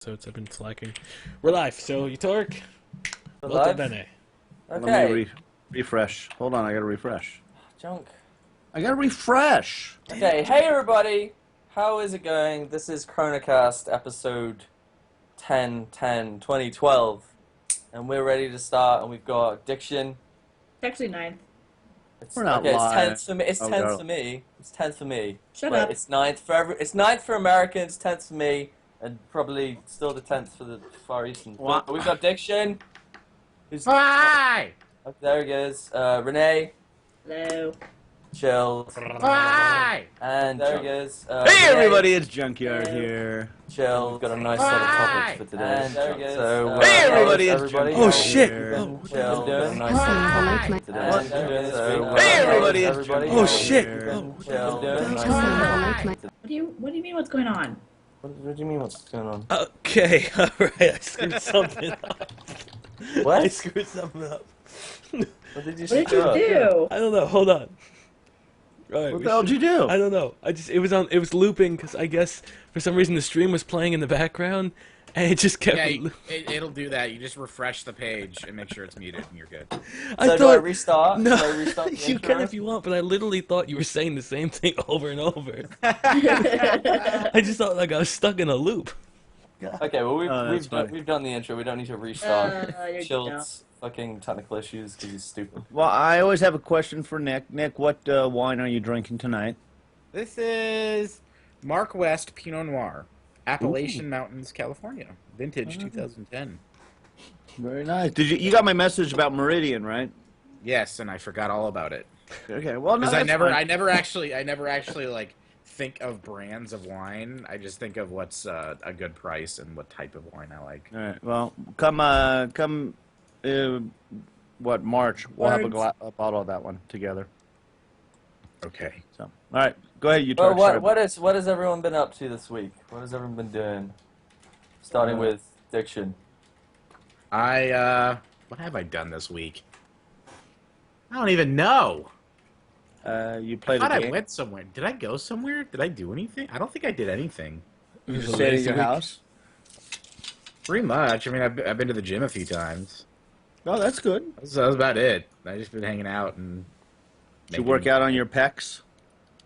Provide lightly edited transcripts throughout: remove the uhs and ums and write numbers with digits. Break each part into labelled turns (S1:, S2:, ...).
S1: episodes I've been slacking. We're live, so Utorak,
S2: We're
S1: molto
S2: live?
S1: bene.
S2: Okay.
S3: Let me refresh. Hold on, I gotta refresh.
S2: Junk.
S3: I gotta refresh!
S2: Okay, hey everybody! How is it going? This is ChronoCast episode 2012. And we're ready to start, and we've got Diction.
S4: It's actually 9th.
S3: We're not
S2: okay,
S3: live.
S2: It's 10th for me. It's
S3: Oh,
S2: 10th
S3: no.
S2: for me. It's 10th for me.
S4: Shut
S2: Wait,
S4: up.
S2: It's 9th for It's 9th for Americans, 10th for me, and probably still the 10th for the Far Eastern.
S3: What?
S2: But we've got Diction. Who's
S3: Hi!
S2: oh, there he goes. Renee.
S4: Hello.
S2: Chilled.
S3: Hi!
S2: And there he goes.
S3: Hey
S2: Renee.
S3: everybody, it's Junkyard here.
S2: Chill. We've got a nice set of topics for today.
S3: And
S2: there he goes. So,
S3: Hey everybody, it's
S2: everybody.
S3: Junkyard
S1: Oh shit!
S3: here.
S1: Oh, what the
S2: Chill.
S1: hell?
S2: We've got a nice set of topics for today.
S3: What?
S2: So,
S3: Hey everybody, it's
S2: everybody.
S3: Junkyard
S1: Oh shit!
S3: here.
S1: Oh,
S2: Chill. We've got a nice set of topics.
S4: What do you mean what's going on?
S2: What do you mean? What's going on?
S1: okay, alright, I screwed something up.
S2: What?
S1: I screwed something up.
S2: What did you
S4: What did you do?
S1: I don't know, hold on. Alright,
S3: What the hell did you do?
S1: I don't know. It was looping because I guess for some reason the stream was playing in the background and it just kept.
S5: Yeah, it'll do that. You just refresh the page and make sure it's muted, and you're good.
S2: So do I restart?
S1: No,
S2: Do I restart the
S1: you
S2: intro?
S1: can if you want, but I literally thought you were saying the same thing over and over. I just thought like I was stuck in a loop.
S2: Okay, well
S3: Oh, that's funny.
S2: we've done the intro. We don't need to restart.
S4: You're
S2: Chilled's fucking technical issues because he's stupid.
S3: Well, I always have a question for Nick. Nick, what wine are you drinking tonight?
S5: This is Mark West Pinot Noir, Appalachian Mountains, California, vintage 2010.
S3: Very nice. Did you got my message about Meridian, right?
S5: Yes, and I forgot all about it
S3: Okay. Well, no,
S5: because
S3: that's fine.
S5: I never actually like think of brands of wine. I just think of what's a good price and what type of wine I like.
S3: All right. Well, come. What March? We'll have a bottle of that one together.
S5: Okay.
S3: So, all right. Go ahead. You
S2: Well,
S3: talk.
S2: what has everyone been up to this week? What has everyone been doing? Starting with Diction.
S5: What have I done this week? I don't even know.
S3: You
S5: I
S3: played
S5: thought
S3: a
S5: I
S3: game.
S5: went somewhere. Did I go somewhere? Did I do anything? I don't think I did anything.
S3: You just stayed at your house.
S5: Pretty much. I mean, I've been to the gym a few times.
S3: Oh, that's good.
S5: That was about it. I just been hanging out and.
S3: Did you work out on your pecs?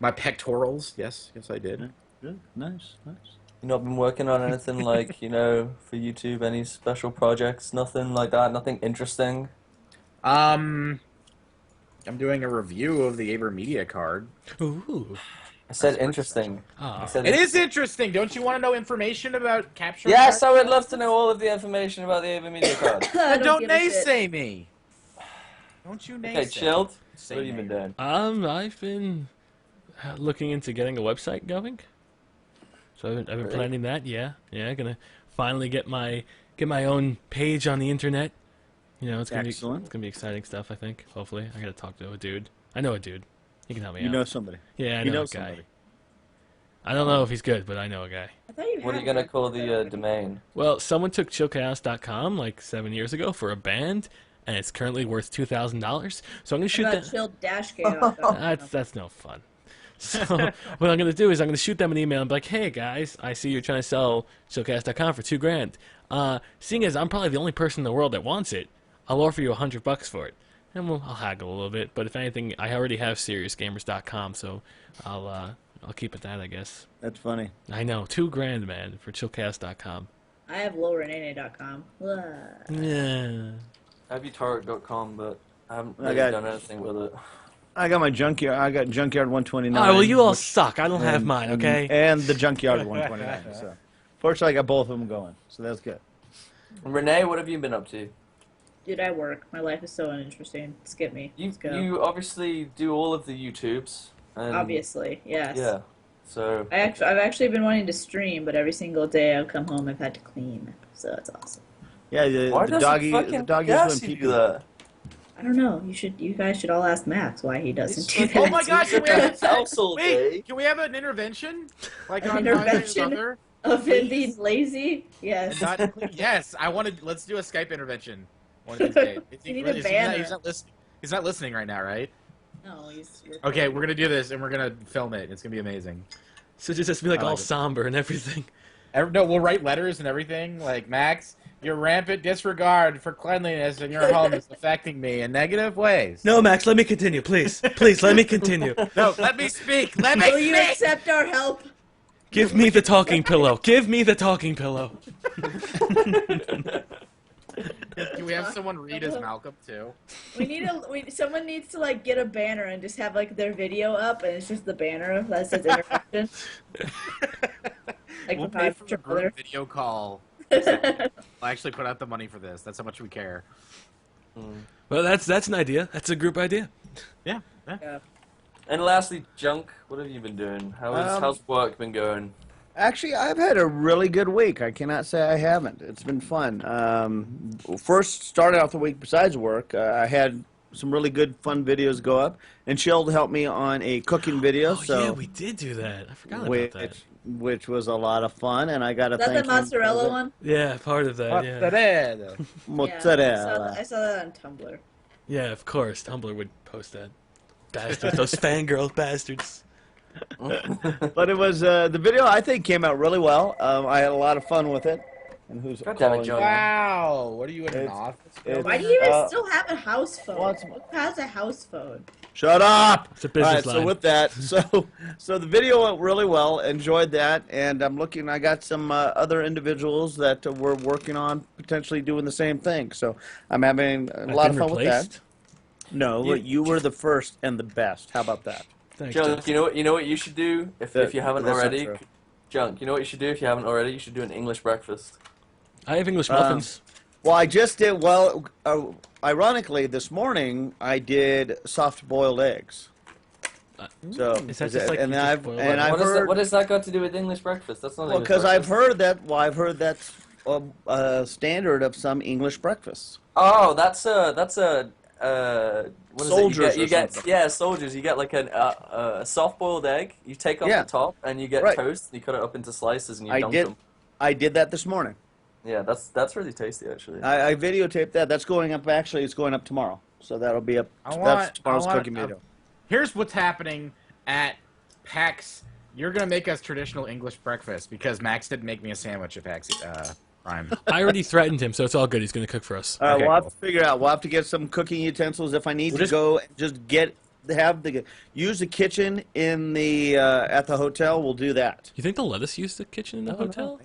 S5: My pectorals? Yes, I did.
S3: Good. Nice.
S2: You not been working on anything like, for YouTube, any special projects? Nothing like that? Nothing interesting?
S5: I'm doing a review of the Eatmydiction card.
S1: Ooh.
S2: I said interesting.
S1: Ah.
S2: I said
S5: It is interesting. Don't you want to know information about capture?
S2: Yes, I would love to know all of the information about the Eatmydiction card.
S4: I
S5: Don't
S4: give a shit.
S5: naysay me. Don't you naysay?
S2: Okay, Chilled.
S5: Say
S2: What have you been
S5: nay.
S2: doing?
S1: I've been looking into getting a website going. So I've been
S2: Really?
S1: planning that. Yeah, gonna finally get my own page on the internet. It's gonna
S3: Excellent.
S1: be exciting stuff. I think. Hopefully, I gotta talk to a dude. I know a dude. He can help me
S3: You
S1: out.
S3: know somebody.
S1: Yeah, I
S3: You
S1: know
S3: know
S1: a guy.
S3: somebody.
S1: I don't know if he's good, but I know a guy.
S4: I thought you
S2: What are
S4: had
S2: you going to
S4: one.
S2: call the domain?
S1: Well, someone took ChilledChaos.com like 7 years ago for a band, and it's currently worth $2,000. So I'm gonna shoot
S4: What
S1: that.
S4: about chilled-chaos.com?
S1: That's no fun. So what I'm gonna do is I'm gonna shoot them an email and be like, "Hey guys, I see you're trying to sell ChilledChaos.com for $2,000. Seeing as I'm probably the only person in the world that wants it, I'll offer you $100 for it, and I'll haggle a little bit. But if anything, I already have SeriousGamers.com, so I'll keep it that, I guess.
S3: That's funny.
S1: I know, $2,000, man, for ChilledChaos.com.
S4: I have lowrenene.com.
S1: Yeah.
S2: I have utorak.com, but I haven't
S3: I
S2: really
S3: got-
S2: done anything with it.
S3: I got my junkyard. I got Junkyard 129.
S1: Oh, well, you all suck. I don't have
S3: and-
S1: mine, okay?
S3: And the Junkyard 129. So, fortunately, I got both of them going. So that's good.
S2: Renee, what have you been up to?
S4: Dude, I work. My life is so uninteresting. Skip me. Let's go.
S2: You obviously do all of the YouTubes. And
S4: Obviously, yes.
S2: Yeah. So,
S4: I've actually been wanting to stream, but every single day I've come home, I've had to clean. So that's awesome.
S3: Yeah,
S2: why
S3: the
S2: does
S3: doggy.
S2: it
S3: The
S2: fucking
S3: doggy's
S2: gas
S3: been
S2: you do
S3: peeing.
S2: that?
S4: I don't know. You guys should all ask Max why he doesn't do
S2: He's
S4: that.
S5: Oh my gosh! Can we have
S2: House all day.
S5: Wait, can we have an intervention? Like
S4: An
S5: on
S4: intervention?
S5: Other?
S4: Of him being lazy? Yes.
S5: Yes, I wanted. Let's do a Skype intervention. One of these days.
S4: You need a banner.
S5: He's not listening. He's not listening right now, right?
S4: No, he's.
S5: Okay, we're gonna do this and we're gonna film it. It's gonna be amazing.
S1: So just be like
S3: I like
S1: all
S3: it.
S1: somber and everything.
S5: No, we'll write letters and everything. Like, Max, your rampant disregard for cleanliness in your home is affecting me in negative ways.
S1: No, Max, let me continue, please. Please, let me continue.
S5: No, let me speak. Let me
S4: Will you
S5: speak.
S4: accept our help?
S1: Give me the talking pillow. Give me the talking pillow.
S5: Can we have someone read as Malcolm too?
S4: Someone needs to like get a banner and just have like their video up, and it's just the banner that says interruption. Like
S5: We'll pay for the group video call. We'll actually put out the money for this. That's how much we care.
S1: Well, that's an idea. That's a group idea.
S5: Yeah.
S4: Yeah.
S2: And lastly, Junk, what have you been doing? How's work been going?
S3: Actually, I've had a really good week. I cannot say I haven't. It's been fun. First, started off the week besides work, I had some really good, fun videos go up, and Chilled helped me on a cooking video.
S1: Oh,
S3: so
S1: yeah, we did do that. I forgot about that.
S3: which was a lot of fun, and I got to
S4: Is that
S3: thank
S4: the mozzarella one?
S1: Yeah, part of that, yeah.
S5: Mozzarella.
S3: Mozzarella.
S4: I saw that on Tumblr.
S1: Yeah, of course. Tumblr would post that. Bastards. Those fangirl bastards.
S3: But it was the video. I think came out really well. I had a lot of fun with it. And who's
S2: God damn it,
S3: calling?
S2: Joey.
S5: Wow. What are you in an office?
S3: it's-
S4: Why do you even still have a house phone?
S3: well, it's-
S4: Who has a house phone?
S3: Shut up!
S1: It's a business
S3: All right,
S1: line.
S3: so with that, so the video went really well. Enjoyed that, and I'm looking. I got some other individuals that we're working on potentially doing the same thing. So I'm having a lot of fun with that. No, you were the first and the best. How about that?
S1: Thanks,
S2: Junk,
S1: Jeff.
S2: you know what you should do if you haven't
S3: That's not
S2: already.
S3: true.
S2: Junk, you know what you should do if you haven't already? You should do an English breakfast.
S1: I have English muffins.
S3: Well, I just did. Well, ironically, this morning I did soft-boiled eggs. So
S1: Is that just like
S3: and
S1: you just
S3: I've
S1: boil
S3: and
S1: it?
S3: I've heard
S2: What has that got to do with English breakfast? That's not
S3: well
S2: English
S3: because I've
S2: breakfast.
S3: heard that. Well, I've heard that's a standard of some English breakfasts.
S2: Oh, that's a what is
S3: Soldiers
S2: it? You
S3: or
S2: get
S3: something.
S2: yeah, soldiers. You get like a soft-boiled egg. You take off
S3: Yeah.
S2: the top and you get
S3: Right.
S2: toast. And you cut it up into slices and you
S3: I
S2: dunk
S3: did.
S2: them.
S3: I did that this morning.
S2: Yeah, that's really tasty actually.
S3: I videotaped that. That's going up. Actually, it's going up tomorrow. So that'll be up. That's tomorrow's cooking video.
S5: Here's what's happening at PAX. You're gonna make us traditional English breakfast because Max didn't make me a sandwich at PAX Prime.
S1: I already threatened him, so it's all good. He's going to cook for us.
S3: All right,
S5: Okay,
S3: we'll have
S5: cool.
S3: to figure out. We'll have to get some cooking utensils if I need
S1: We'll
S3: to
S1: just-
S3: go. Just use the kitchen in the at the hotel. We'll do that.
S1: You think they'll let us use the kitchen in the hotel?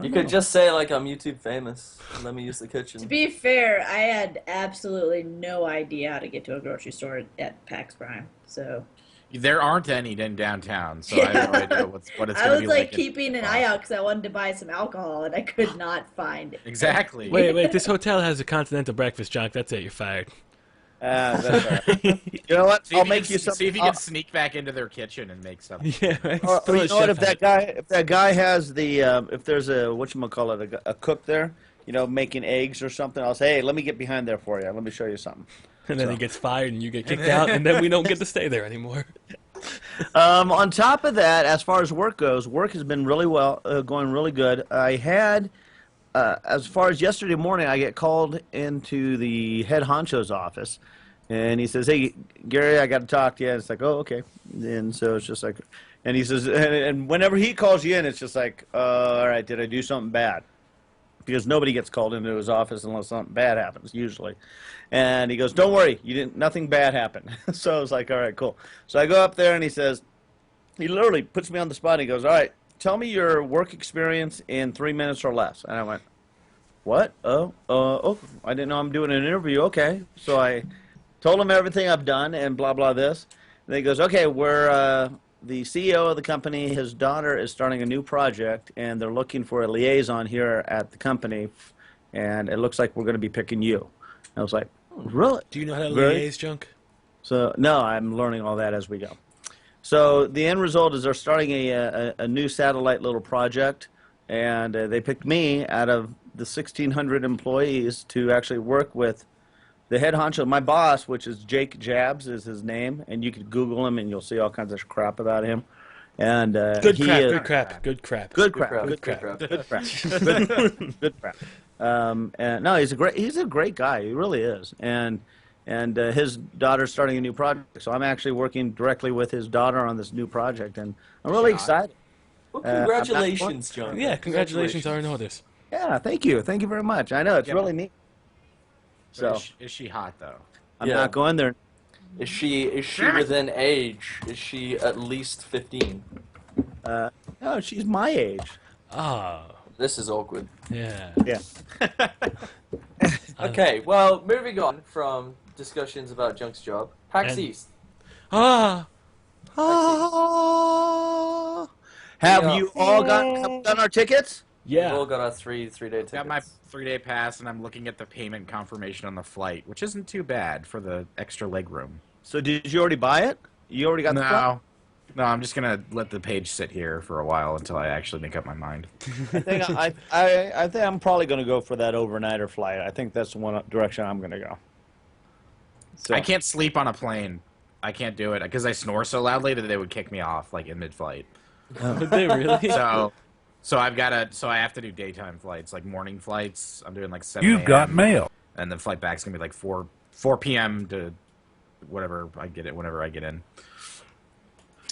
S2: You could just say like I'm YouTube famous. And let me use the
S4: To
S2: kitchen.
S4: be fair, I had absolutely no idea how to get to a grocery store at PAX Prime. So
S5: There aren't any in downtown, so I have no idea what it's
S4: I
S5: gonna
S4: was
S5: be
S4: like
S5: like.
S4: keeping an eye out because I wanted to buy some alcohol and I could not find it.
S5: Exactly.
S1: Wait. This hotel has a continental breakfast, Junk. That's it. You're fired.
S3: That's all right. You know what?
S5: See
S3: I'll
S5: if
S3: make you
S5: see
S3: something.
S5: if you can sneak back into their kitchen and make something.
S1: Yeah, right.
S3: Or,
S1: Put on
S3: you
S1: a
S3: know what?
S1: chef
S3: If that guy has the if there's a whatchamacallit, a cook there, making eggs or something, I'll say, hey, let me get behind there for you. Let me show you something.
S1: and then he gets fired, and you get kicked out, and then we don't get to stay there anymore.
S3: On top of that, as far as work goes, work has been really well, going really good. I had, as far as yesterday morning, I get called into the head honcho's office, and he says, "Hey, Gary, I got to talk to you." And it's like, "Oh, okay." And so it's just like, and he says, and whenever he calls you in, it's just like, "All right, did I do something bad?" Because nobody gets called into his office unless something bad happens, usually. And he goes, "Don't worry, nothing bad happened." So I was like, "All right, cool." So I go up there and he says, he literally puts me on the spot. He goes, "All right, tell me your work experience in 3 minutes or less." And I went, "What? Oh, I didn't know I'm doing an interview. Okay." So I told him everything I've done and blah, blah, this. And he goes, "Okay, we're the CEO of the company, his daughter is starting a new project, and they're looking for a liaison here at the company, and it looks like we're going to be picking you." And I was like, "Really?"
S1: Do you know how to
S3: Very-
S1: liaise, Junk?
S3: So, no, I'm learning all that as we go. So the end result is they're starting a new satellite little project, and they picked me out of the 1,600 employees to actually work with the head honcho, my boss, which is Jake Jabs is his name, and you could Google him and you'll see all kinds of crap about him. And
S1: Good
S3: he
S1: crap,
S3: is-
S1: good crap, good crap.
S3: Good crap.
S2: Good
S3: Good
S2: crap.
S3: crap. Good crap. Good crap. And no, he's a great guy. He really is. And his daughter's starting a new project, so I'm actually working directly with his daughter on this new project, and I'm really excited.
S2: Well,
S3: I'm not
S2: congratulations, John.
S1: Yeah, congratulations are in order.
S3: Yeah, thank you very much. I know it's
S5: Yeah.
S3: really neat.
S5: So
S3: So
S5: is she hot though?
S3: I'm
S2: Yeah.
S3: not going there.
S2: Is she within age? Is she at least 15?
S3: No, she's my age.
S1: Ah,
S2: This is awkward.
S1: yeah.
S3: Yeah.
S2: Okay, well, moving on from discussions about Junk's job. PAX
S1: And-
S2: East.
S1: Ah,
S3: Ah. Have
S2: Yeah.
S3: you all done our tickets?
S2: We've all
S1: yeah.
S2: got our three-day tickets.
S5: Got my 3-day pass, and I'm looking at the payment confirmation on the flight, which isn't too bad for the extra leg room.
S3: So did you already buy it? You already got the flight?
S5: No, I'm just gonna let the page sit here for a while until I actually make up my mind.
S3: I think I think I'm probably going to go for that overnighter flight. I think that's the one direction I'm going to go. So
S5: I can't sleep on a plane. I can't do it because I snore so loudly that they would kick me off like in mid-flight.
S1: Would they really?
S5: So I have to do daytime flights, like morning flights. I'm doing like 7
S6: You've got
S5: a.m.,
S6: mail.
S5: and the flight back's gonna be like 4 p.m. to whatever I get it whenever I get in.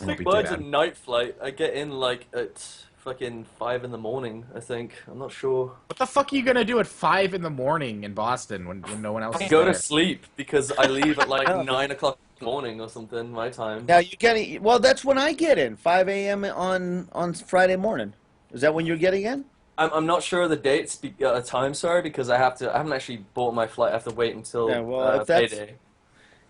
S5: It won't be too
S2: Mine's a
S5: bad.
S2: night flight. I get in like at fucking 5 in the morning, I think. I'm not sure.
S5: What the fuck are you gonna do at 5 in the morning in Boston when no one else
S2: I
S5: is
S2: go
S5: there?
S2: to sleep because I leave at like 9 o'clock in the morning or something, my time.
S3: Now you getting well. That's when I get in 5 a.m. on Friday morning. Is that when you're getting in?
S2: I'm not sure of the dates, time, sorry, because I haven't actually bought my flight. I have to wait until
S3: Yeah, well, if that's-
S2: payday.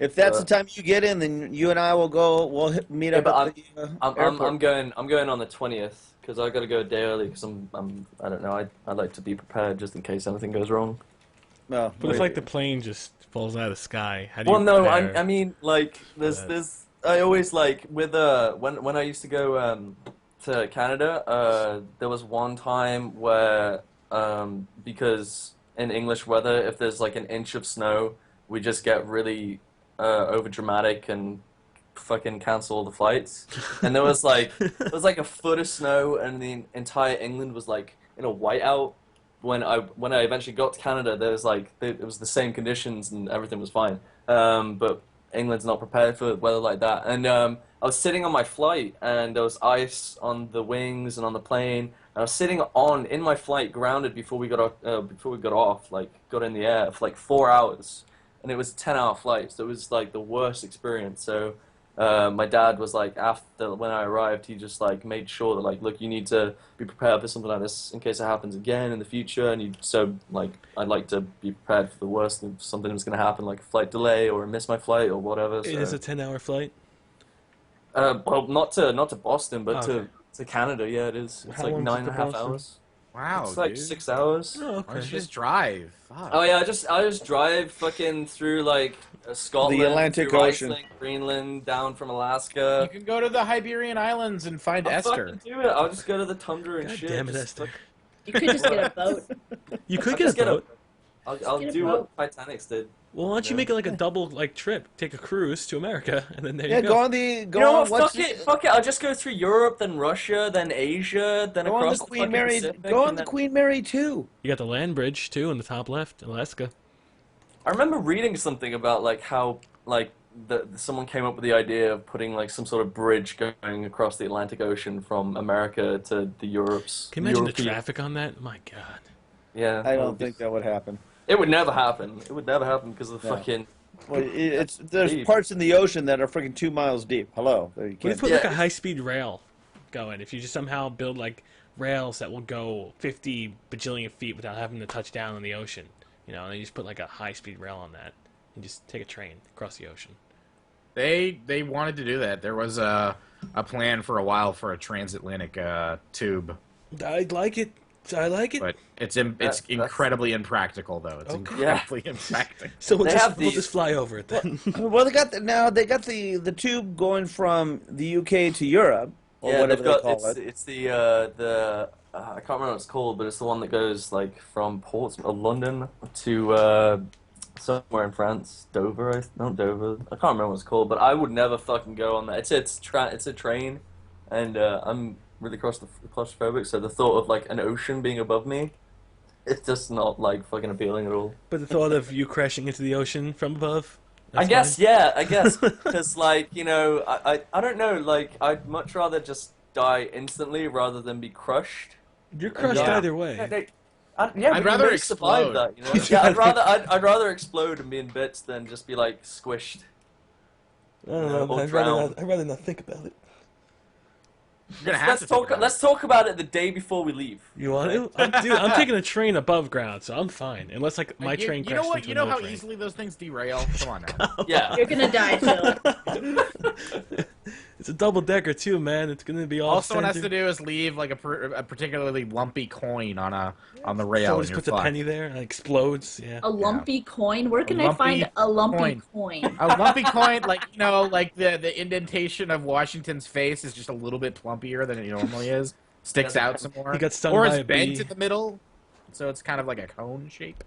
S3: If that's the time you get in, then you and I will go. We'll meet up
S2: but
S3: at the
S2: I'm
S3: airport.
S2: going on the 20th because I got to go a day early because I don't know. I like to be prepared just in case anything goes wrong.
S3: No,
S1: But if like the plane just falls out of the sky, how do you
S2: Well, no,
S1: prepare?
S2: I mean like there's I always like with when I used to go to Canada, there was one time where because in English weather, if there's like an inch of snow, we just get really over dramatic and fucking cancel all the flights. And there was like a foot of snow, and the entire England was like in a whiteout. When I eventually got to Canada, there was like it was the same conditions and everything was fine. But England's not prepared for weather like that. And I was sitting on my flight, and there was ice on the wings and on the plane. And I was sitting in my flight, grounded before we got off, like got in the air for like 4 hours, and it was a 10-hour flight, so it was like the worst experience. So my dad was like, after when I arrived, he just like made sure that like, look, you need to be prepared for something like this in case it happens again in the future. And I'd like to be prepared for the worst if something was going to happen, like a flight delay or miss my flight or whatever.
S1: It is a 10-hour flight.
S2: Well, not to Boston, but
S1: Okay.
S2: to Canada. Yeah, it is. It's
S1: How
S2: like
S1: long is it
S2: 9.5
S1: to Boston?
S2: hours.
S5: Wow,
S2: It's like
S5: dude.
S2: 6 hours.
S1: Oh,
S5: Why don't
S1: okay.
S5: you just drive? Fuck.
S2: Oh yeah, I just drive fucking through like Scotland,
S3: The Atlantic
S2: through
S3: Ocean.
S2: Iceland, Greenland, down from
S5: You
S2: Alaska.
S5: can go to the Iberian Islands and find
S2: I'll
S5: Esther.
S2: fucking do it. I'll just go to the tundra and
S1: God
S2: shit.
S1: damn it,
S2: Just
S1: Esther.
S4: You could just get a bote.
S1: You could
S2: I'll
S1: get
S2: just
S1: a
S2: get a-
S1: boat.
S2: I'll
S4: get a
S2: do
S4: boat.
S2: what Titanic's did.
S1: Well, why don't you
S2: Yeah.
S1: make it like a double like trip? Take a cruise to America, and then there
S3: Yeah,
S1: you
S3: go
S1: go.
S3: on the
S2: You know
S3: on
S2: what?
S3: what's
S2: Fuck it. I'll just go through Europe, then Russia, then Asia, then
S3: Go on
S2: across
S3: the
S2: the
S3: Queen
S2: fucking
S3: Mary.
S2: Pacific,
S3: Go on
S2: and
S3: the
S2: then-
S3: Queen Mary too.
S1: You got the land bridge too in the top left, Alaska.
S2: I remember reading something about like how like someone came up with the idea of putting like some sort of bridge going across the Atlantic Ocean from America to the Europes.
S1: Can you imagine the
S2: European-
S1: traffic on that? My God.
S2: Yeah,
S3: I don't think that would happen.
S2: it would never happen. It would never happen because of the
S3: No.
S2: fucking.
S3: Well, there's
S2: Deep.
S3: parts in the ocean that are freaking 2 miles deep. Hello, you
S1: What if you
S3: can't.
S1: put like
S2: Yeah.
S1: a high-speed rail going? If you just somehow build like rails that will go 50 bajillion feet without having to touch down in the ocean, you know, and you just put like a high-speed rail on that, and just take a train across the ocean.
S5: They wanted to do that. There was a plan for a while for a transatlantic tube,
S1: I like it. I like it.
S5: but it's
S2: that's-
S5: incredibly impractical though. It's
S1: Okay.
S5: incredibly impractical.
S1: So we'll
S2: They
S1: just,
S2: have
S1: we'll
S2: these-
S1: just fly over it then.
S3: Well, they got the tube going from the UK to Europe or
S2: Yeah,
S3: whatever
S2: they've got
S3: they call it.
S2: it's the I can't remember what it's called, but it's the one that goes like from Portsmouth, London to somewhere in France, Dover. Not Dover. I can't remember what it's called, but I would never fucking go on that. It's a train, and I'm really claustrophobic. So the thought of like an ocean being above me, it's just not like fucking appealing at all.
S1: But the thought of you crashing into the ocean from above.
S2: I guess, yeah, I guess, because like I don't know, like I'd much rather just die instantly rather than be crushed.
S1: You're crushed
S5: Yeah.
S1: either way.
S2: Yeah,
S5: I'd
S2: but
S5: rather
S2: you may survive
S5: explode.
S2: that. You know? Yeah, I'd rather explode and be in bits than just be like squished.
S1: I don't know.
S2: Or
S1: I'd rather
S2: drown.
S1: not. I'd rather not think about it.
S5: You're gonna have to think about it.
S2: Let's talk about it the day before we leave.
S1: You want to? Dude, I'm taking a train above ground, so I'm fine. Unless like my
S5: you,
S1: train
S5: you know
S1: crashes
S5: what?
S1: into
S5: You know
S1: another
S5: how
S1: train.
S5: easily those things derail. Come on now.
S2: Yeah.
S4: You're gonna die, Chill.
S1: It's a double decker too, man. It's gonna be all.
S5: All someone has to
S1: centered.
S5: do is leave like a particularly lumpy coin on the rail.
S1: Someone
S5: and
S1: just
S5: you're
S1: puts a
S5: fucked.
S1: penny there and it explodes. Yeah.
S4: A lumpy coin? Where can I
S5: lumpy
S4: find a lumpy coin?
S5: A lumpy coin, like like the indentation of Washington's face is just a little bit plumpier than it normally is. Sticks out some more.
S1: He got stung
S5: or
S1: by
S5: it's
S1: a
S5: bent
S1: bee.
S5: in the middle, so it's kind of like a cone shape.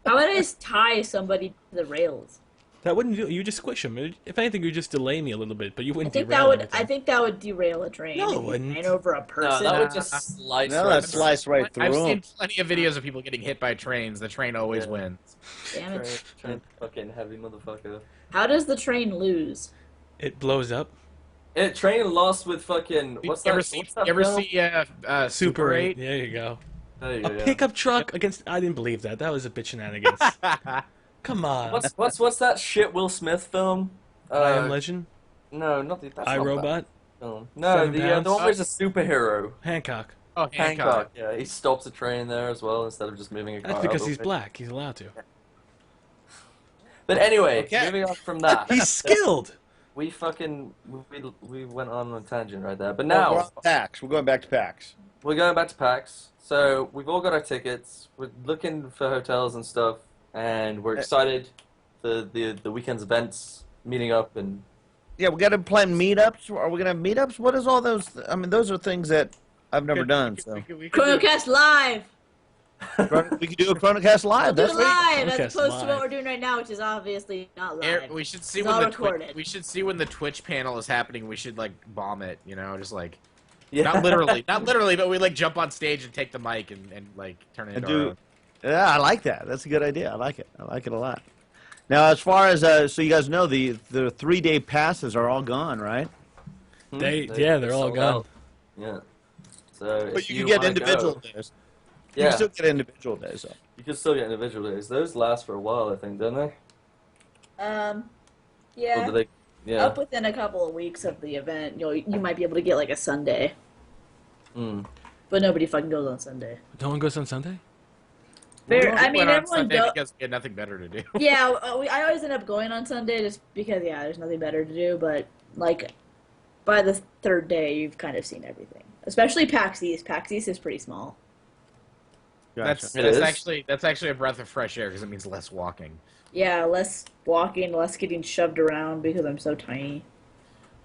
S4: How would I just tie somebody to the rails?
S1: That wouldn't do. You just squish them. If anything, you just delay me a little bit, but you
S4: I
S1: wouldn't
S4: think
S1: derail
S4: that would.
S1: anything.
S4: I think that would derail a train.
S1: No, it
S4: If you
S1: wouldn't.
S4: ran over a
S2: No,
S4: person.
S2: that would just slice.
S3: No,
S2: right
S3: that
S2: through.
S3: slice right through
S5: I've
S3: them.
S5: seen plenty of videos of people getting hit by trains. The train always
S2: Yeah.
S5: wins.
S4: Damn it!
S2: Train, fucking heavy motherfucker.
S4: How does the train lose?
S1: It blows up.
S2: Train lost with fucking what's
S5: you
S2: that?
S5: ever see?
S2: What's that
S5: You ever
S2: film?
S5: see
S1: Super 8. There you go.
S2: There you
S1: A
S2: go, yeah.
S1: pickup truck against. I didn't believe that. That was a bit shenanigans. Come on.
S2: What's that shit Will Smith film?
S1: I Am Legend.
S2: No, not the. That's
S1: I
S2: not
S1: Robot.
S2: that film. No,
S1: 7
S2: the
S1: pounds?
S2: one where he's a superhero.
S1: Hancock.
S5: Oh,
S2: Hancock. Yeah, he stops a train there as well instead of just moving a car.
S1: That's because
S2: over
S1: he's
S2: it.
S1: black. He's allowed to.
S2: But anyway,
S5: Okay.
S2: moving on from that.
S1: He's skilled.
S2: We fucking we went on a tangent right there. But
S3: Well,
S2: now
S3: we're on PAX. We're going back to PAX.
S2: we're going back to PAX. So we've all got our tickets. We're looking for hotels and stuff, and we're excited for the weekend's events, meeting up, and
S3: Yeah, we got to plan meetups. Are we gonna have meetups? What is all those? I mean, those are things that I've never done. So
S5: We could do-
S4: ChronoCast live.
S3: we could do a ChronoCast live.
S4: Do
S3: That's
S4: it
S3: right.
S4: live as
S1: ChronoCast
S4: opposed to
S1: live.
S4: what we're doing right now, which is obviously not live.
S5: We should see
S4: It's
S5: when
S4: all
S5: the
S4: recorded.
S5: we should see when the Twitch panel is happening. We should like bomb it, just like
S2: yeah.
S5: not literally, but we like jump on stage and take the mic and like turn it
S3: And
S5: into our
S3: do.
S5: own.
S3: Yeah, I like that. That's a good idea. I like it. I like it a lot. Now, as far as so you guys know, the 3-day passes are all gone, right?
S1: They're all
S2: sold
S1: gone.
S2: out. Yeah. So
S3: But
S2: if
S3: you can get
S2: wanna
S3: individual
S2: go-
S3: days. You
S2: Yeah,
S3: can still get individual days. Though.
S2: you can still get individual days. Those last for a while, I think, don't they? Or
S4: Yeah.
S2: do they? Yeah.
S4: Up within a couple of weeks of the event, you might be able to get like a Sunday,
S2: Mm.
S4: but nobody fucking goes on Sunday.
S1: No one goes on Sunday.
S4: Fair,
S5: We
S4: I mean,
S5: went on
S4: everyone
S5: Sunday
S4: go.
S5: because we had nothing better to do.
S4: Yeah, I always end up going on Sunday just because there's nothing better to do. But like, by the third day, you've kind of seen everything. Especially PAX East. PAX East is pretty small.
S3: Gotcha.
S2: It is?
S5: That's actually a breath of fresh air because it means less walking.
S4: Yeah, less walking, less getting shoved around because I'm so tiny.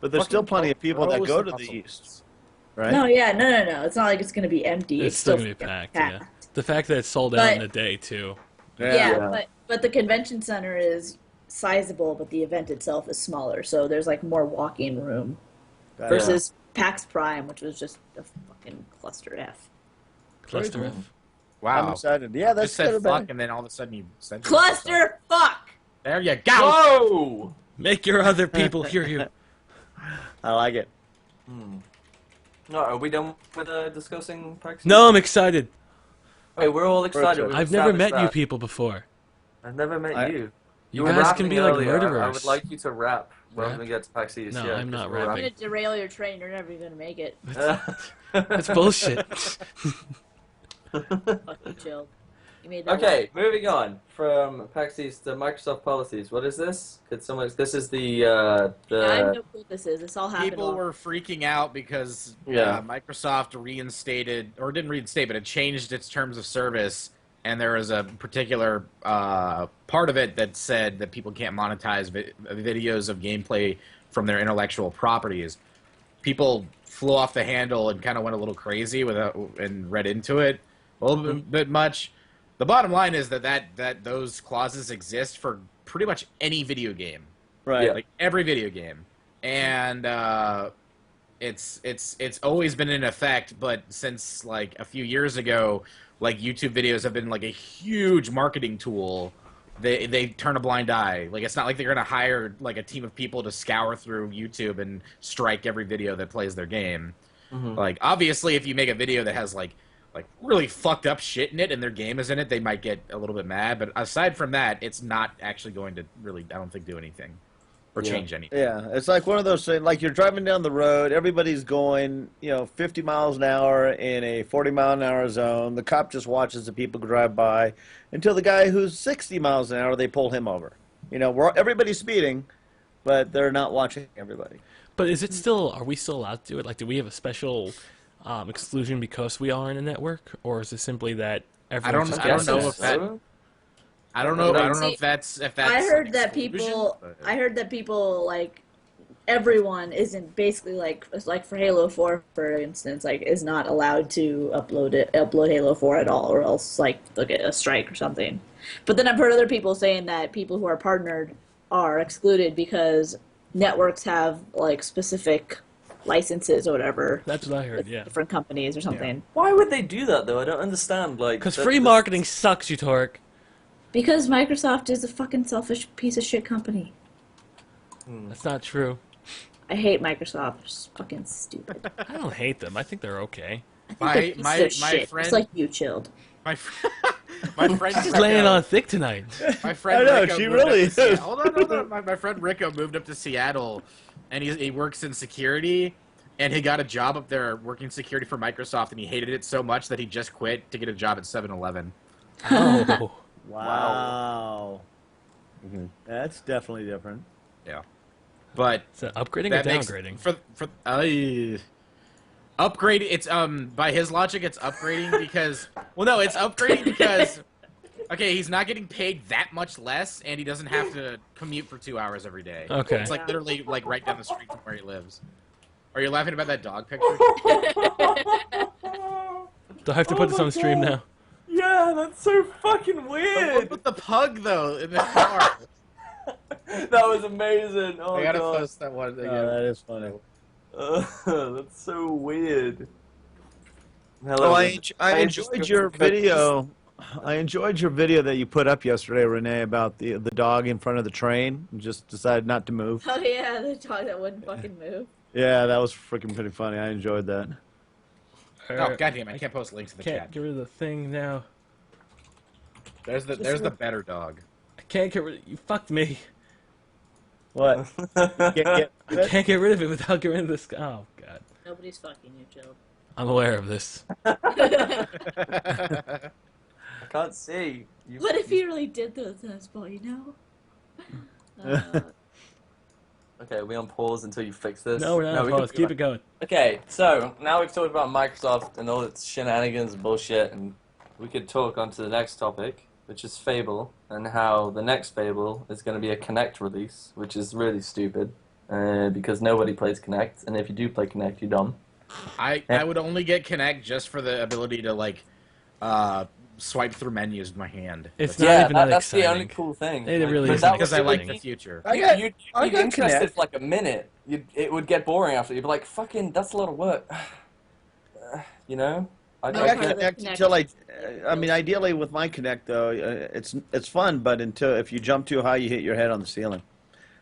S3: But there's still plenty of people that
S5: Pros
S3: go
S5: and
S3: to the
S5: muscles.
S3: east, right?
S4: No, yeah, no. It's not like it's gonna be empty.
S1: It's still gonna be packed. Yeah. The fact that it's sold out
S4: But-
S1: in a day too.
S4: Yeah,
S2: Yeah.
S4: but the convention center is sizable, but the event itself is smaller, so there's like more walking room
S3: Gotcha.
S4: versus PAX Prime, which was just a fucking cluster F.
S1: Cluster
S2: cool.
S1: F.
S3: I'm
S5: Wow.
S3: excited. Yeah, that's
S5: Just said
S3: good.
S5: fuck, and then all of a sudden you said
S4: Cluster fuck.
S5: There you go.
S2: Whoa!
S1: Make your other people hear you.
S3: I like it.
S2: No, are we done with discussing PAX?
S1: No, I'm excited.
S2: Wait, we're all excited.
S3: excited.
S2: We've
S1: I've never met
S2: established
S1: you
S2: that.
S1: people before.
S2: I've never met
S3: I-
S2: you.
S1: You
S2: were
S1: guys can
S2: rapping
S1: be like
S2: earlier.
S1: murderers.
S2: I would like you to rap when
S1: Rap?
S2: we get to PAX East.
S1: No,
S2: yeah,
S1: I'm
S2: 'cause
S1: not
S2: we're
S4: I'm
S1: rapping.
S4: gonna derail your train. You're never gonna make it.
S1: That's bullshit.
S4: Fucking chill. You made that
S2: Okay, moving on from PAX East to Microsoft policies. What is this? Could someone? This is the
S4: I have no clue what this is. This all happened.
S5: People were freaking out because
S2: Yeah.
S5: Microsoft reinstated, or didn't reinstate, but it changed its terms of service, and there was a particular part of it that said that people can't monetize videos of gameplay from their intellectual properties. People flew off the handle and kind of went a little crazy and read into it a little bit much. The bottom line is that those clauses exist for pretty much any video game.
S3: Right.
S2: Yeah.
S5: Like every video game, and it's always been in effect. But since like a few years ago, like YouTube videos have been like a huge marketing tool they turn a blind eye. Like, it's not like they're gonna hire like a team of people to scour through YouTube and strike every video that plays their game. Like, obviously, if you make a video that has like really fucked up shit in it and their game is in it, they might get a little bit mad. But aside from that, it's not actually going to really, I don't think, do anything or change anything.
S3: Yeah, it's like one of those things, like you're driving down the road, everybody's going, 50 miles an hour in a 40-mile-an-hour zone. The cop just watches the people drive by until the guy who's 60 miles an hour, they pull him over. Everybody's speeding, but they're not watching everybody.
S1: But is it still? Are we still allowed to do it? Like, do we have a special exclusion because we are in a network, or is it simply that everyone?
S5: I don't know if that. I don't know if that's.
S4: I heard that people. I heard that people like everyone isn't basically like for Halo 4, for instance, like is not allowed to upload Halo 4 at all, or else like they'll get a strike or something. But then I've heard other people saying that people who are partnered are excluded because networks have like specific licenses or whatever.
S1: That's what I heard. Yeah.
S4: Different companies or something.
S2: Yeah. Why would they do that though? I don't understand. Like,
S1: because free marketing sucks, Utorak.
S4: Because Microsoft is a fucking selfish piece of shit company.
S1: That's not true.
S4: I hate Microsoft. It's fucking stupid.
S1: I don't hate them. I think they're okay.
S4: I think they're piece of shit.
S5: friend,
S4: it's like you, Chilled.
S5: My friend
S1: She's laying on thick tonight.
S5: My friend
S3: I know,
S5: Rico
S3: she
S5: moved
S3: really
S5: up to
S3: is.
S5: Hold on. My friend Rico moved up to Seattle, and he works in security, and he got a job up there working security for Microsoft, and he hated it so much that he just quit to get a job at 7-Eleven.
S1: Oh.
S3: Wow. That's definitely different.
S5: Yeah. But
S1: Is that upgrading or downgrading?
S5: Upgrade. It's by his logic, it's upgrading because it's upgrading because he's not getting paid that much less, and he doesn't have to commute for 2 hours every day.
S1: Okay.
S5: It's like literally like right down the street from where he lives. Are you laughing about that dog picture?
S1: Do I have to put this on the stream now?
S2: Yeah, that's so fucking
S5: Look
S2: weird.
S5: with the pug though in the car.
S2: That was amazing. Oh
S5: I gotta
S2: god.
S5: post that one.
S3: That is funny.
S2: That's so weird.
S3: Oh, I enjoyed your video. I enjoyed your video that you put up yesterday, Renee, about the dog in front of the train and just decided not to move.
S4: Oh yeah, the dog that wouldn't fucking move.
S3: Yeah, that was freaking pretty funny. I enjoyed that.
S5: Oh goddamn! I can't post links in the
S1: Can't
S5: chat.
S1: get rid of the thing now.
S5: There's the better dog.
S1: I can't get rid of You fucked me.
S3: What?
S1: I can't get rid of it without getting rid of this. Oh, God.
S4: Nobody's fucking you, Chilled.
S1: I'm aware of this.
S2: I can't see.
S4: What if he really did those things, boy,
S2: Okay, are we on pause until you fix this?
S1: No, we're not.
S2: we can
S1: Let's
S2: go
S1: keep
S2: back.
S1: it going.
S2: Okay, so now we've talked about Microsoft and all its shenanigans and bullshit, and we could talk on to the next topic, which is Fable, and how the next Fable is going to be a Kinect release, which is really stupid, because nobody plays Kinect, and if you do play Kinect, you're dumb.
S5: I would only get Kinect just for the ability to like swipe through menus with my hand.
S1: It's not even that
S2: that's the
S1: exciting.
S2: only cool thing.
S1: It really
S2: But
S1: isn't
S2: that
S5: Because
S2: was
S5: I like
S2: really-
S5: the future.
S2: You'd
S3: I
S2: be
S3: got
S2: interested
S3: Kinect.
S2: for like a minute. It would get boring after. You'd be like, "Fucking, that's a lot of work." You know?
S3: I
S4: I
S3: got
S4: like
S3: Kinect
S4: the
S3: until
S4: Kinect.
S3: I mean, ideally with my Kinect though, it's fun, but if you jump too high, you hit your head on the ceiling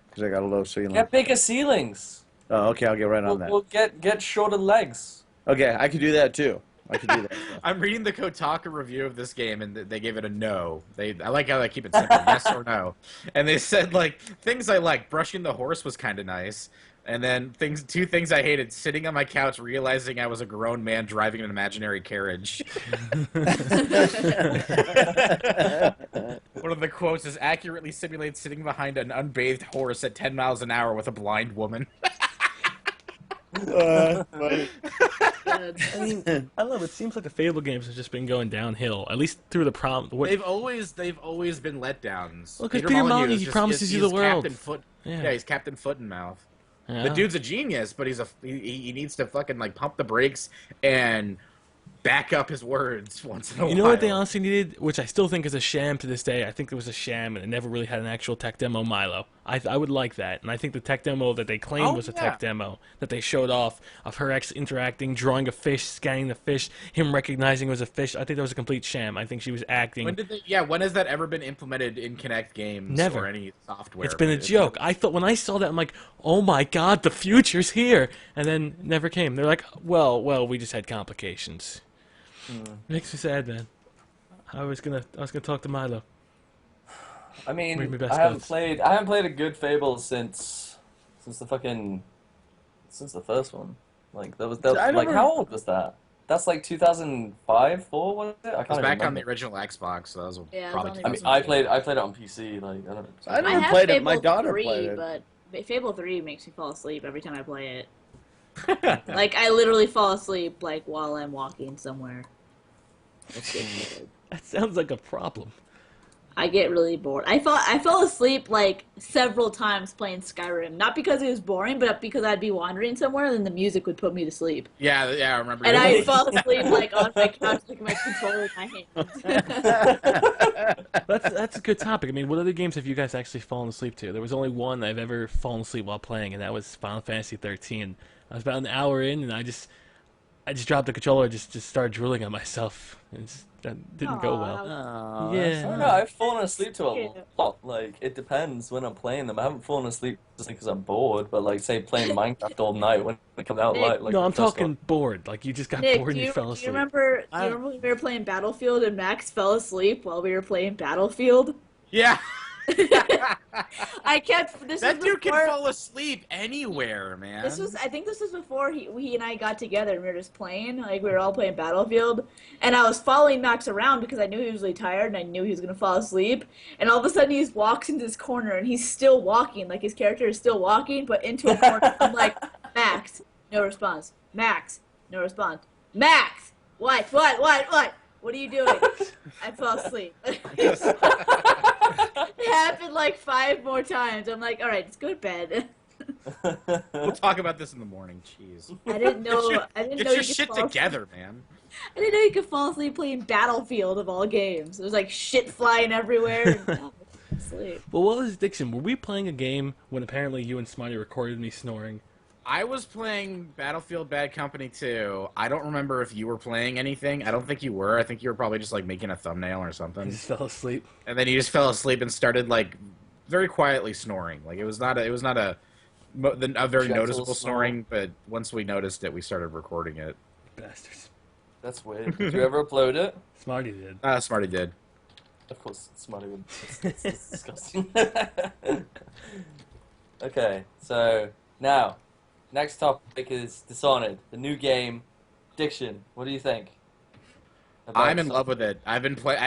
S3: because I got a low ceiling.
S2: Get bigger ceilings.
S3: Oh, okay, I'll get right on that.
S2: We'll get shorter legs.
S3: Okay, I could do that too. I could do that.
S5: I'm reading the Kotaku review of this game, and they gave it a no. I like how they keep it simple, yes or no. And they said like things I like. Brushing the horse was kind of nice, and then two things I hated: sitting on my couch, realizing I was a grown man driving an imaginary carriage. One of the quotes is accurately simulates sitting behind an unbathed horse at 10 miles an hour with a blind woman.
S3: Funny.
S1: I mean, I don't know. It seems like the Fable games have just been going downhill, at least through the problem.
S5: They've always been letdowns.
S1: Well, 'cause Peter Molyneux,
S5: is
S1: he
S5: just-
S1: promises you the
S5: he's
S1: world.
S5: Captain Foot.
S1: Yeah.
S5: Yeah, he's Captain Foot in Mouth.
S1: Yeah.
S5: The dude's a genius, but he needs to fucking like pump the brakes and back up his words once in a while.
S1: You know what they honestly needed, which I still think is a sham to this day? I think it was a sham, and it never really had an actual tech demo, Milo. I would like that, and I think the tech demo that they claimed was a tech demo that they showed off of her interacting, drawing a fish, scanning the fish, him recognizing it was a fish. I think that was a complete sham. I think she was acting.
S5: When has that ever been implemented in Kinect games
S1: Never.
S5: or any software?
S1: It's been a joke. I thought when I saw that, I'm like, oh my god, the future's here, and then never came. They're like, well, we just had complications. Makes me sad, man. I was gonna talk to Milo.
S2: I mean,
S1: Read me best
S2: I haven't
S1: bets.
S2: played a good Fable since the first one. Like that was like how old was that? That's like 2005, 4 was it? I
S5: It was
S2: can't
S5: back
S2: remember.
S5: on the original Xbox, so that was
S4: Yeah, it was
S5: probably.
S4: on the
S2: I mean,
S5: 2004.
S2: I played it on PC. Like I don't.
S3: I
S4: I
S3: never
S4: have
S3: played it.
S4: Fable
S3: My daughter
S4: 3,
S3: played it.
S4: but Fable 3 makes me fall asleep every time I play it. Like, I literally fall asleep, like, while I'm walking somewhere. It's just good.
S1: That sounds like a problem.
S4: I get really bored. I fell asleep, like, several times playing Skyrim. Not because it was boring, but because I'd be wandering somewhere, and then the music would put me to sleep.
S5: Yeah, I remember.
S4: And I'd fall asleep, like, on my couch with my controller in my hand.
S1: That's a good topic. I mean, what other games have you guys actually fallen asleep to? There was only one I've ever fallen asleep while playing, and that was Final Fantasy 13. I was about an hour in, and I just dropped the controller, just started drooling on myself. That didn't go well.
S3: Oh,
S1: Yeah.
S2: I don't know. I've fallen asleep to a lot. Like it depends when I'm playing them. I haven't fallen asleep just because I'm bored, but like say playing Minecraft all night when it comes out
S4: Nick,
S2: like
S1: No, I'm
S2: the first
S1: talking
S2: one.
S1: bored. Like you just got
S4: Nick,
S1: bored
S4: do
S1: and
S4: you,
S1: you fell
S4: do you
S1: asleep.
S4: remember when we were playing Battlefield and Max fell asleep while we were playing Battlefield?
S5: Yeah,
S4: I kept this
S5: that
S4: was
S5: dude
S4: before,
S5: can fall asleep anywhere, man.
S4: I think this was before he and I got together and we were just playing, like we were all playing Battlefield, and I was following Max around because I knew he was really tired and I knew he was gonna fall asleep, and all of a sudden he just walks into this corner and he's still walking, like his character is still walking, but into a corner. I'm like, Max, no response. Max, no response. Max, what? What are you doing? I fell asleep. It happened like 5 more times. I'm like, all right, let's go to bed.
S5: We'll talk about this in the morning. Jeez.
S4: I didn't know.
S5: Get your
S4: you could
S5: shit
S4: fall
S5: together, man.
S4: I didn't know you could fall asleep playing Battlefield of all games. There was like shit flying everywhere. And, asleep.
S1: Well, what was Diction? Were we playing a game when apparently you and Smarty recorded me snoring?
S5: I was playing Battlefield Bad Company 2. I don't remember if you were playing anything. I don't think you were. I think you were probably just like making a thumbnail or
S1: I
S5: something.
S1: just fell asleep.
S5: And then you just fell asleep and started like very quietly snoring. Like it was not a very
S2: Gentle
S5: noticeable
S2: snore.
S5: snoring, but once we noticed it, we started recording it.
S1: Bastards.
S2: That's weird. Did you ever upload it?
S1: Smarty did.
S5: Smarty did.
S2: Of course, Smarty would. It's disgusting. Okay, so now, next topic is Dishonored, the new game, Diction. What do you think?
S5: I'm in love with it. I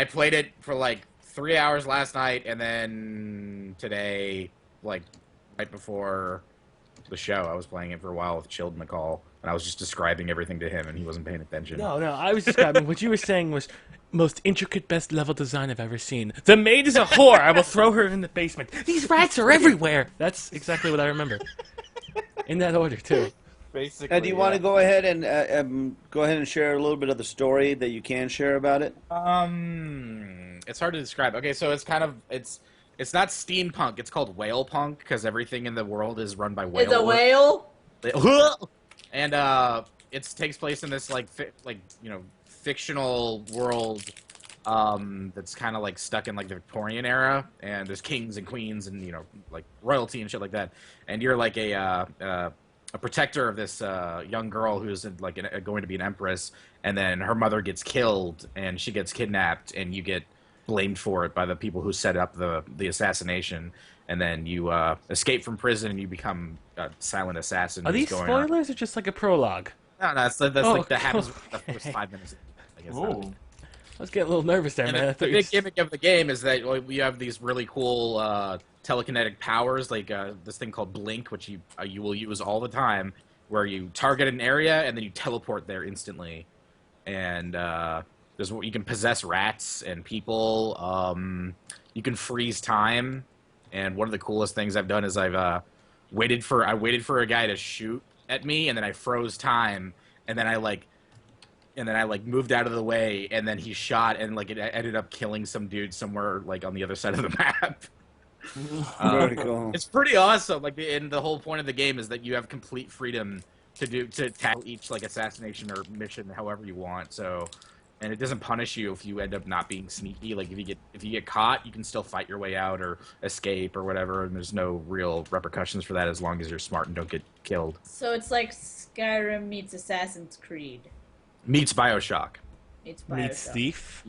S5: played it for like 3 hours last night, and then today, like right before the show, I was playing it for a while with Chilled in the call, and I was just describing everything to him, and he wasn't paying attention.
S1: No, I was describing what you were saying was most intricate, best level design I've ever seen. The maid is a whore. I will throw her in the basement. These rats are everywhere. That's exactly what I remember. In that order, too.
S2: Basically.
S3: Now, do you want to go ahead and share a little bit of the story that you can share about it?
S5: It's hard to describe. Okay, so it's kind of it's not steampunk. It's called whale punk because everything in the world is run by whales.
S4: Is a whale?
S5: And it takes place in this fictional world that's kind of like stuck in like the Victorian era, and there's kings and queens and like royalty and shit like that, and you're like a protector of this young girl who's going to be an empress, and then her mother gets killed and she gets kidnapped, and you get blamed for it by the people who set up the assassination, and then you escape from prison and you become a silent assassin.
S1: Are
S5: who's
S1: these
S5: going around.
S1: spoilers or just like a prologue?
S5: No, that's
S1: Oh,
S5: like that happens within the first
S1: okay.
S5: 5 minutes. I guess.
S2: Ooh.
S1: I was getting a little nervous there,
S5: And
S1: man. I
S5: the
S1: thought you
S5: big
S1: were-
S5: gimmick of the game is that you have these really cool telekinetic powers, like this thing called Blink, which you will use all the time, where you target an area and then you teleport there instantly. And you can possess rats and people. You can freeze time. And one of the coolest things I've done is I've waited for a guy to shoot at me, and then I froze time, and then I and then I like moved out of the way, and then he shot, and like it ended up killing some dude somewhere like on the other side of the map.
S3: Very cool.
S5: It's pretty awesome. Like, and the whole point of the game is that you have complete freedom to tackle each like assassination or mission however you want. So, and it doesn't punish you if you end up not being sneaky. Like if you get caught, you can still fight your way out or escape or whatever, and there's no real repercussions for that as long as you're smart and don't get killed.
S4: So it's like Skyrim meets Assassin's Creed.
S5: Meets BioShock.
S4: Meets Bioshock.
S1: Meets Thief.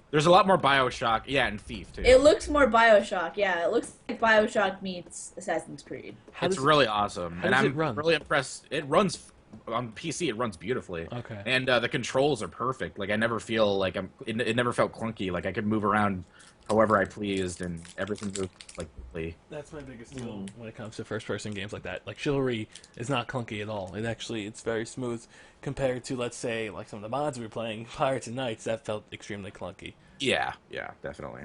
S5: There's a lot more BioShock, yeah, and Thief too.
S4: It looks more Bioshock, yeah. It looks like Bioshock meets Assassin's Creed.
S5: It's really awesome, and
S1: does it
S5: I'm
S1: run?
S5: really impressed. It runs on PC. It runs beautifully.
S1: Okay.
S5: And the controls are perfect. Like I never feel like it never felt clunky. Like I could move around however I pleased, and everything moved like quickly.
S1: That's my biggest deal when it comes to first-person games like that. Like Chivalry is not clunky at all. It's very smooth compared to, let's say, like some of the mods we were playing, Pirates and Knights. That felt extremely clunky.
S5: Yeah, definitely.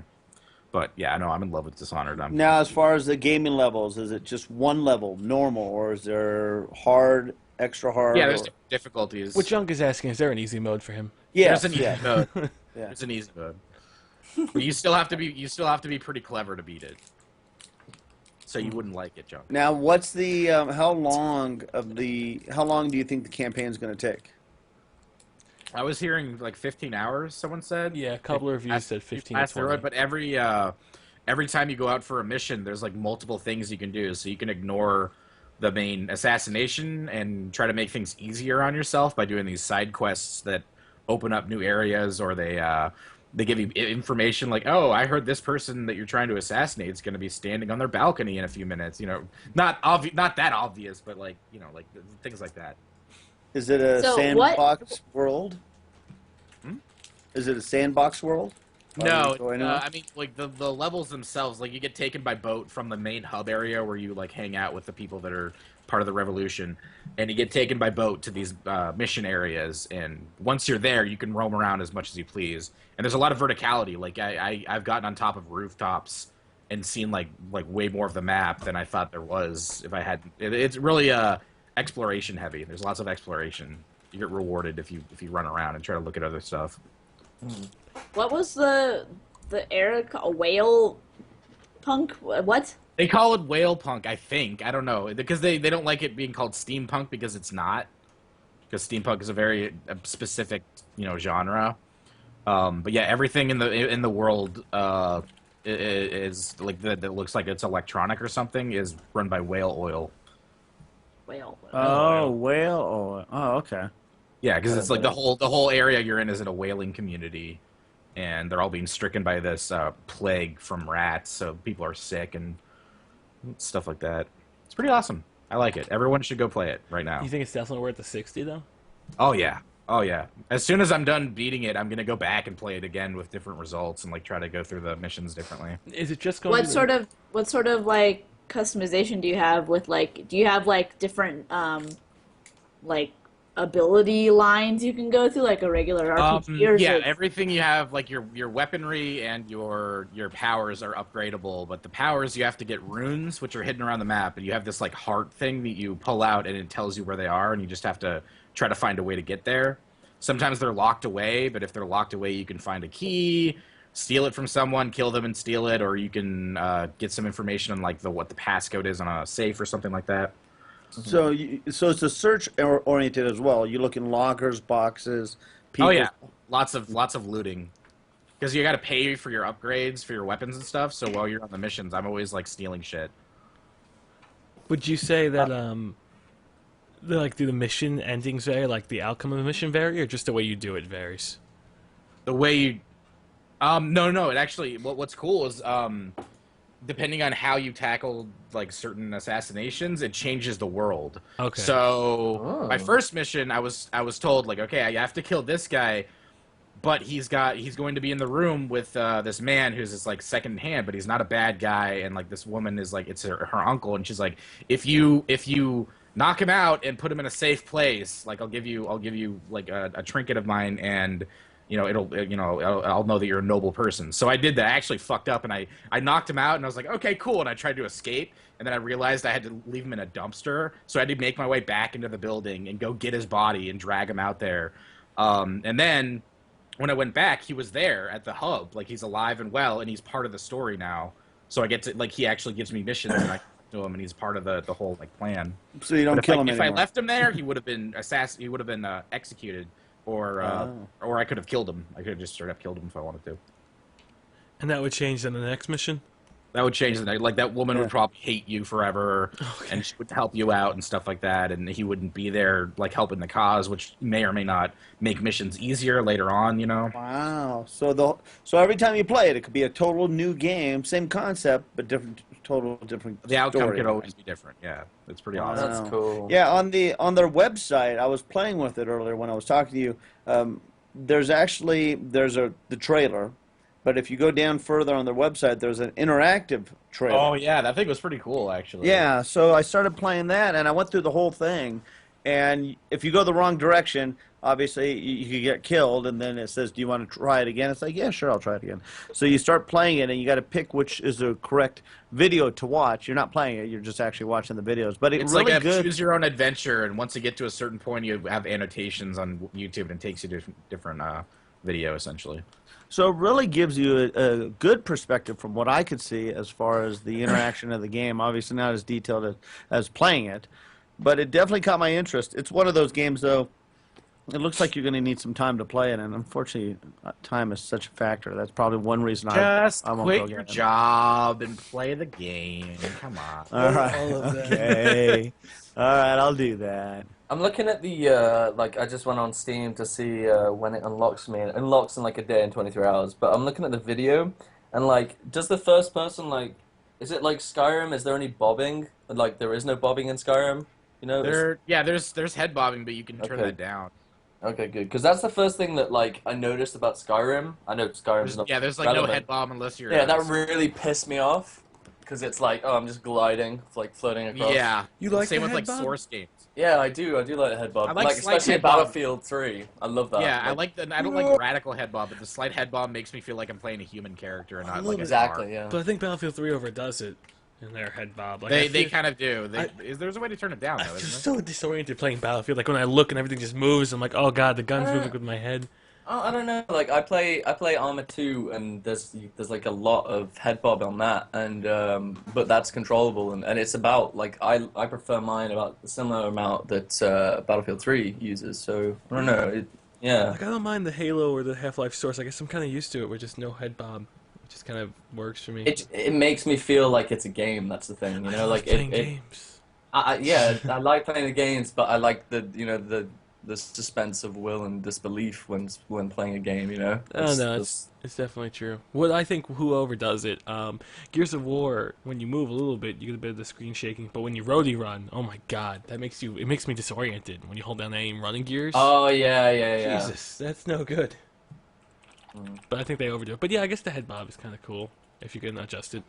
S5: But yeah, no, I'm in love with Dishonored.
S3: Now, as far as the gaming levels, is it just one level, normal, or is there hard, extra hard?
S5: Yeah, there's difficulties.
S1: What Junk is asking, is there an easy mode for him?
S3: Yes,
S5: There's an easy mode.
S3: Yeah.
S5: There's an easy mode. But you still have to be pretty clever to beat it. So you wouldn't like it, Junk.
S3: Now, what's the how long do you think the campaign is going to take?
S5: I was hearing like 15 hours. Someone said.
S1: Yeah, a couple of reviews said 15 to
S5: pass through
S1: 20.
S5: it, but every time you go out for a mission, there's like multiple things you can do. So you can ignore the main assassination and try to make things easier on yourself by doing these side quests that open up new areas, or they give you information like, oh, I heard this person that you're trying to assassinate is going to be standing on their balcony in a few minutes. You know, not that obvious, but like, you know, like things like that.
S3: Is it a sandbox world? Is it a sandbox world?
S5: No, I mean, like the levels themselves, like you get taken by boat from the main hub area where you like hang out with the people that are part of the revolution, and you get taken by boat to these mission areas, and once you're there, you can roam around as much as you please. And there's a lot of verticality. Like I've gotten on top of rooftops and seen like way more of the map than I thought there was if I had. It's really exploration heavy. There's lots of exploration. You get rewarded if you run around and try to look at other stuff.
S4: What was the era called? Whale punk? What?
S5: They call it whale punk, I think. I don't know, because they don't like it being called steampunk because it's not. Because steampunk is a very specific, genre. But yeah, everything in the world is like that looks like it's electronic or something is run by whale oil.
S4: Whale.
S3: Oh, whale oil. Oh, okay.
S5: Yeah, because it's like the whole area you're in is in a whaling community, and they're all being stricken by this plague from rats, so people are sick and stuff like that. It's pretty awesome. I like it. Everyone should go play it right now.
S1: You think it's definitely worth the 60 though?
S5: Oh yeah. As soon as I'm done beating it, I'm gonna go back and play it again with different results and like try to go through the missions differently.
S1: Is it just going?
S4: What sort of like customization do you have with like? Do you have like different like ability lines you can go through, like a regular RPG? Or
S5: yeah, everything you have, like your weaponry and your powers are upgradable, but the powers you have to get runes, which are hidden around the map, and you have this like heart thing that you pull out and it tells you where they are, and you just have to try to find a way to get there. Sometimes they're locked away, but if they're locked away, you can find a key, steal it from someone, kill them and steal it, or you can get some information on like what the passcode is on a safe or something like that.
S3: So it's a search oriented as well. You look in lockers, boxes. People.
S5: Oh yeah, lots of looting, because you got to pay for your upgrades for your weapons and stuff. So while you're on the missions, I'm always like stealing shit.
S1: Would you say that do the mission endings vary, like the outcome of the mission vary, or just the way you do it varies?
S5: The way you, no. It actually, what's cool is depending on how you tackle like certain assassinations, it changes the world.
S1: Okay.
S5: So my first mission, I was told like, okay, I have to kill this guy, but he's going to be in the room with this man who's his like second hand, but he's not a bad guy, and like this woman is like, it's her uncle, and she's like, if you knock him out and put him in a safe place, like I'll give you like a trinket of mine, and I'll know that you're a noble person. So I did that. I actually fucked up, and I knocked him out, and I was like, okay, cool. And I tried to escape, and then I realized I had to leave him in a dumpster. So I had to make my way back into the building and go get his body and drag him out there. And then when I went back, he was there at the hub. Like, he's alive and well, and he's part of the story now. So I get to, like, he actually gives me missions, and I to him, and he's part of the whole, like, plan.
S3: So you don't
S5: but
S3: kill him
S5: if
S3: anymore.
S5: I left him there, he would have been executed, or I could have killed him. I could have just straight up killed him if I wanted to.
S1: And that would change in the next mission?
S5: That would change the night. Like, that woman would probably hate you forever, and she would help you out and stuff like that, and he wouldn't be there, like, helping the cause, which may or may not make missions easier later on, you know?
S3: Wow. So every time you play it, it could be a total new game, same concept, but different
S5: The outcome
S3: story.
S5: could always be different, yeah. It's pretty awesome.
S2: That's cool.
S3: Yeah, on their website, I was playing with it earlier when I was talking to you. There's the trailer, but if you go down further on their website, there's an interactive trailer.
S5: Oh, yeah, that thing was pretty cool, actually.
S3: Yeah, so I started playing that, and I went through the whole thing. And if you go the wrong direction, obviously you could get killed, and then it says, do you want to try it again? It's like, yeah, sure, I'll try it again. So you start playing it, and you got to pick which is the correct video to watch. You're not playing it, you're just actually watching the videos. But it's really
S5: like a
S3: good.
S5: choose your own adventure, and once you get to a certain point, you have annotations on YouTube, and it takes you to different video, essentially.
S3: So it really gives you a good perspective from what I could see as far as the interaction of the game. Obviously not as detailed as playing it, but it definitely caught my interest. It's one of those games, though, it looks like you're going to need some time to play it, and unfortunately, time is such a factor. That's probably one reason I won't
S5: quit
S3: go
S5: your
S3: get it.
S5: job and play the game. Come on.
S3: All right.
S1: All of that.
S3: Okay. All right, I'll do that.
S2: I'm looking at the I just went on Steam to see when it unlocks for me. It unlocks in like a day and 23 hours. But I'm looking at the video, and like, does the first person is it like Skyrim? Is there any bobbing? Like, there is no bobbing in Skyrim. You know?
S5: There's head bobbing, but you can turn that down.
S2: Okay, good. Because that's the first thing that like I noticed about Skyrim. I know Skyrim's not.
S5: There's like
S2: relevant.
S5: no head bob unless you're.
S2: Yeah, that really pissed me off. Because it's like, oh, I'm just gliding, like floating across.
S5: Yeah.
S1: You like
S5: Same
S1: the
S5: with like
S1: head bob?
S5: Source games.
S2: Yeah, I do like the head bob.
S5: I like slight
S2: especially
S5: head
S2: in
S5: bob.
S2: Battlefield 3. I love that.
S5: Yeah, I don't like radical head bob, but the slight head bob makes me feel like I'm playing a human character and not like a
S2: Exactly,
S5: car.
S2: yeah.
S1: But I think Battlefield 3 overdoes it in their head bob. Like,
S5: They kind of do. There's a way to turn it down,
S1: I
S5: though,
S1: feel
S5: isn't
S1: so disoriented playing Battlefield. Like, when I look and everything just moves, I'm like, oh god, the gun's moving with my head.
S2: Oh, I don't know. Like I play Arma 2, and there's like a lot of head bob on that, and but that's controllable, and it's about like I prefer mine about the similar amount that Battlefield 3 uses. So I don't know. Yeah.
S1: Like, I don't mind the Halo or the Half-Life Source. I guess I'm kind of used to it with just no head bob. It just kind of works for me.
S2: It makes me feel like it's a game. That's the thing, you know.
S1: I love
S2: Like
S1: playing games.
S2: Yeah, I like playing the games, but I like the suspense of will and disbelief when playing a game, you know?
S1: It's definitely true. What I think who overdoes it, Gears of War, when you move a little bit, you get a bit of the screen shaking, but when you roadie run, oh my god, it makes me disoriented when you hold down the aim running gears.
S2: Oh, yeah.
S1: Jesus, that's no good. But I think they overdo it. But yeah, I guess the head bob is kind of cool if you can adjust it.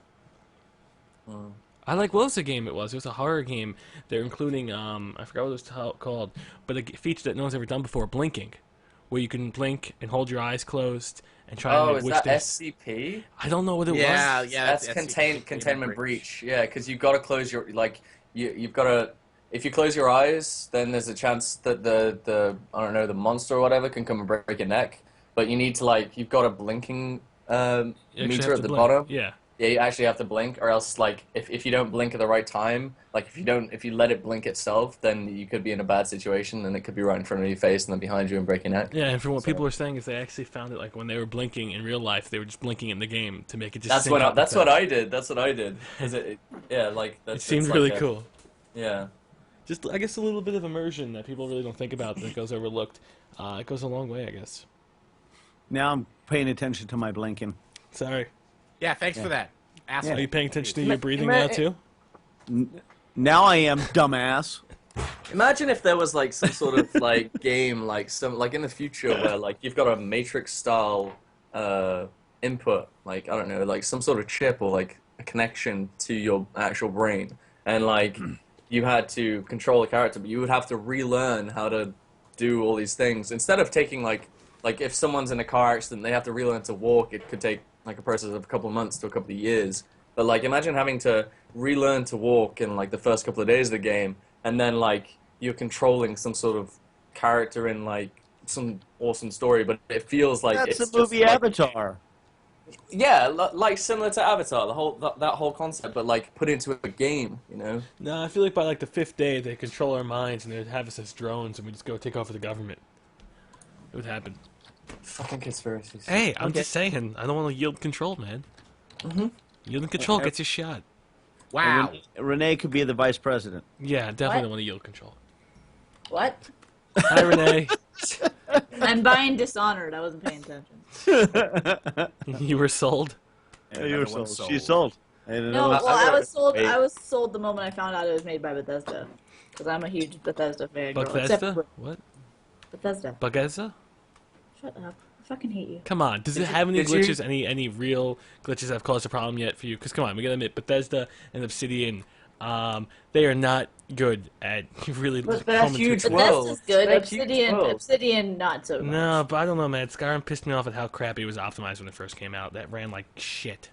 S1: I like, what was the game it was? It was a horror game. They're including, I forgot what it was called, but a feature that no one's ever done before, blinking, where you can blink and hold your eyes closed and try to
S2: is that SCP?
S1: I don't know what it was.
S5: Yeah,
S2: That's containment breach. Yeah, because you've got to close your, like, you've got to, if you close your eyes, then there's a chance that the I don't know, the monster or whatever can come and break your neck. But you need to, like, you've got a blinking
S1: You actually
S2: meter
S1: have
S2: at
S1: to
S2: the
S1: blink.
S2: bottom.
S1: Yeah.
S2: Yeah, you actually have to blink, or else, like, if you don't blink at the right time, like, if you let it blink itself, then you could be in a bad situation, and it could be right in front of your face and then behind you and break your neck.
S1: Yeah, and from what people were saying is they actually found it, like, when they were blinking in real life, they were just blinking in the game to make it just
S2: That's
S1: sync
S2: what
S1: up
S2: that's
S1: with
S2: what
S1: that.
S2: I did. That's what I did. 'Cause
S1: It seemed really cool.
S2: Yeah.
S1: Just, I guess, a little bit of immersion that people really don't think about that goes overlooked. It goes a long way, I guess.
S3: Now I'm paying attention to my blinking.
S1: Sorry.
S5: Yeah, thanks for that. Asshole.
S1: Are you paying attention to your breathing now, too?
S3: Now I am, dumbass.
S2: Imagine if there was like some sort of like game, like in the future where like you've got a Matrix style input, like I don't know, like some sort of chip or like a connection to your actual brain, and like you had to control a character, but you would have to relearn how to do all these things instead of taking like if someone's in a car accident, they have to relearn to walk. It could take like a process of a couple of months to a couple of years. But like imagine having to relearn to walk in like the first couple of days of the game, and then like you're controlling some sort of character in like awesome story, but it feels like
S3: That's
S2: it's
S3: the movie
S2: just,
S3: Avatar.
S2: yeah, like similar to Avatar, that whole concept, but like put into a game, you know?
S1: No, I feel like by like the 5th day, they control our minds and they'd have us as drones, and we just go take over the government. It would happen.
S2: Fucking conspiracies.
S1: Hey, I'm
S2: Okay.
S1: just saying, I don't want to yield control, man. Yielding control gets you shot.
S5: Wow.
S3: Renee could be the vice president.
S1: Yeah, definitely
S4: What?
S1: don't want to yield control.
S4: What?
S1: Hi, Renee.
S4: I'm buying Dishonored. I wasn't paying attention.
S1: You were sold.
S3: Yeah, you were
S5: Another one
S3: sold. She's sold. And
S4: No,
S3: another-
S4: well, I was sold.
S2: Wait.
S4: I was sold the moment I found out it was made by Bethesda, because I'm a huge Bethesda fan. girl, except
S1: Bethesda?
S4: for
S1: What?
S4: Bethesda.
S1: Bethesda?
S4: Shut up! I fucking hate you.
S1: Come on. Does it
S2: Did
S1: have any
S2: you- did you-
S1: glitches? Any real glitches that have caused a problem yet for you? Because come on, we gotta admit, Bethesda and Obsidian, they are not good at really.
S2: But they're
S1: coming to
S2: huge
S1: it.
S2: world.
S4: Bethesda's good.
S2: They're huge
S4: Obsidian,
S2: worlds.
S4: Obsidian, not so much.
S1: No, but I don't know, man. Skyrim pissed me off at how crappy it was optimized when it first came out. That ran like shit.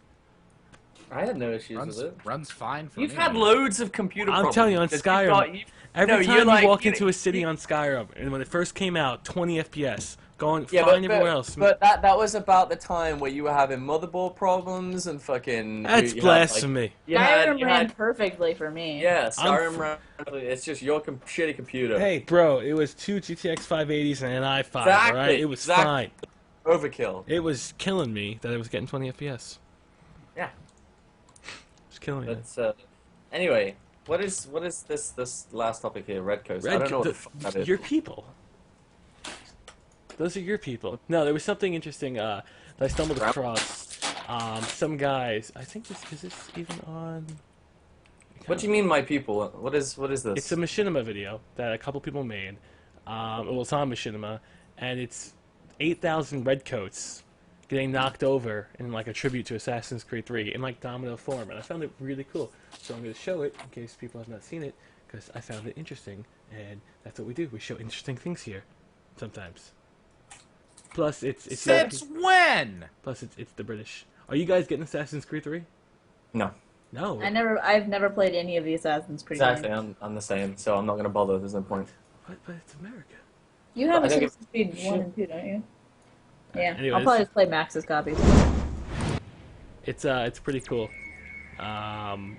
S2: I had no issues
S5: Runs,
S2: with it.
S5: runs fine for
S2: You've
S5: me.
S2: had loads of computer
S1: I'm
S2: problems.
S1: telling you, on
S2: because
S1: Skyrim, Every
S2: no,
S1: time
S2: you're like-
S1: you walk
S2: you-
S1: into a city on Skyrim, and when it first came out, 20 FPS, going
S2: Yeah,
S1: fine
S2: but,
S1: everywhere else.
S2: but that was about the time where you were having motherboard problems and fucking.
S1: That's
S2: you had,
S1: blasphemy.
S2: Like, you had-
S4: Skyrim
S2: you
S4: ran
S2: had-
S4: perfectly for me.
S2: Yeah,
S1: I'm
S2: Skyrim ran. It's just your shitty computer.
S1: Hey, bro, it was 2 GTX 580s and an i5,
S2: Exactly,
S1: alright? It was
S2: exactly.
S1: fine.
S2: Overkill.
S1: It was killing me that I was getting 20 FPS.
S2: Yeah.
S1: It was killing me.
S2: But anyway, what is this last topic here? Red Coast. I don't know what the fuck that is.
S1: Your people. Those are your people. No, there was something interesting that I stumbled across. Some guys, I think is this even on?
S2: What do you mean, my people? What is this?
S1: It's a machinima video that a couple people made. Well, it's on machinima, and it's 8,000 redcoats getting knocked over in like a tribute to Assassin's Creed 3 in like domino form, and I found it really cool. So I'm going to show it in case people have not seen it, because I found it interesting, and that's what we do. We show interesting things here, sometimes. Plus, it's
S5: Since when?
S1: plus it's the British. Are you guys getting Assassin's Creed 3?
S2: No.
S1: No.
S4: I've never played any of the Assassin's Creed
S2: Exactly.
S4: games.
S2: I'm the same, so I'm not gonna bother. There's no point.
S1: But it's America.
S4: You have
S2: I think
S4: Assassin's Creed 1 and 2, don't you? Yeah.
S1: Anyways.
S4: I'll probably just play Max's copies.
S1: It's pretty cool.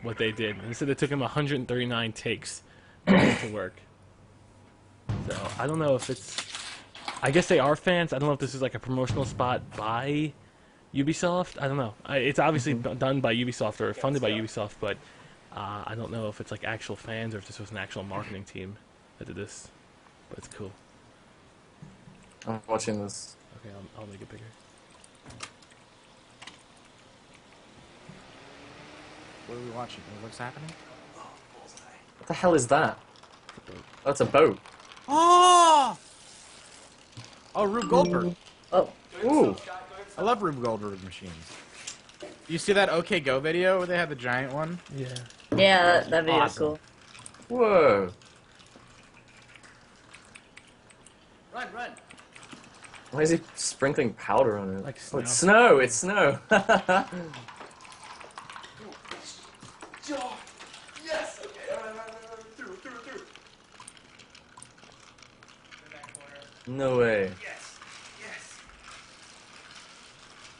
S1: What they did. They said it took them 139 takes to get it to work. So I don't know if it's. I guess they are fans. I don't know if this is like a promotional spot by Ubisoft. I don't know. It's obviously done by Ubisoft or funded by Ubisoft, but I don't know if it's like actual fans or if this was an actual marketing team that did this. But it's cool.
S2: I'm watching this.
S1: Okay, I'll make it bigger.
S5: What are we watching? What's happening?
S2: What the hell is that? Oh, it's a boat.
S5: Oh! Oh, Rube Goldberg.
S4: Oh,
S2: Ooh.
S5: I love Rube Goldberg machines. You see that OK Go video where they had the giant one?
S1: Yeah.
S4: yeah, that video's
S5: Awesome.
S4: cool.
S2: Whoa.
S3: Run, run.
S2: Why is he sprinkling powder on it?
S1: Like
S2: Oh, it's
S1: snow.
S2: snow. It's snow.
S6: Yes! Okay, alright, through.
S2: No way.
S6: Yes, yes.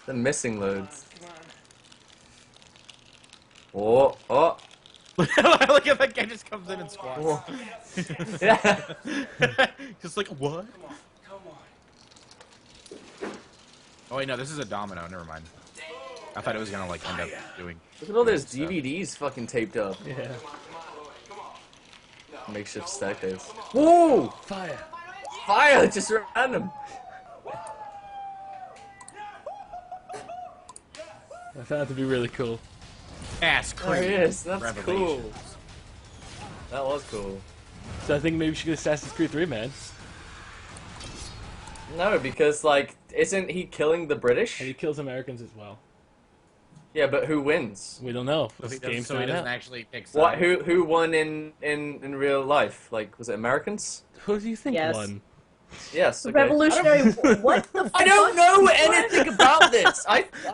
S2: They're missing loads.
S6: Come
S2: Oh, oh.
S5: Look at that guy just comes in and squats.
S2: Whoa. Yeah.
S5: Just like, what?
S6: on, come on.
S5: Oh wait, no, this is a domino. Never mind. I thought it was gonna like end up doing.
S2: Look at all those DVDs fucking taped up.
S1: Yeah.
S6: Come on.
S2: Makeshift staircase. Whoa!
S1: Fire.
S2: Fire! Just random.
S1: I found it to be really cool.
S5: Ass
S2: Oh,
S5: cream.
S2: yes, that's cool.
S5: Revelations.
S2: That was cool.
S1: So I think maybe we should get Assassin's Creed 3, man.
S2: No, because like, isn't he killing the British?
S1: And he kills Americans as well.
S2: Yeah, but who wins?
S1: We don't know.
S5: So
S1: This
S5: he
S1: game's
S5: doesn't
S1: not
S5: doesn't
S1: out.
S5: actually pick
S2: What?
S5: sides.
S2: Who won in real life? Like, was it Americans?
S1: Who do you think
S4: Yes.
S1: won?
S2: Yes. Okay.
S4: Revolutionary. What the fuck?
S2: I don't know anything about this.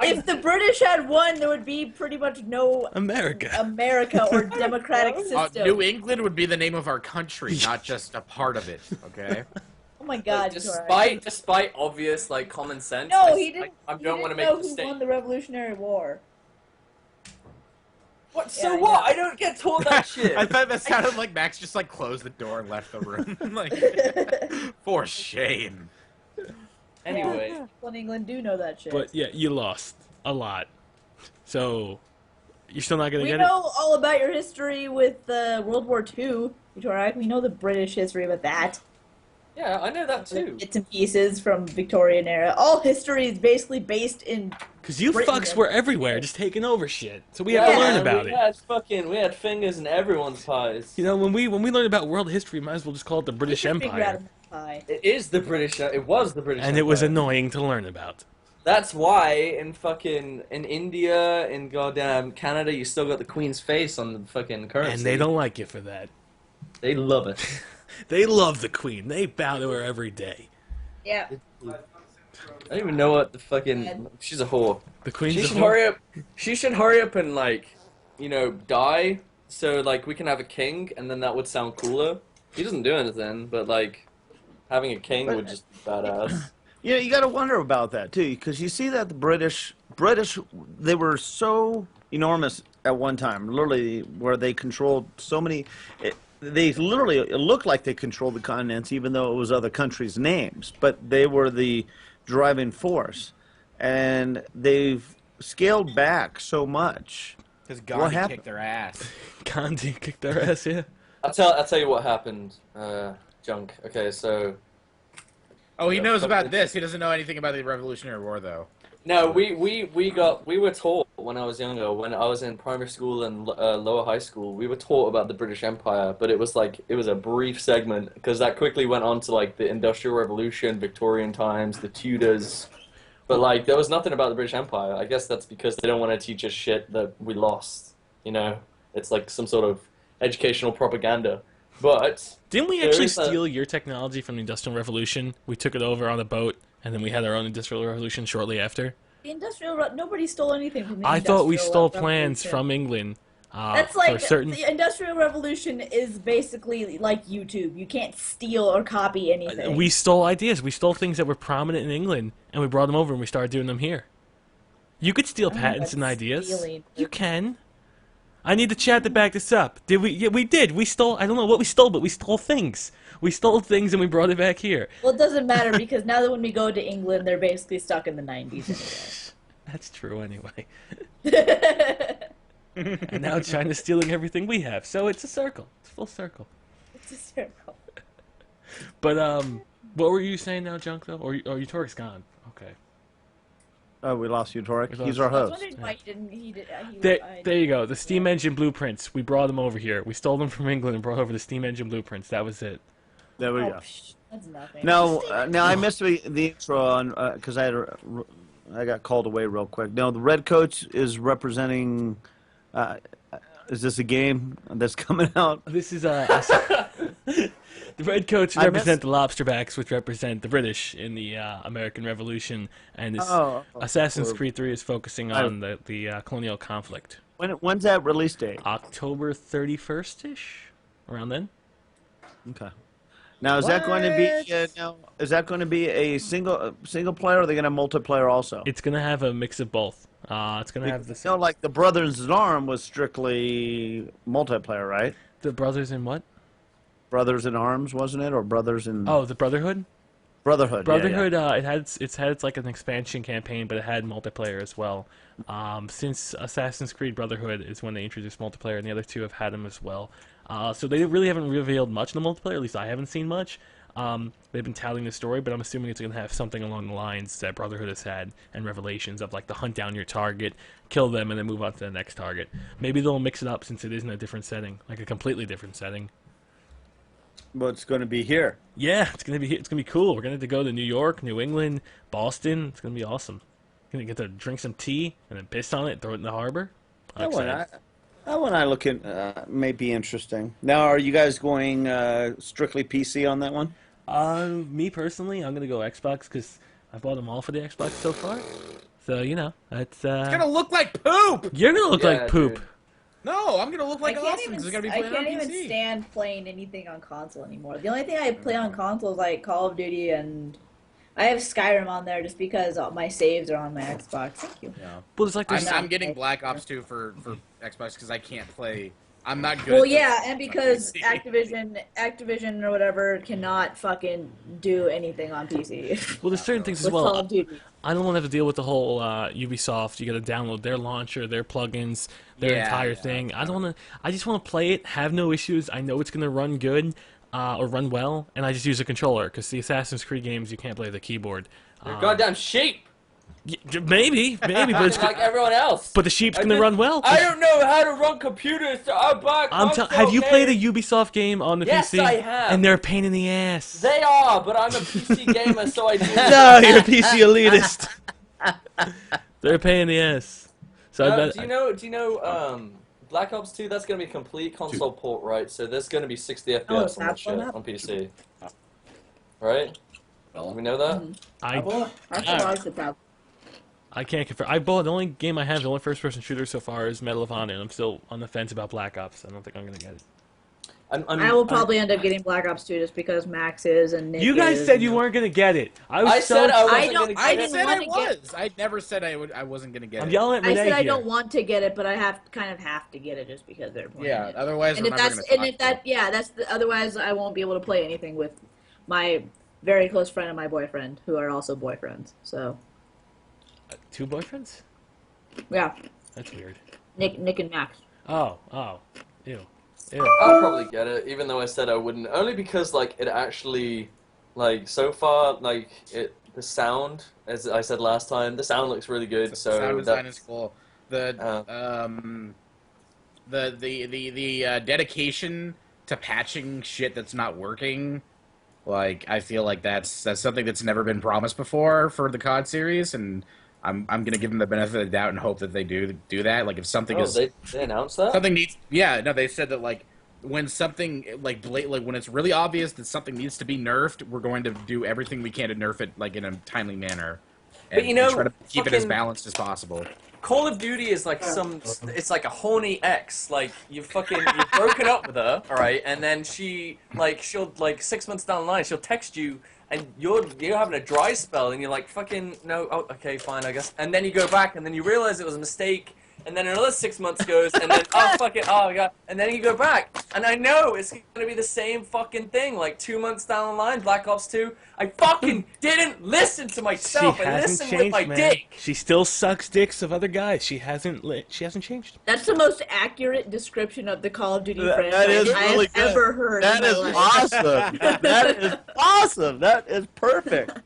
S4: If the British had won, there would be pretty much no
S1: America.
S4: America or democratic system.
S5: New England would be the name of our country, not just a part of it. Okay.
S4: Oh my God!
S2: Despite obvious like common sense.
S4: No, he didn't.
S2: I
S4: He
S2: don't
S4: didn't
S2: want to make
S4: know
S2: a
S4: who
S2: mistake.
S4: won the Revolutionary War.
S2: What? So
S4: Yeah, I
S2: what?
S4: know.
S2: I don't get taught that shit.
S5: I thought that sounded like Max just like closed the door and left the room. Like, for shame.
S2: Anyway,
S4: Yeah, people in England do know that shit.
S1: But yeah, you lost a lot. So you're still not gonna
S4: We
S1: get
S4: know all about your history with World War II, Utorak. We know the British history with that.
S2: yeah, I know that too.
S4: Bits and pieces from Victorian era. All history is basically based in.
S1: it because you
S4: Britain
S1: fucks
S4: and-
S1: were everywhere, just taking over shit. So we have to learn
S2: man,
S1: about
S2: we
S1: it.
S2: We had fingers in everyone's pies.
S1: You know, when we learn about world history, might as well just call it the British
S4: You can figure out
S1: Empire.
S4: a pie.
S2: It is the British. It was the British.
S1: And it was
S2: Empire.
S1: annoying to learn about.
S2: That's why in India, in goddamn Canada, you still got the Queen's face on the fucking currency.
S1: And they don't like you for that.
S2: They love it.
S1: They love the Queen. They bow to her every day.
S4: Yeah.
S2: I don't even know what the fucking. She's a whore.
S1: The Queen's
S2: She
S1: a
S2: should
S1: whore.
S2: hurry up. She should hurry up and die, so like we can have a king, and then that would sound cooler. He doesn't do anything, but like having a king would just be badass.
S3: You know, you got to wonder about that too, because you see that the British, they were so enormous at one time, literally, where they controlled so many. They literally it looked like they controlled the continents, even though it was other countries' names. But they were the driving force, and they've scaled back so much.
S5: Because
S3: What
S5: Gandhi
S3: happened?
S5: kicked their ass.
S1: Gandhi kicked their ass, yeah.
S2: I'll tell you what happened, Junk. Okay, so
S5: Oh, he
S2: Yeah,
S5: knows about
S2: something-
S5: this. He doesn't know anything about the Revolutionary War, though.
S2: no, we were taught when I was younger, when I was in primary school and lower high school, we were taught about the British Empire, but it was a brief segment because that quickly went on to like the Industrial Revolution, Victorian times, the Tudors. But like there was nothing about the British Empire. I guess that's because they don't want to teach us shit that we lost. You know, it's like some sort of educational propaganda. But
S1: Didn't we
S2: there
S1: actually
S2: is a-
S1: steal your technology from the Industrial Revolution? We took it over on a boat, and then we had our own Industrial Revolution shortly after.
S4: The nobody stole anything from the
S1: I thought we
S4: Industrial
S1: stole plans
S4: Revolution.
S1: from England.
S4: That's
S1: for
S4: like
S1: certain.
S4: the Industrial Revolution is basically like YouTube. You can't steal or copy anything.
S1: We stole ideas. We stole things that were prominent in England, and we brought them over, and we started doing them here. You could steal
S4: I don't know
S1: patents and
S4: about
S1: ideas.
S4: stealing.
S1: You can. I need the chat to back this up. Did we? Yeah, we did. We stole. I don't know what we stole, but we stole things. We stole things and we brought it back here.
S4: Well, it doesn't matter because now that when we go to England, they're basically stuck in the 90s
S1: That's true anyway.
S4: anyway.
S1: And now China's stealing everything we have. So it's a circle. It's full circle.
S4: It's a circle.
S1: But what were you saying now, Junk? Though, or Utorik's gone? Okay.
S3: Oh, we lost Utorak.
S1: We
S3: He's
S1: lost-
S3: our
S4: I was
S3: host.
S4: wondering why he did.
S1: There you go. The steam engine blueprints. We brought them over here. We stole them from England and brought over the steam engine blueprints. That was it.
S3: There we
S4: Oh,
S3: go.
S4: that's nothing.
S3: No, now I missed the intro on because I got called away real quick. No, the red coach is representing. Is this a game that's coming out?
S1: This is the red coats
S3: I
S1: represent
S3: missed-
S1: the lobsterbacks, which represent the British in the American Revolution, and this
S3: Oh,
S1: Assassin's
S3: or-
S1: Creed 3 is focusing on the colonial conflict.
S3: When's that release date?
S1: October 31st ish, around then.
S3: Okay. Now is that going to be now? Is that going to be a single player? Or are they going to have multiplayer also?
S1: It's gonna have a mix of both. It's gonna have the
S3: You know, like the Brothers in Arms was strictly multiplayer, right?
S1: the brothers in what?
S3: Brothers in Arms, wasn't it, or Brothers in
S1: Oh, the Brotherhood.
S3: Brotherhood? yeah, yeah.
S1: Brotherhood. It's had like an expansion campaign, but it had multiplayer as well. Since Assassin's Creed Brotherhood is when they introduced multiplayer, and the other two have had them as well. So they really haven't revealed much in the multiplayer. At least I haven't seen much. They've been telling the story, but I'm assuming it's going to have something along the lines that Brotherhood has had, and Revelations of like the hunt down your target, kill them, and then move on to the next target. Maybe they'll mix it up since it is in a different setting, like a completely different setting.
S3: But it's going to be here.
S1: Yeah, it's gonna be cool. We're gonna have to go to New York, New England, Boston. It's gonna be awesome. Gonna get to drink some tea and then piss on it, throw it in the harbor. I'm excited.
S3: That one I look in may be interesting. Now, are you guys going strictly PC on that one?
S1: Me personally, I'm gonna go Xbox because I bought them all for the Xbox so far. So you know, that's
S5: It's gonna look like poop.
S1: you're gonna look
S2: Yeah,
S1: like poop.
S2: dude.
S5: No, I'm gonna look like
S4: I can't
S5: awesome.
S4: even.
S5: It's gonna be
S4: I
S5: playing on
S4: can't even
S5: PC.
S4: stand playing anything on console anymore. The only thing I play on console is like Call of Duty, and I have Skyrim on there just because all my saves are on my Xbox. Thank you.
S5: Yeah.
S1: Well, it's like there's
S5: I'm getting Black Ops 2 for Xbox because I can't play. I'm not good.
S4: Well,
S5: at
S4: yeah,
S5: this
S4: and because
S5: on
S4: Activision or whatever cannot fucking do anything on PC.
S1: well, there's certain things as
S4: With Call
S1: well.
S4: of Duty.
S1: I don't want to have to deal with the whole Ubisoft. You got to download their launcher, their plugins, their
S5: Yeah,
S1: entire
S5: yeah.
S1: thing. I don't want to. I just want to play it, have no issues. I know it's gonna run good or run well, and I just use a controller because the Assassin's Creed games you can't play the keyboard.
S2: You're goddamn sheep,
S1: Maybe, but it's
S2: like everyone else.
S1: but the sheep's
S2: I
S1: gonna
S2: did-
S1: run well.
S2: I don't know how to run computers. So I'm back.
S1: Have you played a Ubisoft game on the
S2: Yes,
S1: PC?
S2: I have.
S1: And they're a pain in the ass.
S2: They are, but I'm a PC gamer, so I do.
S1: No, you're a PC elitist. They're a pain in the ass. So I bet.
S2: Do you know? Black Ops 2. That's gonna be complete console port, right? So there's gonna be 60 FPS on that
S4: that's
S2: shit
S4: what
S2: on PC, right? We know that.
S1: I
S4: I surprised at that.
S1: I can't confirm. I bought the only game I have, the only first-person shooter so far is Medal of Honor, and I'm still on the fence about Black Ops. I don't think I'm gonna get it.
S4: I will probably end up getting Black Ops 2 just because Max is and Nick
S1: You guys
S4: is,
S1: said you weren't gonna get it.
S2: I said I wasn't
S4: don't-
S2: gonna
S4: I
S2: get
S4: didn't
S2: it.
S5: said I
S4: want to get-
S5: was. I never said I wasn't gonna get
S1: I'm
S5: it.
S1: yelling at
S4: I
S1: Renee
S4: said I
S1: here.
S4: don't want to get it, but I have to get it just because they're playing
S5: Yeah.
S4: it.
S5: Otherwise,
S4: And
S5: we're
S4: if
S5: never
S4: that's
S5: gonna
S4: and if
S5: talk.
S4: that yeah, that's the, otherwise I won't be able to play anything with my very close friend and my boyfriend, who are also boyfriends. So
S1: Two boyfriends?
S4: yeah,
S1: That's weird.
S4: Nick and Max.
S1: Oh, ew.
S2: I'll probably get it, even though I said I wouldn't. Only because like it actually, like so far, like the sound, as I said last time, the sound looks really good.
S5: The
S2: So
S5: sound design
S2: that's
S5: is cool. The dedication to patching shit that's not working. Like I feel like that's something that's never been promised before for the COD series, and I'm gonna give them the benefit of the doubt and hope that they do that. Like if something is
S2: they announced that.
S5: something needs, yeah, no, they said that like when something like when it's really obvious that something needs to be nerfed, we're going to do everything we can to nerf it like in a timely manner.
S2: But you know,
S5: try to keep it as
S2: fucking-
S5: balanced as possible.
S2: Call of Duty is like it's like a horny ex. Like you've broken up with her, all right, and then she'll 6 months down the line she'll text you and you're having a dry spell and you're like fucking no, oh, okay, fine, I guess, and then you go back and then you realize it was a mistake. And then another 6 months goes, and then oh fuck it, oh yeah, and then you go back, and I know it's gonna be the same fucking thing. Like 2 months down the line, Black Ops 2, I fucking didn't listen to myself.
S1: She
S2: I
S1: hasn't
S2: listened
S1: changed,
S2: with my
S1: man.
S2: dick.
S1: She still sucks dicks of other guys. She hasn't changed.
S4: That's the most accurate description of the Call of Duty
S3: That
S4: franchise
S3: is
S4: I
S3: really
S4: have
S3: good.
S4: ever heard.
S3: That
S4: in
S3: is
S4: my life.
S3: awesome. That is awesome. That is perfect.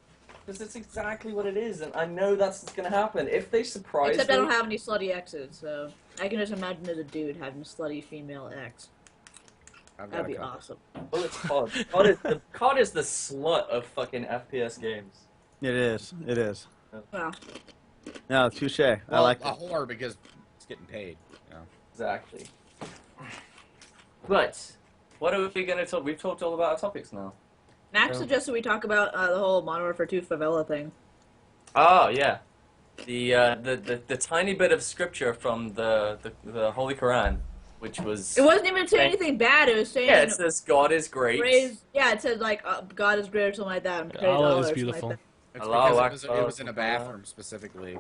S2: Because it's exactly what it is, and I know that's what's gonna happen. If they surprise
S4: Except
S2: me,
S4: I don't have any slutty exes, so I can just imagine as a dude having a slutty female ex.
S5: I've got
S4: That'd
S5: a
S4: be
S5: couple.
S4: awesome.
S2: well, it's COD. COD is the slut of fucking FPS games.
S3: It is. It is.
S4: Well,
S3: No, touche. I
S5: Well,
S3: like
S5: a
S3: it.
S5: whore because it's getting paid. You know?
S2: Exactly. But what are we gonna talk? We've talked all about our topics now.
S4: Max suggested we talk about the whole Modern Warfare 2 favela thing.
S2: Oh yeah, the tiny bit of scripture from the Holy Quran, which was
S4: It wasn't even saying anything bad. It was saying
S2: yeah, it says God is great.
S4: praise. Yeah, it said like God is great or something like that. And praise
S1: Allah
S4: Allah
S1: is
S4: or something
S1: beautiful.
S4: Like
S5: It's
S2: Allahu
S5: because
S2: Akbar.
S5: it was in a bathroom specifically.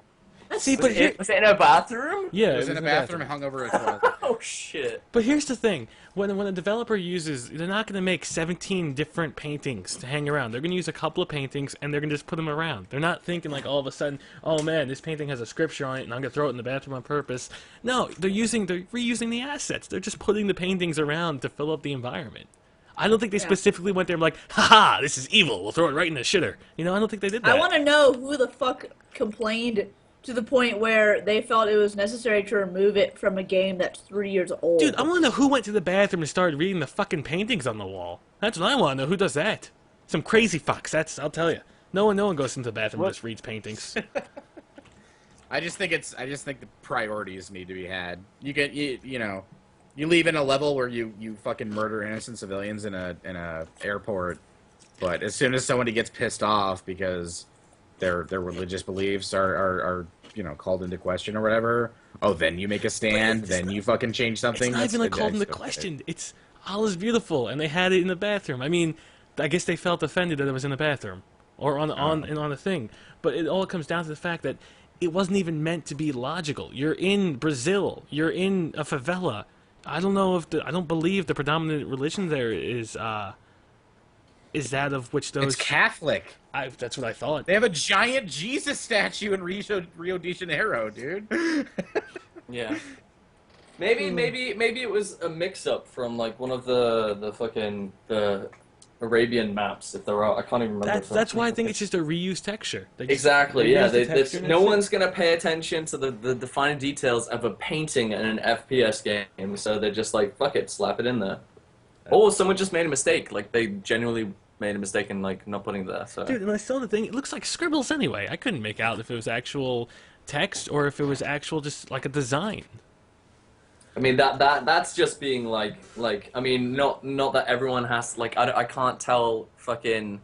S4: that.
S1: See,
S2: Was
S1: but here,
S2: it in a bathroom?
S1: yeah,
S5: It was in a bathroom hung over a toilet.
S2: Oh shit.
S1: But here's the thing: when a developer uses, they're not going to make 17 different paintings to hang around. They're going to use a couple of paintings and they're going to just put them around. They're not thinking like all of a sudden, oh man, this painting has a scripture on it and I'm going to throw it in the bathroom on purpose. No, they're reusing the assets. They're just putting the paintings around to fill up the environment. I don't think they specifically went there and like, haha, this is evil. We'll throw it right in the shitter. You know, I don't think they did that.
S4: I want to know who the fuck complained to the point where they felt it was necessary to remove it from a game that's 3 years old.
S1: Dude, I want to know who went to the bathroom and started reading the fucking paintings on the wall. That's what I want to know. Who does that? Some crazy fucks. I'll tell you. No one goes into the bathroom and just reads paintings.
S5: I just think the priorities need to be had. You leave in a level where you fucking murder innocent civilians in a airport, but as soon as somebody gets pissed off because their religious beliefs are called into question or whatever, oh, then you make a stand, then you fucking change something.
S1: It's not even like called into question. It's all is beautiful, and they had it in the bathroom. I mean, I guess they felt offended that it was in the bathroom or on the thing. But it all comes down to the fact that it wasn't even meant to be logical. You're in Brazil. You're in a favela. I don't believe the predominant religion there is that of which those.
S5: It's Catholic.
S1: That's what I thought.
S5: They have a giant Jesus statue in Rio de Janeiro, dude.
S2: Yeah. Maybe it was a mix-up from like one of the fucking Arabian maps. If there are, I can't even remember.
S1: That's why I think it's just a reused texture.
S2: Exactly. Yeah. No one's gonna pay attention to the finer details of a painting in an FPS game, so they're just like, fuck it, slap it in there. Or someone just made a mistake. Like they genuinely made a mistake in like not putting it there. So.
S1: Dude, and I saw the thing. It looks like scribbles anyway. I couldn't make out if it was actual text or if it was actual just like a design.
S2: I mean that's just being like I mean not that everyone has like I can't tell fucking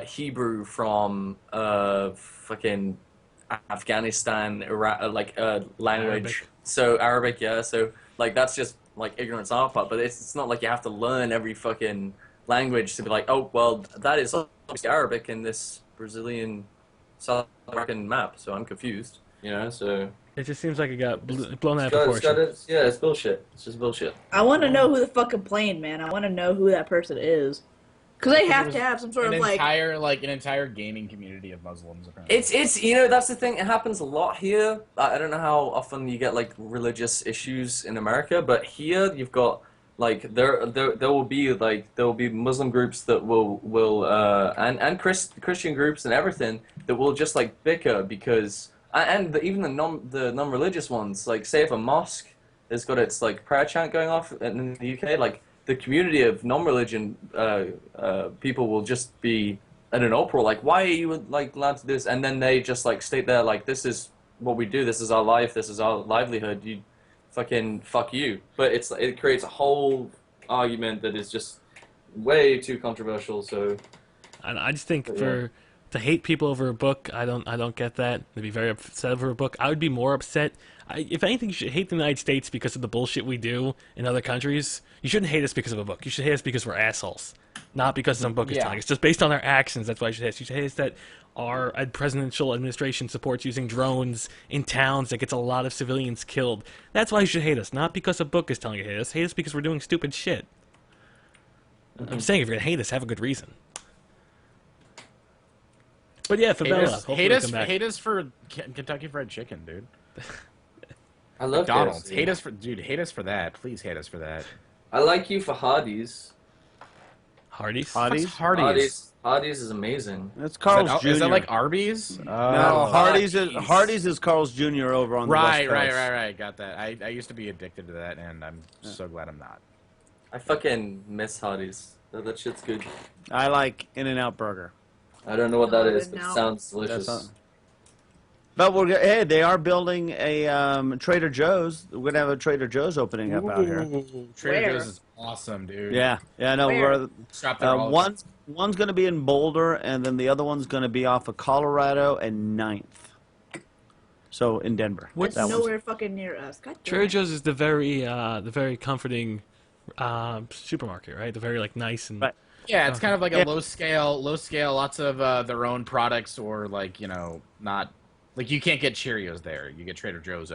S2: Hebrew from fucking Afghanistan language.
S1: Arabic.
S2: So Arabic, yeah. So like that's just like ignorance on our part, but it's not like you have to learn every fucking language to be like, oh well, that is obviously Arabic in this Brazilian South American map, so I'm confused, so.
S1: It just seems like it got blown out of proportion.
S2: It's bullshit. It's just bullshit.
S4: I want to know who the fuck complained, man. I want to know who that person is. Because they have to have some sort of
S5: an entire gaming community of Muslims. Apparently.
S2: It's that's the thing. It happens a lot here. I don't know how often you get like religious issues in America, but here you've got like there will be Muslim groups that will and Christian groups and everything that will just like bicker because. And even the non-religious ones, like say if a mosque has got its like prayer chant going off in the UK, like the community of non-religion people will just be in an uproar, like why are you like allowed to do this? And then they just like state there like this is what we do, this is our life, this is our livelihood. You fucking fuck you. But it creates a whole argument that is just way too controversial. So,
S1: and I just think to hate people over a book, I don't get that. To be very upset over a book, I would be more upset. If anything, you should hate the United States because of the bullshit we do in other countries. You shouldn't hate us because of a book. You should hate us because we're assholes, not because some book is telling us. Just based on our actions, that's why you should hate us. You should hate us that our presidential administration supports using drones in towns that gets a lot of civilians killed. That's why you should hate us, not because a book is telling you to hate us. Hate us because we're doing stupid shit. I'm saying if you're gonna hate us, have a good reason. But yeah, Fabella.
S5: Hate us for Kentucky Fried Chicken, dude.
S2: I love
S5: McDonald's.
S2: KFC.
S5: Hate us for that. Please hate us for that.
S2: I like you for Hardee's.
S1: Hardee's?
S5: Hardee's
S2: is amazing.
S3: That's Carl's Jr.
S5: Is that like Arby's?
S3: No, Hardee's is Carl's Jr. over on the West Coast.
S5: Right. Got that. I used to be addicted to that, and I'm so glad I'm not.
S2: I fucking miss Hardee's. That shit's good.
S3: I like In-N-Out Burger.
S2: I don't know what that is, but it sounds delicious.
S3: But they are building a Trader Joe's. We're gonna have a Trader Joe's opening up out here.
S5: Trader Joe's is awesome, dude.
S3: Yeah. No, one's gonna be in Boulder, and then the other one's gonna be off of Colorado and 9th. So in Denver.
S4: It's nowhere fucking near us.
S1: Trader Joe's is the very comforting supermarket, right? The very like nice and.
S5: Right. Yeah, it's kind of like a low scale, lots of their own products, or like not like you can't get Cheerios there. You get Trader Joe's.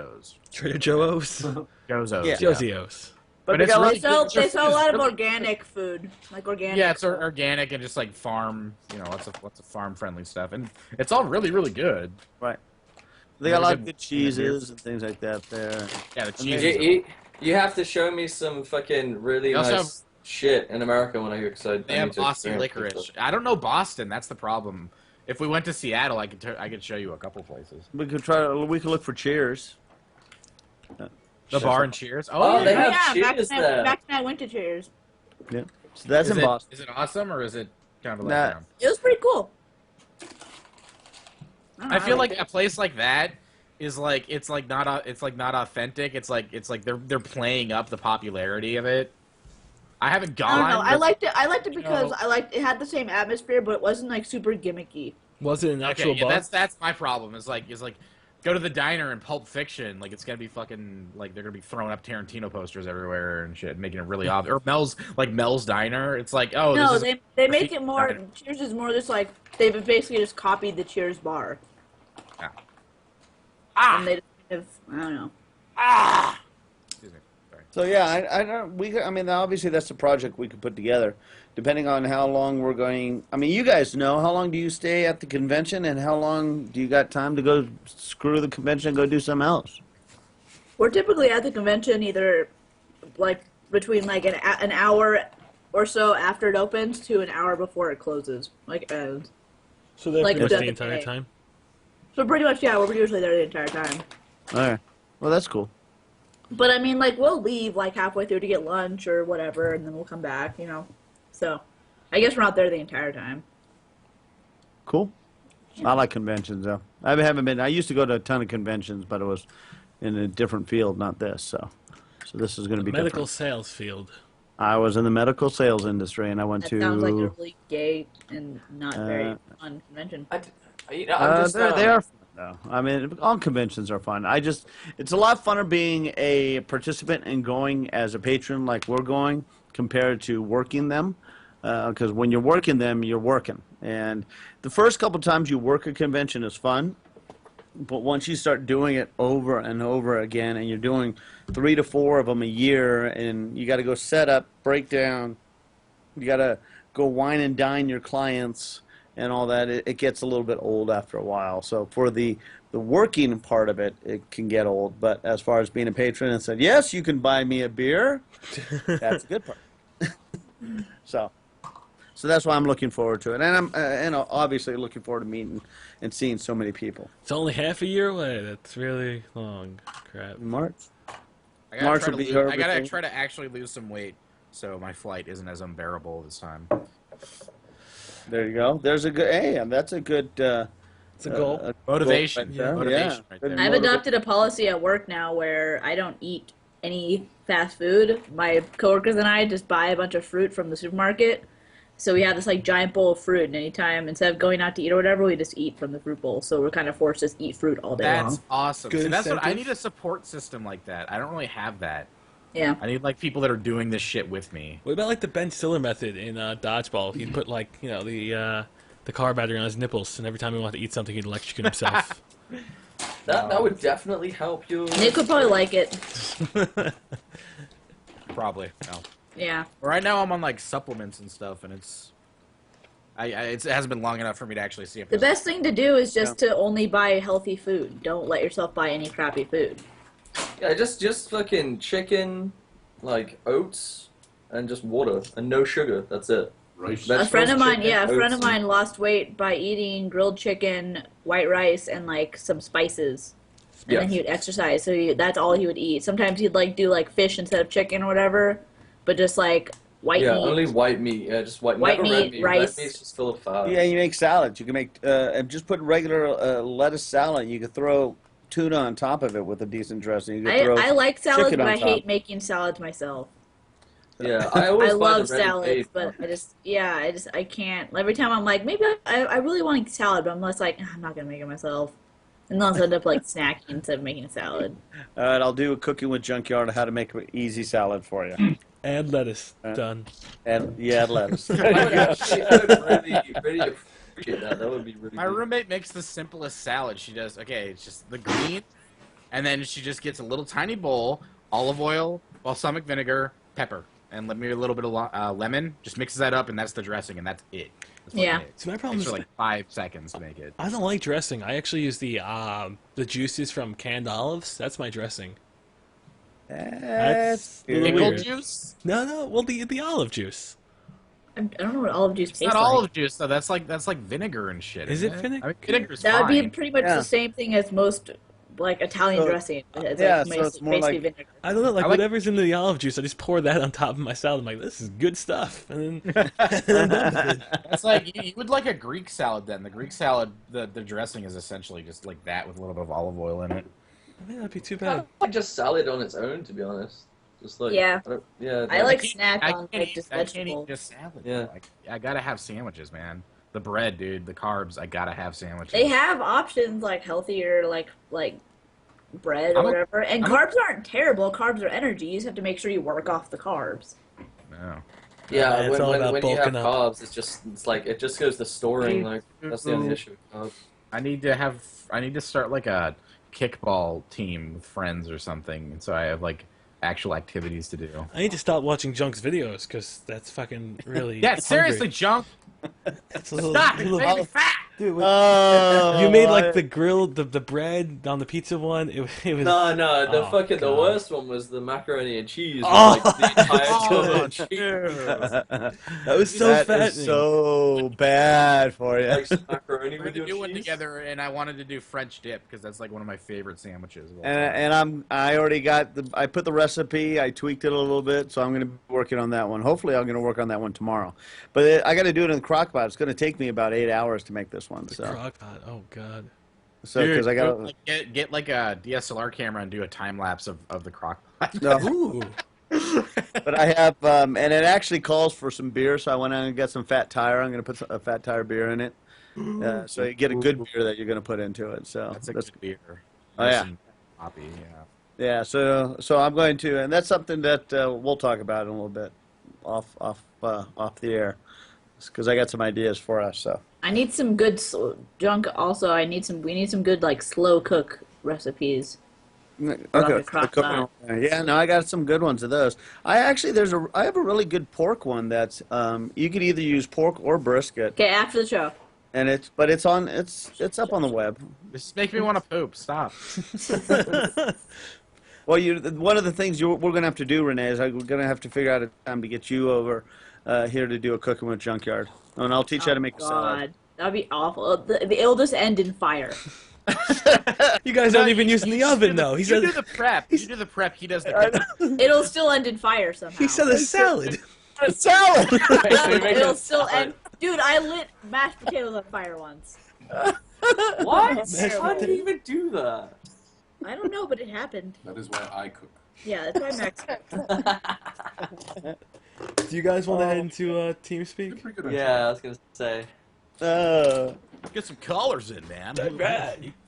S1: Trader Joe's.
S5: Joe's.
S3: Yeah.
S1: Joe's.
S5: But it's really
S4: they sell a lot of organic food, like organic.
S5: Yeah, it's organic and just like farm, lots of farm friendly stuff, and it's all really really good.
S3: Right. They got a lot of good cheeses and things like that there.
S5: Yeah, the cheese.
S2: You have to show me some fucking really nice shit in America when I hear excited.
S5: They have Boston licorice. I don't know Boston. That's the problem. If we went to Seattle, I could show you a couple places.
S3: We could look for Cheers.
S5: The bar and Cheers.
S2: They have Cheers there.
S4: Back when I went to Cheers.
S3: Yeah, so that's in Boston.
S5: Is it awesome or is it kind of a letdown?
S4: It was pretty cool.
S5: I feel like a place like that is like it's not authentic. It's like they're playing up the popularity of it. I haven't gone.
S4: I don't know. I liked it. I liked it because it had the same atmosphere, but it wasn't like super gimmicky.
S1: Was it an actual bar?
S5: That's my problem. Is like go to the diner in Pulp Fiction, like it's gonna be fucking like they're gonna be throwing up Tarantino posters everywhere and shit, making it really obvious. Or Mel's Diner. It's like, oh,
S4: No,
S5: this is
S4: they make it more.
S5: diner.
S4: Cheers is more just like they've basically just copied the Cheers bar,
S5: Yeah.
S4: and they just kind of I don't know.
S5: Excuse me. Sorry.
S3: So yeah, I don't. I mean, obviously that's a project we could put together, depending on how long we're going. I mean, you guys know how long do you stay at the convention, and how long do you got time to go screw the convention and go do something else?
S4: We're typically at the convention either like between like an hour or so after it opens to an hour before it closes.
S1: So they're
S4: Like
S1: pretty much
S4: the
S1: the entire
S4: day.
S1: time.
S4: So pretty much, yeah, we're usually there the entire time.
S3: All right. Well, that's cool.
S4: But I mean, like we'll leave like halfway through to get lunch or whatever, and then we'll come back. So I guess we're not there the entire time.
S3: Cool. I like conventions though. I haven't been. I used to go to a ton of conventions, but it was in a different field, not this. So this is going to be
S1: Medical
S3: different.
S1: sales field.
S3: I was in the medical sales industry, and I went
S4: That
S3: to.
S4: sounds like a really gay and not very fun convention.
S2: I'm just,
S3: they are fun, though. I mean, all conventions are fun. It's a lot funner being a participant and going as a patron, like we're going, compared to working them. Because when you're working them, you're working. And the first couple times you work a convention is fun, but once you start doing it over and over again, and you're doing 3 to 4 of them a year, and you got to go set up, break down, you got to go wine and dine your clients and all that, it gets a little bit old after a while. So for the working part of it, it can get old. But as far as being a patron and said, yes, you can buy me a beer, that's a good part. So that's why I'm looking forward to it, and I'm obviously looking forward to meeting and seeing so many people.
S1: It's only half a year away. That's really long. Crap.
S3: March.
S5: I
S3: March
S5: gotta,
S3: will be
S5: try to lose, I
S3: everything.
S5: gotta try to actually lose some weight, so my flight isn't as unbearable this time.
S3: There you go. There's a good. Hey, and that's a good.
S1: It's a goal.
S5: Motivation.
S3: Right there.
S5: Motivation
S3: Yeah.
S5: right there.
S4: I've adopted a policy at work now where I don't eat any fast food. My coworkers and I just buy a bunch of fruit from the supermarket. So we have this like giant bowl of fruit, and anytime instead of going out to eat or whatever, we just eat from the fruit bowl. So we're kind of forced to just eat fruit all day
S5: That's
S4: long.
S5: awesome.
S1: Good
S5: See, that's what I
S1: incentive.
S5: need, a support system like that. I don't really have that.
S4: Yeah.
S5: I need like people that are doing this shit with me.
S1: What about like the Ben Stiller method in Dodgeball? He'd put like the car battery on his nipples, and every time he wanted to eat something, he'd electrocute himself.
S2: that would definitely help you.
S4: Nick would probably like it.
S5: Probably. No.
S4: Yeah.
S5: Right now I'm on like supplements and stuff, and it hasn't been long enough for me to actually see if
S4: The
S5: there's-
S4: best thing to do is just to only buy healthy food. Don't let yourself buy any crappy food.
S2: Yeah, just fucking chicken, like oats, and just water and no sugar. That's it.
S6: Rice.
S4: A friend of mine,
S2: chicken,
S4: a friend
S2: oats,
S4: of mine lost weight by eating grilled chicken, white rice, and like some spices. And then
S2: Yes.
S4: he would exercise, so that's all he would eat. Sometimes he'd like do like fish instead of chicken or whatever, but just like white
S2: Yeah,
S4: meat.
S2: only white meat. Yeah, just white.
S4: White
S2: never red
S4: meat,
S2: meat.
S4: rice.
S2: Red meat's just full of fat.
S3: Yeah, you make salads. You can make and just put regular lettuce salad. You could throw tuna on top of it with a decent dressing. You could throw
S4: I like salads,
S3: chicken
S4: but
S3: on
S4: I
S3: top.
S4: hate making salads myself.
S2: Yeah, I always
S4: I
S2: buy
S4: love
S2: the ready
S4: salads,
S2: made
S4: but
S2: one.
S4: I can't. Every time I'm like, maybe I really want a salad, but I'm just like, I'm not gonna make it myself. And then I'll end up like snacking instead of making a salad.
S3: All right, I'll do a cooking with Junkyard on how to make an easy salad for you.
S1: And lettuce. Done.
S3: And yeah, lettuce.
S2: I would really appreciate that. That would be really
S5: My
S2: good.
S5: roommate makes the simplest salad. She does, it's just the green, and then she just gets a little tiny bowl, olive oil, balsamic vinegar, pepper, and maybe a little bit of lemon. Just mixes that up, and that's the dressing, and that's it. That's what
S4: Yeah.
S5: it is.
S1: See, my problem
S5: Takes
S1: is
S5: her like 5 seconds to make it.
S1: I don't like dressing. I actually use the juices from canned olives. That's my dressing.
S3: That's
S1: a little
S5: Pickle
S1: weird.
S5: juice?
S1: No. Well, the olive juice.
S4: I don't know what olive juice
S5: It's
S4: tastes
S5: not
S4: like.
S5: olive juice though. That's like vinegar and shit.
S1: Is
S5: isn't
S1: it vinegar?
S5: I mean, vinegar's
S4: That would be
S5: fine.
S4: pretty much
S3: Yeah.
S4: the same thing as most like Italian
S3: So-
S4: dressing. It's
S3: yeah,
S4: like
S3: so it's more
S4: basically
S3: like-
S4: vinegar.
S1: I don't know, like
S5: I like-
S1: whatever's in the olive juice, I just pour that on top of my salad. I'm like, this is good stuff. And then I'm done with it.
S5: It's like you would like a Greek salad then. The Greek salad, the dressing is essentially just like that with a little bit of olive oil in it.
S1: I mean, that'd be too
S2: I
S1: bad.
S2: like just salad on its own, to be honest. Just like
S4: Yeah.
S2: yeah.
S4: I like
S5: can't-
S4: snack
S5: I
S4: on
S5: can't
S4: like
S5: eat-
S4: just
S5: I can't eat
S4: vegetables.
S5: just salad.
S2: Yeah.
S5: Like, I gotta have sandwiches, man. The bread, dude. The carbs. I gotta have sandwiches.
S4: They have options like healthier, like bread or whatever. And carbs aren't terrible. Carbs are energy. You just have to make sure you work off the carbs.
S5: No.
S2: Yeah,
S1: it's all about
S2: when you have
S1: bulking up.
S2: carbs, it's like it just goes to storing. Like that's the only issue with carbs.
S5: I need to start like a kickball team with friends or something, and so I have like actual activities to do.
S1: I need to stop watching Junk's videos because that's fucking really.
S5: Yeah, seriously, Junk.
S1: It's a little,
S5: Stop! It
S1: little-
S5: makes me fat.
S1: Dude,
S3: Oh,
S1: you made like the grilled, the bread on the pizza one. It was.
S2: No, the
S1: Oh,
S2: fucking the
S1: God.
S2: worst one was the macaroni and cheese. With,
S1: Oh.
S2: like, the entire
S5: Oh,
S2: cheese.
S1: That was so
S3: that
S1: fattening.
S3: is so bad for you.
S2: Like some macaroni
S5: We're
S2: with
S5: gonna
S2: your
S5: do one
S2: cheese.
S5: together, and I wanted to do French dip because that's like one of my favorite sandwiches. Of all
S3: And
S5: time.
S3: I already got I put the recipe, I tweaked it a little bit, so I'm going to be working on that one. Hopefully I'm going to work on that one tomorrow. But I got to do it in the crock pot. It's going to take me about 8 hours to make this one. So
S1: Crock-Pot. Oh God.
S3: because
S5: Dude,
S3: I got
S5: like, get like a DSLR camera and do a time lapse of the crock pot.
S3: no,
S1: Ooh.
S3: but I have and it actually calls for some beer, so I went out and got some Fat Tire. I'm going to put a Fat Tire beer in it. So you get a good beer that you're going to put into it. So
S5: That's a good beer.
S3: Oh, yeah.
S5: Nice and hoppy, yeah.
S3: Yeah, so I'm going to, and that's something that we'll talk about in a little bit, off the air, because I got some ideas for us. So
S4: I need some good Junk. Also, we need some good like slow cook recipes.
S3: okay,
S4: crock pot.
S3: yeah, no, I got some good ones of those. I have a really good pork one that's you could either use pork or brisket,
S4: Okay, after the show.
S3: and it's up on the web.
S5: This makes me want to poop. Stop.
S3: Well, one of the things we're going to have to do, Renee, is we're going to have to figure out a time to get you over here to do a cooking with Junkyard, and I'll teach you how to make a salad.
S4: God, that'd be awful. It'll just end in fire.
S1: You guys aren't even using the oven though. He
S5: You
S1: said
S5: do the prep. You do the prep. He does the cooking.
S4: It'll still end in fire somehow.
S1: he said a salad.
S3: A salad.
S4: It'll still end. Dude, I lit mashed potatoes on fire once.
S2: What? How did you even do that?
S4: I don't know, but it happened.
S7: That is why I cook.
S4: Yeah, that's why Max.
S1: Do you guys want to head into TeamSpeak?
S7: Pretty good.
S2: Yeah, I was gonna say.
S5: Get some colors in, man.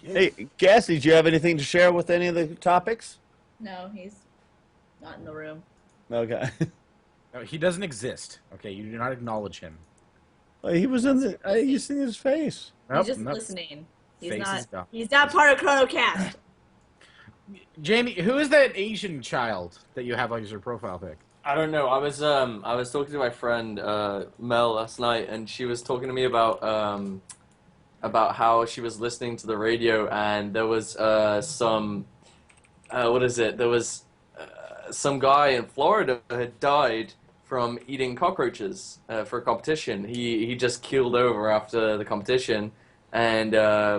S3: Hey, Cassie, do you have anything to share with any of the topics?
S4: No, he's not in the room.
S3: Okay.
S5: No, he doesn't exist. Okay, you do not acknowledge him.
S3: Well, he was in the. You seen his face.
S4: He's just
S5: nope.
S4: listening. He's
S5: Face is
S4: not.
S5: gone.
S4: He's not part of ChronoCast.
S5: Jamie, who is that Asian child that you have as your profile pic?
S2: I don't know. I was talking to my friend Mel last night, and she was talking to me about how she was listening to the radio, and there was some what is it? There was some guy in Florida had died from eating cockroaches for a competition. He just keeled over after the competition and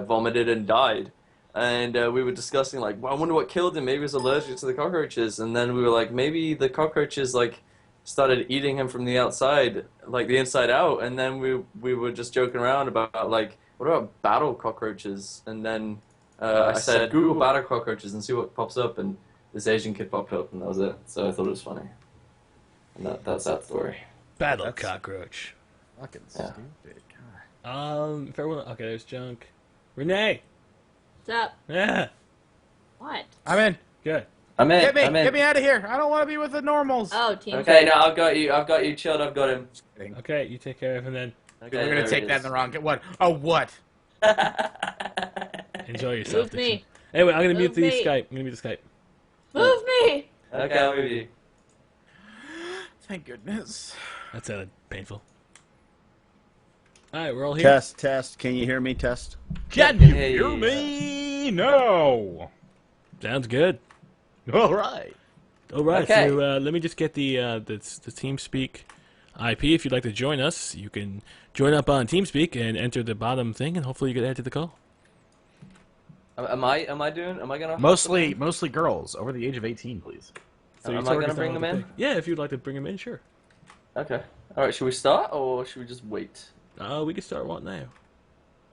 S2: vomited and died. And we were discussing, like, well, I wonder what killed him. Maybe he was allergic to the cockroaches. And then we were like, maybe the cockroaches, like, started eating him from the outside, like the inside out. And then we were just joking around about, like, what about battle cockroaches? And then I said, Google battle cockroaches and see what pops up. And this Asian kid popped up, and that was it. So I thought it was funny. And that's that story.
S1: Battle cockroach.
S5: Fucking
S2: Yeah.
S5: stupid. God.
S1: If everyone, okay, there's Junk. Renee.
S4: What's up?
S1: Yeah.
S4: What?
S5: I'm in.
S1: Good.
S2: I'm in.
S5: Get me.
S2: I'm in.
S5: Get me out of here. I don't want to be with the normals.
S4: Oh, team.
S2: Okay, now I've got you. Chilled. I've got him.
S1: Okay, you take care of him then.
S2: Okay,
S5: We're
S2: there
S5: gonna
S2: it
S5: take that in
S2: is.
S5: the wrong. What? Oh, what?
S1: Enjoy yourself.
S4: Move me.
S1: Anyway, I'm gonna mute
S4: Move
S1: the
S4: me.
S1: Skype. I'm gonna mute the Skype.
S4: Move me.
S2: Okay, I'll move you.
S5: Thank goodness.
S1: That sounded painful. All right, we're all here.
S3: Test. Can you hear me? Test.
S5: Can you
S2: Hey.
S5: hear me? No.
S1: Sounds good.
S5: All right.
S1: All right,
S2: Okay.
S1: so let me just get the TeamSpeak IP. If you'd like to join us, you can join up on TeamSpeak and enter the bottom thing, and hopefully you get added to the call.
S2: Am I gonna?
S5: Mostly girls over the age of 18, please.
S1: So
S2: Am
S1: your
S2: I
S1: target's
S2: gonna
S1: not
S2: bring
S1: on
S2: them
S1: the
S2: in?
S1: pick. Yeah, if you'd like to bring them in, sure.
S2: Okay. All right. Should we start or should we just wait?
S1: We can start one now.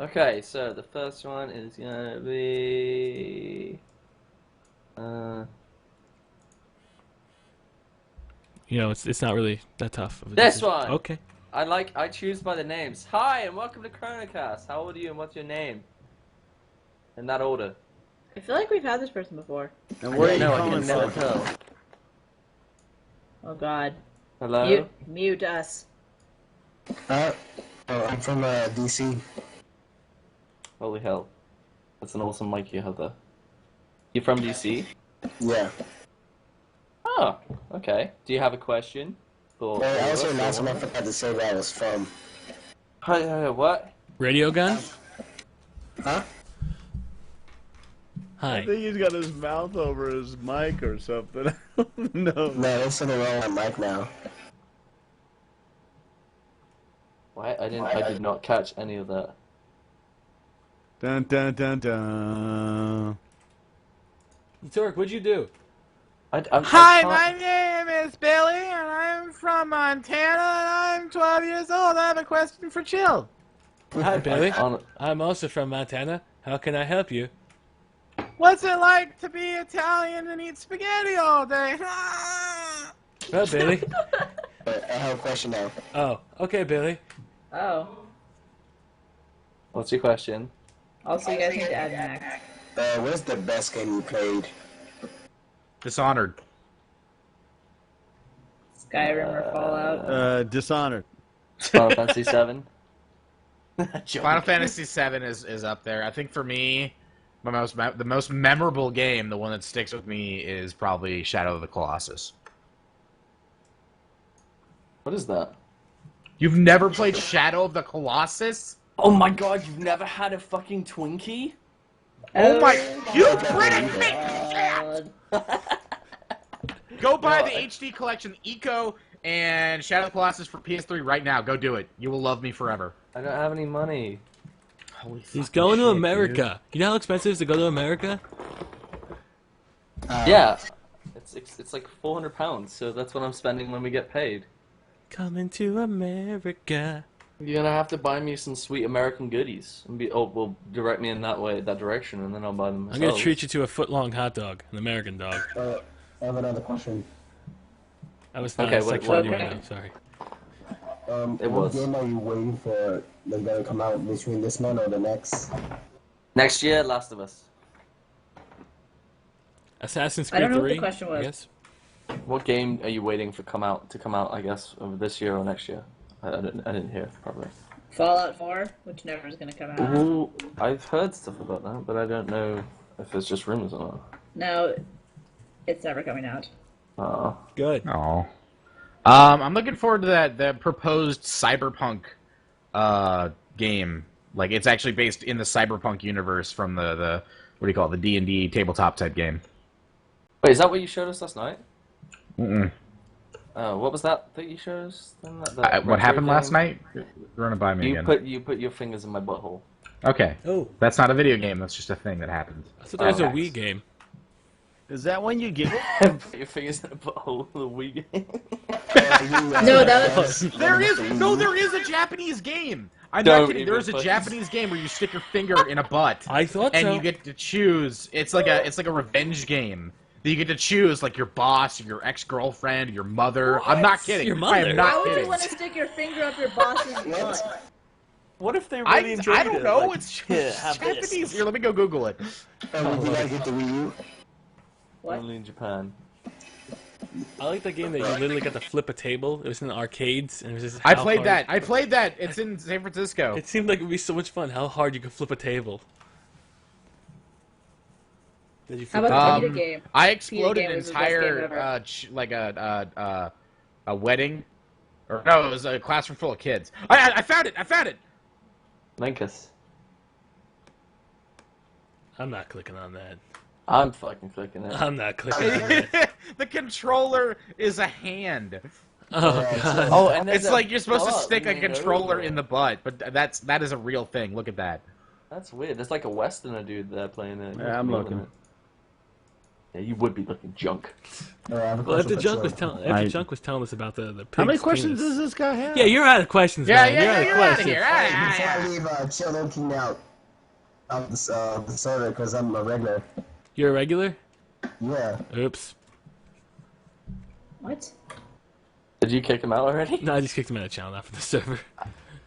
S2: Okay. So the first one is gonna be.
S1: You know, it's not really that tough. Of a
S2: This
S1: decision.
S2: one!
S1: Okay.
S2: I choose by the names. Hi, and welcome to ChronoCast. How old are you, and what's your name? In that order.
S4: I feel like we've had this person before.
S3: And where are you
S2: No, I
S3: calling
S2: can never
S3: from?
S2: tell.
S4: Oh God.
S2: Hello?
S4: Mute us.
S7: I'm from DC.
S2: Holy hell. That's an awesome mic you have there. You from DC?
S7: Yeah.
S2: Oh, okay. Do you have a question? For
S7: I also
S2: us,
S7: announced
S2: or
S7: when I
S2: what?
S7: forgot to say where I was from.
S2: What?
S1: Radio gun?
S7: Huh?
S1: Hi.
S3: I think he's got his mouth over his mic or something. I don't know.
S7: No, there's something wrong with my mic now.
S2: Why? I did not catch any of that.
S3: Dun dun dun dun.
S1: Utorak, what'd you do?
S2: I
S5: Hi,
S2: can't-
S5: my name is Billy, and I'm from Montana, and I'm 12 years old. I have a question for Chill.
S1: Hi, Billy.
S2: on-
S1: I'm also from Montana. How can I help you?
S5: What's it like to be Italian and eat spaghetti all day?
S1: Well, Billy.
S7: I have a question now.
S1: Oh, okay, Billy.
S4: Oh.
S2: What's your question?
S4: Also, you guys need to add Mac.
S7: What is the best game you played?
S5: Dishonored.
S4: Skyrim or Fallout.
S3: Dishonored.
S2: Final Fantasy 7.
S5: Final Fantasy VII is up there. I think for me, the most memorable game, the one that sticks with me, is probably Shadow of the Colossus.
S2: What is that?
S5: You've never played Shadow of the Colossus?
S2: Oh my god, you've never had a fucking Twinkie?
S5: Oh my! You
S4: God.
S5: Go buy
S2: No,
S5: the HD collection Eco and Shadow of the Colossus for PS3 right now. Go do it. You will love me forever.
S2: I don't have any money.
S5: Holy
S1: He's
S5: fucking
S1: going to
S5: shit,
S1: America. You know how expensive it is to go to America?
S2: Yeah. It's like £400, so that's what I'm spending when we get paid.
S1: Coming to America.
S2: You're gonna have to buy me some sweet American goodies. And well, direct me in that direction, and then I'll buy them myself.
S1: I'm going to treat you to a foot-long hot dog, an American dog.
S7: I have another question.
S1: I was not
S2: Okay,
S1: sexual
S2: what-
S1: right now, sorry.
S2: It
S7: What
S2: was.
S7: game are you waiting for that's gonna come out between this month or the next?
S2: Next year, Last of Us.
S1: Assassin's
S4: I
S1: Creed
S4: don't know what
S1: 3,
S4: the question was.
S1: I guess.
S2: What game are you waiting for to come out? I guess over this year or next year. I didn't hear probably.
S4: Fallout 4, which never is going to come out.
S2: Ooh, I've heard stuff about that, but I don't know if it's just rumors or not.
S4: No, it's never coming out.
S1: Good.
S5: Oh. I'm looking forward to the proposed cyberpunk game. Like, it's actually based in the cyberpunk universe from the what do you call it, the D&D tabletop type game.
S2: Wait, is that what you showed us last night?
S5: Mm-mm.
S2: What was that you showed us? Then? That
S5: What
S2: retro
S5: happened last
S2: game?
S5: night? You're running by me again.
S2: You put your fingers in my butthole.
S5: Okay.
S1: Oh,
S5: That's not a video game. That's just a thing that happened.
S1: I thought there was a
S2: Oh.
S1: Wii game.
S3: Is that when you get?
S2: Put your fingers in the butthole of the Wii game.
S4: No, that was...
S5: There is a Japanese game. I'm
S2: Don't
S5: not kidding. There
S2: even
S5: is a
S2: put-
S5: Japanese game where you stick your finger in a butt.
S1: I thought
S5: And
S1: so.
S5: you get to choose. It's like a revenge game. That you get to choose like your boss, or your ex-girlfriend, or your mother. I'm not kidding.
S1: Your
S5: I
S1: mother?
S5: am
S4: Why
S5: not
S4: would you
S5: kidding.
S4: want to stick your finger up your boss's butt?
S2: What if they really enjoyed
S5: I don't
S2: it?
S5: know.
S2: Like,
S5: It's
S2: here, have this.
S5: Japanese. Here, let me go Google it.
S7: Would you like it to Wii U?
S4: What?
S2: Only in Japan.
S1: I like the game that you literally got to flip a table. It was in the arcades, and it was just
S5: I
S1: how
S5: played
S1: hard-
S5: that. It's in San Francisco.
S1: It seemed like it would be so much fun how hard you could flip a table. Did you
S4: How
S1: flip
S4: about
S1: the
S4: the Pita game?
S5: I exploded
S4: game
S5: an
S4: was the best game
S5: entire
S4: ever.
S5: like a wedding, or no, it was a classroom full of kids. I found it. I found it.
S2: Linkus.
S1: I'm not clicking on that.
S2: I'm fucking clicking it.
S1: I'm not clicking on that.
S5: The controller is a hand.
S1: Oh, God.
S2: Oh, and there's
S5: It's
S2: a
S5: like you're supposed to
S2: butt
S5: stick a
S2: leaning
S5: controller
S2: over.
S5: in the butt, but that is a real thing. Look at that.
S2: That's weird. There's like a Westerner dude there playing it.
S3: Yeah, I'm looking.
S2: Yeah, you would be looking junk.
S7: I have a
S1: Well,
S7: question for Troy.
S1: after Junk was telling us about the
S3: How many
S1: pig's
S3: questions
S1: penis.
S3: does this guy have?
S1: Yeah, you're out of questions,
S5: Yeah,
S1: man.
S5: yeah,
S1: you're out
S5: you're
S1: of
S5: out of
S1: questions.
S5: here.
S7: Before I leave, chill looking out of the server because I'm a regular.
S1: You're a regular?
S7: Yeah.
S1: Oops.
S4: What?
S2: Did you kick him out already?
S1: No, I just kicked him out of the channel, not from the server.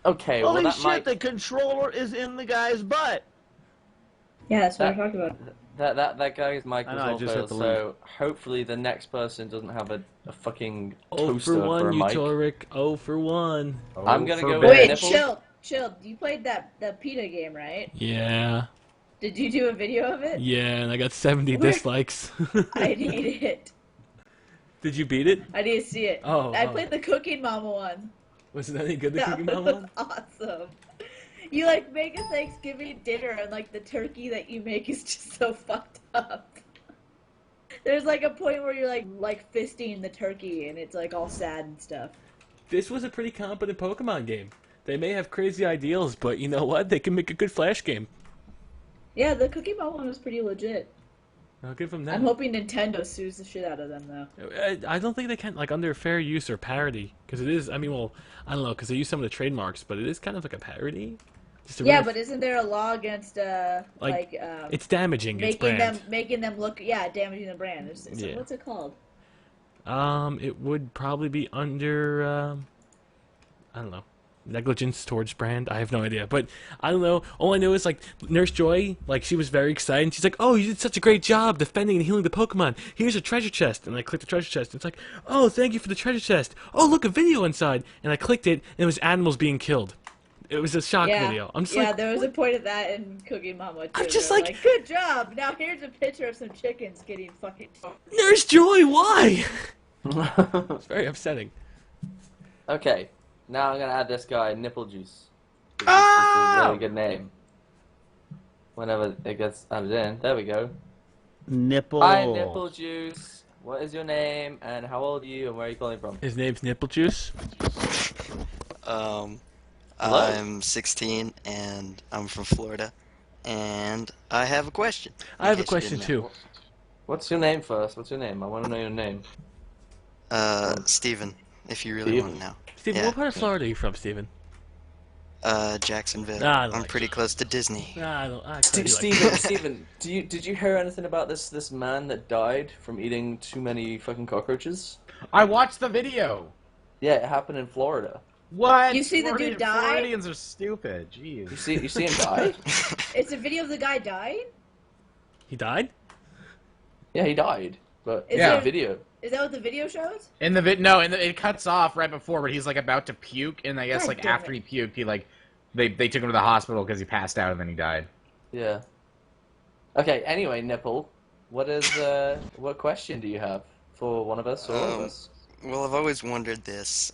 S2: Okay, well
S3: Holy
S2: that
S3: shit!
S2: might
S3: The controller is in the guy's butt.
S4: Yeah, that's what I'm talking about.
S2: that guy's mic
S3: I
S2: was
S3: know, I
S2: not
S3: just hit
S2: failed,
S3: the
S2: so hopefully the next person doesn't have a fucking
S1: Oh
S2: toaster
S1: for 1,
S2: a mic.
S1: Utorak. Oh for 1.
S2: I'm gonna go
S5: forbid.
S2: with
S4: Wait,
S2: Nipple.
S4: chill. You played that PETA game, right?
S1: Yeah.
S4: Did you do a video of it?
S1: Yeah, and I got 70
S4: Where-
S1: dislikes.
S4: I need it.
S1: Did you beat it?
S4: I need to see it.
S1: Oh,
S4: I
S1: oh.
S4: played the Cooking Mama one.
S1: Was it any good, the
S4: That
S1: Cookie
S4: was
S1: Mama one?
S4: awesome. You like make a Thanksgiving dinner and like the turkey that you make is just so fucked up. There's like a point where you're like fisting the turkey and it's like all sad and stuff.
S1: This was a pretty competent Pokemon game. They may have crazy ideals, but you know what? They can make a good Flash game.
S4: Yeah, the Cooking Mama one was pretty legit.
S1: I'll give them that.
S4: I'm hoping Nintendo sues the shit out of them though.
S1: I don't think they can, like, under fair use or parody. Because it is, I mean, well, I don't know, because they use some of the trademarks, but it is kind of like a parody. Just a
S4: Yeah,
S1: really-
S4: but isn't there a law against
S1: it's damaging its brand.
S4: making them look damaging the brand?
S1: Yeah.
S4: What's it called?
S1: It would probably be under, I don't know, negligence towards brand. I have no idea, but I don't know. All I know is, like, Nurse Joy, like, she was very excited. And she's like, "Oh, you did such a great job defending and healing the Pokemon. Here's a treasure chest." And I clicked the treasure chest. And it's like, "Oh, thank you for the treasure chest. Oh, look, a video inside." And I clicked it, and it was animals being killed. It was a shock video. I'm just like,
S4: there was a point of that in Cooking Mama too.
S1: I'm just
S4: They were
S1: like-
S4: good job. Now here's a picture of some chickens getting fucking.
S1: Nurse Joy, why? It's very upsetting.
S2: Okay, now I'm gonna add this guy, Nipple Juice. This is a really good name. Whenever it gets added in, there we go.
S3: Nipple.
S2: Hi, Nipple Juice. What is your name and how old are you and where are you calling from?
S1: His name's Nipple Juice.
S2: Hello?
S8: I'm 16 and I'm from Florida, and I have a question.
S1: I have a
S8: in case you
S1: question
S8: didn't know.
S1: too.
S2: What's your name first? What's your name? I want to know your name.
S8: Steven, if you really
S2: Steven.
S8: want to know.
S1: Steven,
S8: Yeah.
S1: what part of Florida are you from, Steven?
S8: Jacksonville.
S1: Ah, I don't
S8: I'm
S1: like
S8: pretty close to Disney.
S1: I don't. I
S2: Steven, did you hear anything about this man that died from eating too many fucking cockroaches?
S5: I watched the video.
S2: Yeah, it happened in Florida.
S5: What?
S4: You see the dude die?
S5: Floridians are stupid. Jeez.
S2: You see him die?
S4: It's a video of the guy dying.
S1: He died?
S2: Yeah, he died. But
S4: Is
S2: yeah,
S4: there-
S2: video.
S4: Is that what the video shows?
S5: In the it cuts off right before, but he's like about to puke, and I guess
S4: God
S5: like
S4: damn
S5: after he puked, he like they took him to the hospital because he passed out and then he died.
S2: Yeah. Okay. Anyway, Nipple, what question do you have for one of us or all of us?
S8: Well, I've always wondered this.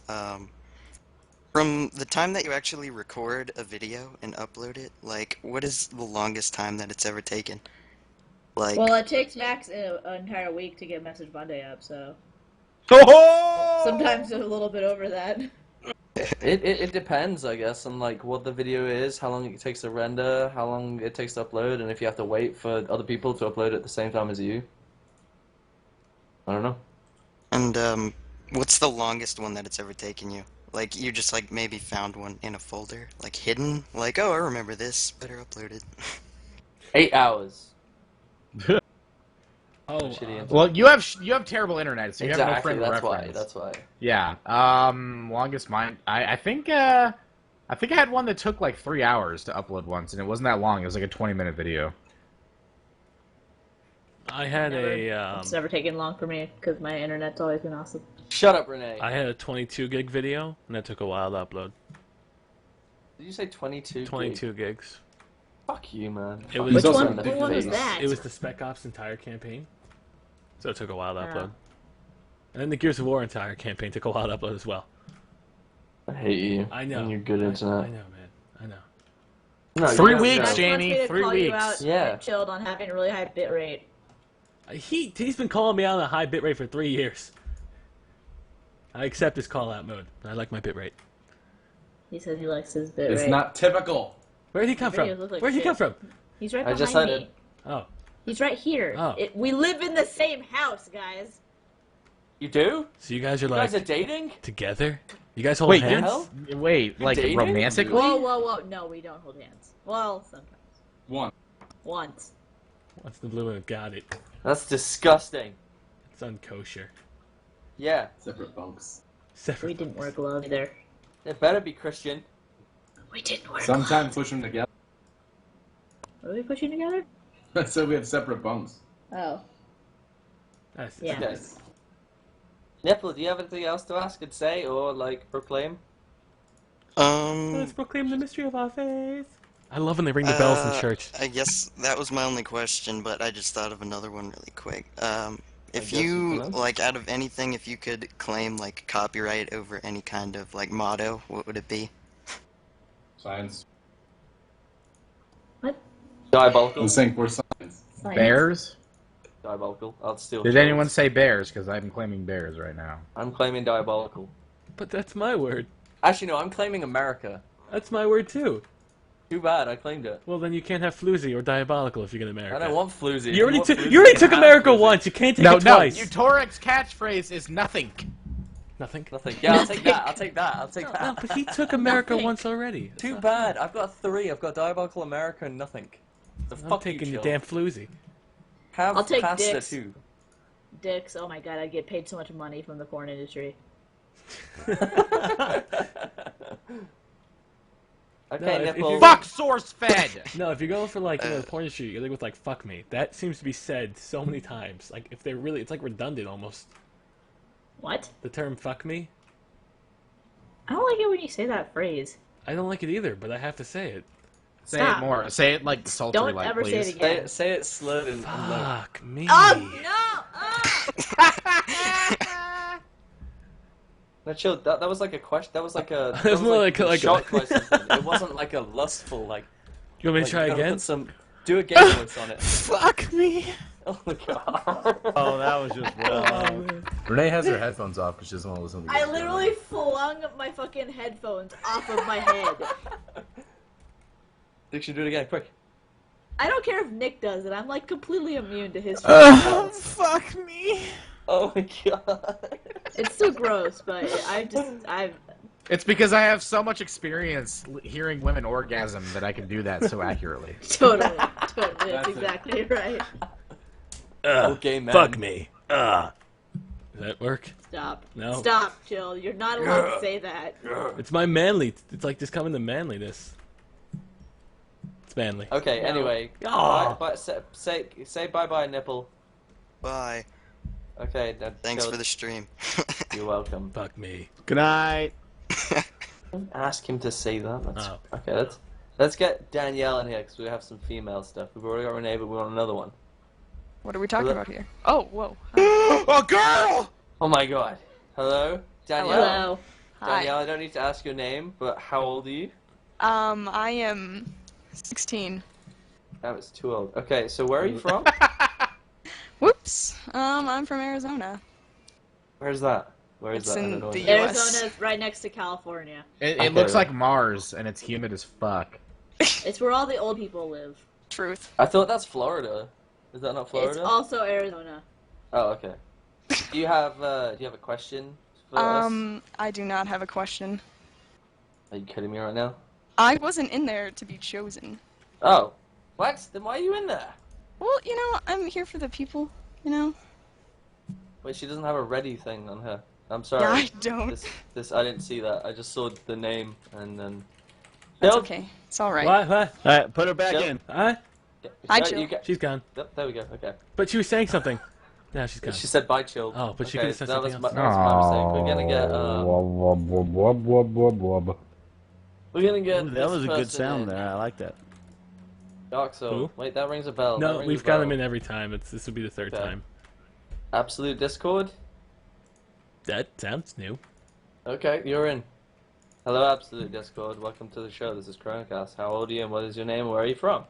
S8: From the time that you actually record a video and upload it, like, what is the longest time that it's ever taken? Like,
S4: Well, it takes Max an entire week to get Message Monday up, so
S5: Oh!
S4: sometimes a little bit over that.
S2: It depends, I guess, on like what the video is, how long it takes to render, how long it takes to upload, and if you have to wait for other people to upload at the same time as you. I don't know.
S8: and what's the longest one that it's ever taken you? Like, you just like maybe found one in a folder, like hidden, like, oh, I remember this, better upload it.
S2: 8 hours.
S1: Oh,
S2: Shitty answer.
S5: Well, you have terrible internet, so you have no
S2: Exactly.
S5: frame of
S2: That's why.
S5: reference.
S2: That's why.
S5: Yeah. Longest mine. I think I had one that took like 3 hours to upload once, and it wasn't that long. It was like a 20-minute video.
S1: I had
S4: It's never taken long for me because my internet's always been awesome.
S2: Shut up, Renee.
S1: I had a 22 gig video, and that took a while to upload.
S2: Did you say 22?
S1: 22 gigs.
S2: Fuck you, man.
S1: It was
S4: Which
S1: also
S4: one? Which one was that?
S1: It was the Spec Ops entire campaign, so it took a while to
S4: Oh.
S1: upload. And then the Gears of War entire campaign took a while to upload as well.
S2: I hate you.
S1: I know.
S2: And your good
S1: I
S2: internet.
S1: know, man. I know.
S2: No,
S5: 3
S2: you don't
S5: weeks,
S2: know.
S4: Max
S5: Jamie,
S4: wants me to
S5: 3
S4: call you
S5: weeks.
S4: out
S2: Yeah.
S4: and chilled on having a really high bit rate.
S1: He's been calling me out on a high bitrate for 3 years. I accept his call out mode. I like my bitrate.
S4: He says he likes his bit
S6: It's
S4: rate.
S6: not typical.
S1: Where did he come from?
S4: Videos look like
S1: Where did he
S4: shit.
S1: come from?
S4: He's right
S2: I just
S4: behind
S2: said
S4: me.
S2: it.
S1: Oh,
S4: He's right here.
S1: Oh.
S4: We live in the same house, guys.
S2: You do?
S1: so you guys are
S2: You
S1: like
S2: guys are dating?
S1: together? You guys hold
S5: Wait,
S1: hands?
S2: hell?
S5: wait, like
S2: dating?
S5: romantically?
S4: Whoa, whoa, whoa. No, we don't hold hands. Well, sometimes.
S6: One.
S4: Once.
S1: What's the blue one? Got it.
S2: That's disgusting.
S1: It's unkosher.
S2: Yeah.
S6: Separate bunks.
S4: We didn't wear gloves either.
S2: It better be Christian.
S4: We didn't wear
S9: Sometimes
S4: gloves.
S9: push them together.
S4: Are we pushing together?
S9: So we have separate bunks.
S4: Oh.
S1: Nice.
S4: Yeah.
S2: Okay. Nipple, do you have anything else to ask and say or like proclaim?
S1: Let's proclaim the mystery of our faith. I love when they ring the bells in church.
S8: I guess that was my only question, but I just thought of another one really quick. If
S2: guess
S8: you,
S2: you can.
S8: like, out of anything, if you could claim, like, copyright over any kind of, like, motto, what would it be?
S9: Science.
S4: What?
S2: Diabolical.
S9: I'm saying for science.
S4: Science.
S5: Bears?
S2: Diabolical. I'll steal.
S5: Did
S2: Chilled's.
S5: anyone say bears? Because I'm claiming bears right now.
S2: I'm claiming diabolical.
S1: But that's my word.
S2: Actually, no, I'm claiming America.
S1: That's my word too.
S2: Too bad, I claimed it.
S1: Well, then you can't have floozy or diabolical if you're in America.
S2: I don't want floozy.
S1: You already
S2: want
S1: took.
S2: floozy,
S1: You already
S2: can
S1: took
S2: have
S1: America
S2: floozy.
S1: once. You can't take
S5: No,
S1: it twice.
S5: Utorak's catchphrase is nothing.
S1: Nothing.
S2: Nothing. Yeah, I'll take that. I'll take that. I'll take
S1: No,
S2: that.
S1: but he took America
S4: Nothing.
S1: once already.
S2: Too bad. I've got 3. I've got diabolical, America, and nothing. The
S1: I'm
S2: fuck
S1: taking
S2: you,
S1: your
S2: Chill.
S1: damn floozy.
S2: Have
S4: I'll take
S2: pasta
S4: dicks.
S2: too.
S4: Dicks. Oh my god, I get paid so much money from the porn industry.
S2: Okay,
S1: No, if
S2: Nipple.
S1: you-
S5: Fuck source fed!
S1: No, if you go for like the porn industry, you're like with like "fuck me." That seems to be said so many times. Like if they're really, it's like redundant almost.
S4: What?
S1: The term "fuck me."
S4: I don't like it when you say that phrase.
S1: I don't like it either, but I have to say it.
S5: Say
S4: Stop.
S5: it more. Say it like sultry,
S4: Don't
S5: like,
S4: ever
S5: please.
S4: say it again.
S2: Say it slowed and low.
S1: Fuck me.
S4: Oh no! Oh!
S2: No, Chill. That was like a question. That was like a.
S1: It was more
S2: a
S1: like a-
S2: shot question. It wasn't like a lustful like.
S1: You want me to
S2: like,
S1: try
S2: you gotta
S1: again?
S2: put some. Do a game voice on it.
S1: Fuck me.
S2: Oh my god.
S3: Oh, that was just well.
S9: Renee has her headphones off because she doesn't want to listen to
S4: I literally flung my fucking headphones off of my head.
S2: Diction, do it again, quick.
S4: I don't care if Nick does it. I'm like completely immune to his.
S1: Fuck me.
S2: Oh my god.
S4: It's still gross, but I've.
S5: It's because I have so much experience hearing women orgasm that I can do that so accurately.
S4: Totally. That's
S9: That's it.
S4: exactly right.
S2: Okay, man.
S1: Fuck me. Does that work?
S4: Stop.
S1: No.
S4: Stop, Jill. You're not allowed to say that.
S1: It's my manly. It's like just coming to manliness. It's manly.
S2: Okay.
S4: No.
S2: Anyway.
S1: Aw.
S2: Bye, say bye bye, Nipple.
S8: Bye.
S2: Okay.
S8: Thanks
S2: Chill.
S8: for the stream.
S2: You're welcome.
S1: Fuck me.
S3: Good night.
S2: Don't ask him to say that.
S1: Oh.
S2: Okay. Let's get Danielle in here because we have some female stuff. We've already got Renee, but we want another one.
S10: What are we talking
S2: Hello?
S10: about here? Oh, whoa.
S5: A girl!
S2: Oh my god. Hello, Danielle.
S4: Hello.
S10: Hi.
S2: Danielle, I don't need to ask your name, but how old are you?
S10: I am 16.
S2: That was too old. Okay, so where are you from?
S10: Whoops. I'm from Arizona.
S2: Where's that? Where is
S10: It's
S2: that? I
S10: in
S2: don't know.
S10: the
S2: where-
S10: US.
S4: Arizona's right next to California.
S5: It
S2: Okay,
S5: looks
S2: right.
S5: like Mars, and it's humid as fuck.
S4: It's where all the old people live.
S10: Truth.
S2: I thought that's Florida. Is that not
S4: It's
S2: Florida?
S4: also Arizona.
S2: Oh, okay. Do you have a question for us?
S10: I do not have a question.
S2: Are you kidding me right now?
S10: I wasn't in there to be chosen.
S2: Oh, what? Then why are you in there?
S10: Well, you know, I'm here for the people, you know?
S2: Wait, she doesn't have a ready thing on her. I'm sorry.
S10: Yeah, I don't.
S2: This I didn't see that. I just saw the name and then.
S10: That's
S2: Nope.
S10: okay. It's alright.
S1: What?
S3: All right, put her back
S2: Yep.
S3: in.
S1: Huh?
S10: Hi,
S2: No,
S10: Jill.
S2: you get-
S1: She's gone.
S2: Yep, there we go. Okay.
S1: But she was saying something. Now she's gone.
S2: She said bye, Chill.
S1: Oh, but she
S2: okay,
S1: could've said
S2: that was
S1: something
S2: my,
S1: else.
S2: that was my mistake. We're gonna get. We're gonna get.
S3: Ooh, that
S2: this
S3: was a good
S2: person
S3: sound
S2: in.
S3: there. I like that.
S2: Dark Soul.
S1: Who?
S2: Wait, that rings a bell. That
S1: No,
S2: rings
S1: we've
S2: a
S1: got
S2: bell.
S1: him in every time. This will be the third
S2: Okay.
S1: time.
S2: Absolute Discord.
S1: That sounds new.
S2: Okay, you're in. Hello, Absolute Discord. Welcome to the show. This is ChronoCast. How old are you and what is your name and where are you from?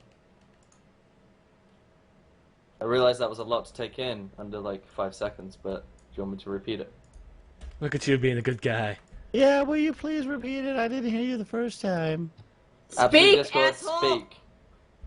S2: I realized that was a lot to take in under like 5 seconds, but do you want me to repeat it?
S1: Look at you being a good guy.
S3: Yeah, will you please repeat it? I didn't hear you the first time.
S2: Absolute
S4: Speak,
S2: Discord,
S4: asshole!
S2: speak.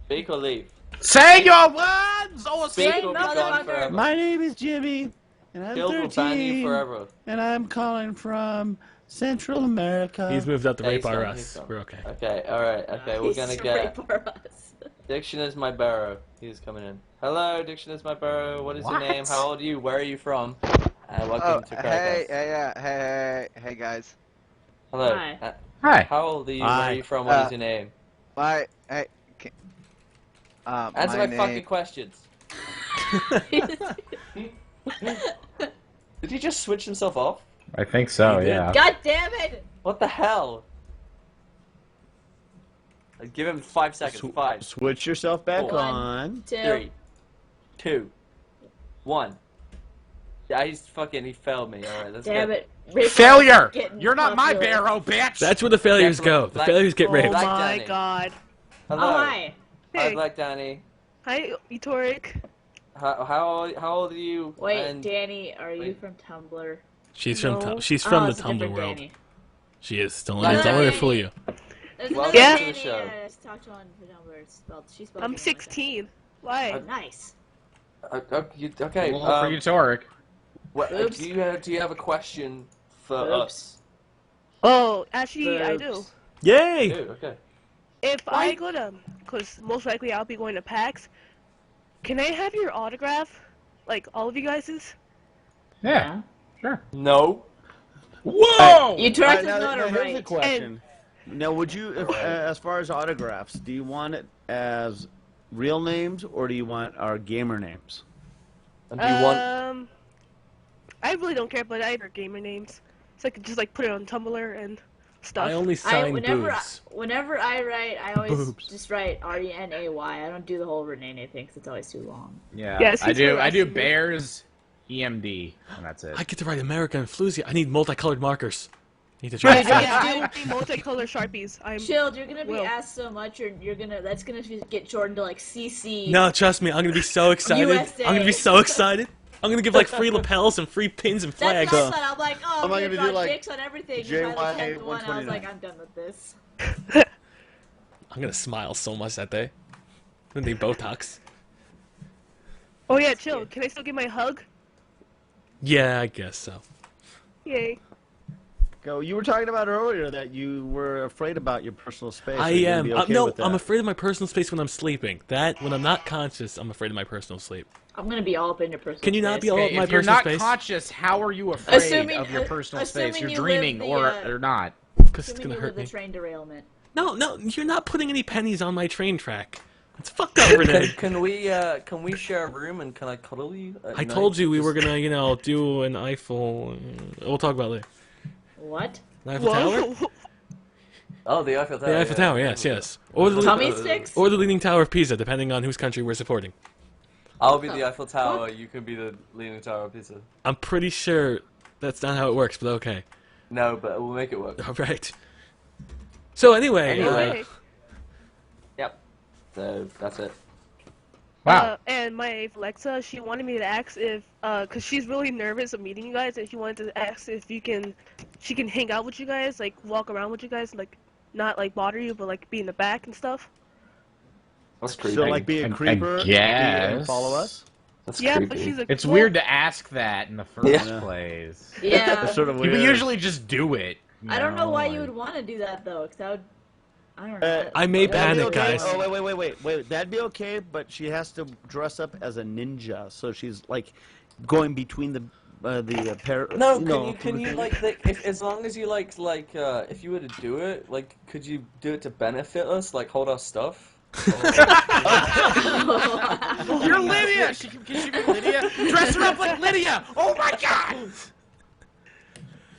S2: Speak or leave.
S5: Say your words, or
S2: Speak
S4: Say
S2: or be gone
S4: motherfucker.
S2: forever.
S3: My name is Jimmy, and I'm
S2: Chill will ban you
S3: 13,
S2: forever.
S3: and I'm calling from Central America.
S1: He's moved up to
S2: Yeah,
S1: rape
S2: he's
S1: our
S2: gone, he's
S1: us.
S2: gone.
S1: We're okay.
S2: Okay, alright, okay, we're
S4: He's
S2: gonna
S4: straight
S2: get...
S4: for us.
S2: Diction is my barrow. He's coming in. Hello, Diction is my barrow. What is your
S5: What?
S2: name? How old are you? Where are you from? Welcome to ChronoCast.
S11: Hey guys.
S2: Hello.
S4: Hi.
S5: Hi.
S2: How old are you?
S3: Hi.
S2: Where are you from? What is your name?
S11: Answer
S2: Answer my fucking questions. Did he just switch himself off?
S5: I think so,
S2: He did.
S5: yeah.
S4: God damn it!
S2: What the hell? Give him 5 seconds. 5,
S3: Switch yourself back
S2: 4,
S3: on.
S2: 3, 2, 1. Yeah, he failed me. Alright, let's
S4: Damn
S2: go.
S4: it. Rick
S5: Failure!
S4: is getting
S5: You're not my
S4: popular.
S5: barrow, bitch!
S1: That's where the failures go. The
S2: Black-
S1: failures get
S2: Oh
S1: raped.
S12: Oh
S2: Black
S12: my
S2: Danny.
S12: god.
S2: Hello.
S4: Oh, hi.
S2: Hi,
S12: Hey.
S2: Black Danny.
S12: Hi, Utorak.
S2: How old are you?
S4: Wait,
S2: And
S4: Danny, are you
S2: Wait.
S4: from Tumblr?
S1: She's from
S12: No.
S1: she's from
S4: It's
S1: the
S4: a different
S1: Tumblr world.
S4: Danny.
S1: She is. Don't
S2: Black
S1: let her
S2: Danny.
S1: fool you.
S4: There's
S2: Welcome
S4: another
S12: to
S2: the
S4: Danny
S2: show.
S4: I just talked to on the Tumblr. It's spelled, she's spelled
S12: I'm
S4: different like
S12: 16. Why?
S4: that. Nice.
S2: Okay.
S5: Well, for Utorak.
S4: Oops.
S2: Do you have a question for
S4: Oops.
S2: us?
S12: Oh, actually, I do.
S4: Oops.
S1: Yay!
S2: Dude, okay.
S12: If I go to, because most likely I'll be going to PAX, can I have your autograph? Like, all of you guys's?
S5: Yeah, sure.
S2: No.
S5: Whoa!
S4: You tried
S3: Now,
S4: to not
S3: now
S4: a
S3: here's
S4: right.
S3: a question. Now, would you, as far as autographs, do you want it as real names or do you want our gamer names?
S2: And do you want?
S12: I really don't care, but I have gamer names. So I could just, like, put it on Tumblr and stuff.
S1: I only sign boobs.
S4: Whenever I write, I always
S1: Boobs.
S4: just write Renay. I don't do the whole Renee thing because it's always too long.
S5: Yeah,
S12: Yeah, it
S5: I
S12: seems
S5: do
S12: harassing.
S5: Bears, EMD, and that's it.
S1: I get to write America and Floozy. I need multicolored markers. Need to
S12: Yeah,
S1: try.
S12: I don't need multicolor Sharpies. I'm
S4: Chilled, you're gonna be
S12: Will.
S4: asked so much, that's gonna get shortened to like CC.
S1: No, trust me. I'm gonna be so excited.
S4: USA.
S1: I'm gonna be so excited. I'm gonna give like free lapels and free pins and
S4: That's
S1: flags.
S4: what I thought. I'm like, oh,
S3: Am I
S4: I'm
S3: gonna
S4: gonna
S3: do,
S4: draw
S3: like,
S4: dicks on everything. And by the 10th one, I was
S3: 129?
S4: like, I'm done with this.
S1: I'm gonna smile so much that day. I'm gonna need Botox.
S12: Oh yeah, chill. Can I still get my hug?
S1: Yeah, I guess so.
S12: Yay.
S3: Go. You were talking about earlier that you were afraid about your personal space.
S1: I
S3: Are you gonna
S1: am.
S3: be okay
S1: No,
S3: with that?
S1: I'm afraid of my personal space when I'm sleeping. That when I'm not conscious, I'm afraid of my personal sleep.
S4: I'm gonna be all up in your personal
S1: Can you not
S4: space.
S1: be all up
S5: Okay,
S1: my
S5: if you're
S1: personal
S5: not
S1: space?
S5: conscious, how are you afraid
S4: Assuming-
S5: of your personal space?
S4: assuming
S5: You're
S4: you
S5: dreaming
S4: live the,
S5: or not.
S1: Because it's
S4: Assuming
S1: gonna
S4: you
S1: hurt
S4: live the
S1: me.
S4: train derailment.
S1: No, you're not putting any pennies on my train track. It's fucked up, Renee.
S2: Can we share a room and can I cuddle you?
S1: I told you we were gonna, do an Eiffel. We'll talk about it later.
S4: What?
S1: An Eiffel Tower?
S12: Whoa.
S2: Oh, the Eiffel Tower.
S1: The Eiffel
S2: yeah.
S1: Tower, yes. Or the
S4: Tummy sticks?
S1: or the Leaning Tower of Pisa, depending on whose country we're supporting.
S2: I'll be the Eiffel Tower. You can be the Leaning Tower of Pisa.
S1: I'm pretty sure that's not how it works, but okay.
S2: No, but we'll make it work.
S1: All right. So anyway,
S12: Okay.
S2: Yep. So that's it.
S5: Wow.
S12: And my Alexa, she wanted me to ask if, cause she's really nervous of meeting you guys, and she wanted to ask if she can hang out with you guys, like walk around with you guys, like not like bother you, but like be in the back and stuff.
S2: That's creepy.
S3: So, like, be a creeper and
S5: guess.
S3: follow us?
S2: That's
S12: Yeah,
S2: creepy.
S12: but she's like,
S5: It's
S12: well,
S5: weird to ask that in the first
S2: Yeah.
S5: place.
S4: Yeah.
S3: That's sort of
S5: People
S3: weird.
S5: usually just do it.
S4: I don't know why
S5: like-
S4: you would want to do that though, because that would. I don't know.
S1: I may
S3: That'd be
S1: panic,
S3: okay.
S1: guys.
S3: Oh, wait. That'd be okay, but she has to dress up as a ninja, so she's like going between the pair.
S2: No,
S3: you know,
S2: can you like as long as you if you were to do it, like, could you do it to benefit us, like hold our stuff?
S5: You're Lydia! Can she be Lydia? Dress her up like Lydia! Oh my god!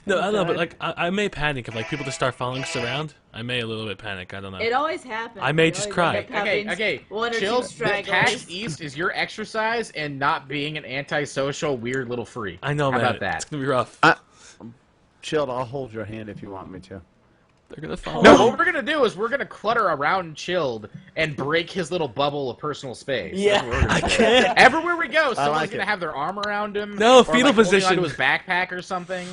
S1: No, I don't know, but like I may panic if like people just start following us around. I may a little bit panic. I don't know.
S4: It always happens.
S1: I may
S4: You
S1: just
S4: always
S1: cry.
S4: end up having
S5: Okay.
S4: One or two
S5: Chill. PAX
S4: stragglers.
S5: East is your exercise and not being an antisocial weird little freak.
S1: I know,
S5: How
S1: man.
S5: about that?
S1: It's gonna be rough.
S3: Chilled, I'll hold your hand if you want me to.
S1: They're gonna follow.
S5: No,
S1: us.
S5: what we're gonna do is we're gonna clutter around Chilled and break his little bubble of personal space.
S2: Yeah.
S5: That's what we're gonna
S1: I
S5: do.
S1: can't.
S5: Everywhere we go, someone's
S3: like
S5: gonna
S3: it.
S5: have their arm around him.
S1: No,
S5: or,
S1: fetal
S5: like, holding
S1: position.
S5: onto his backpack or something.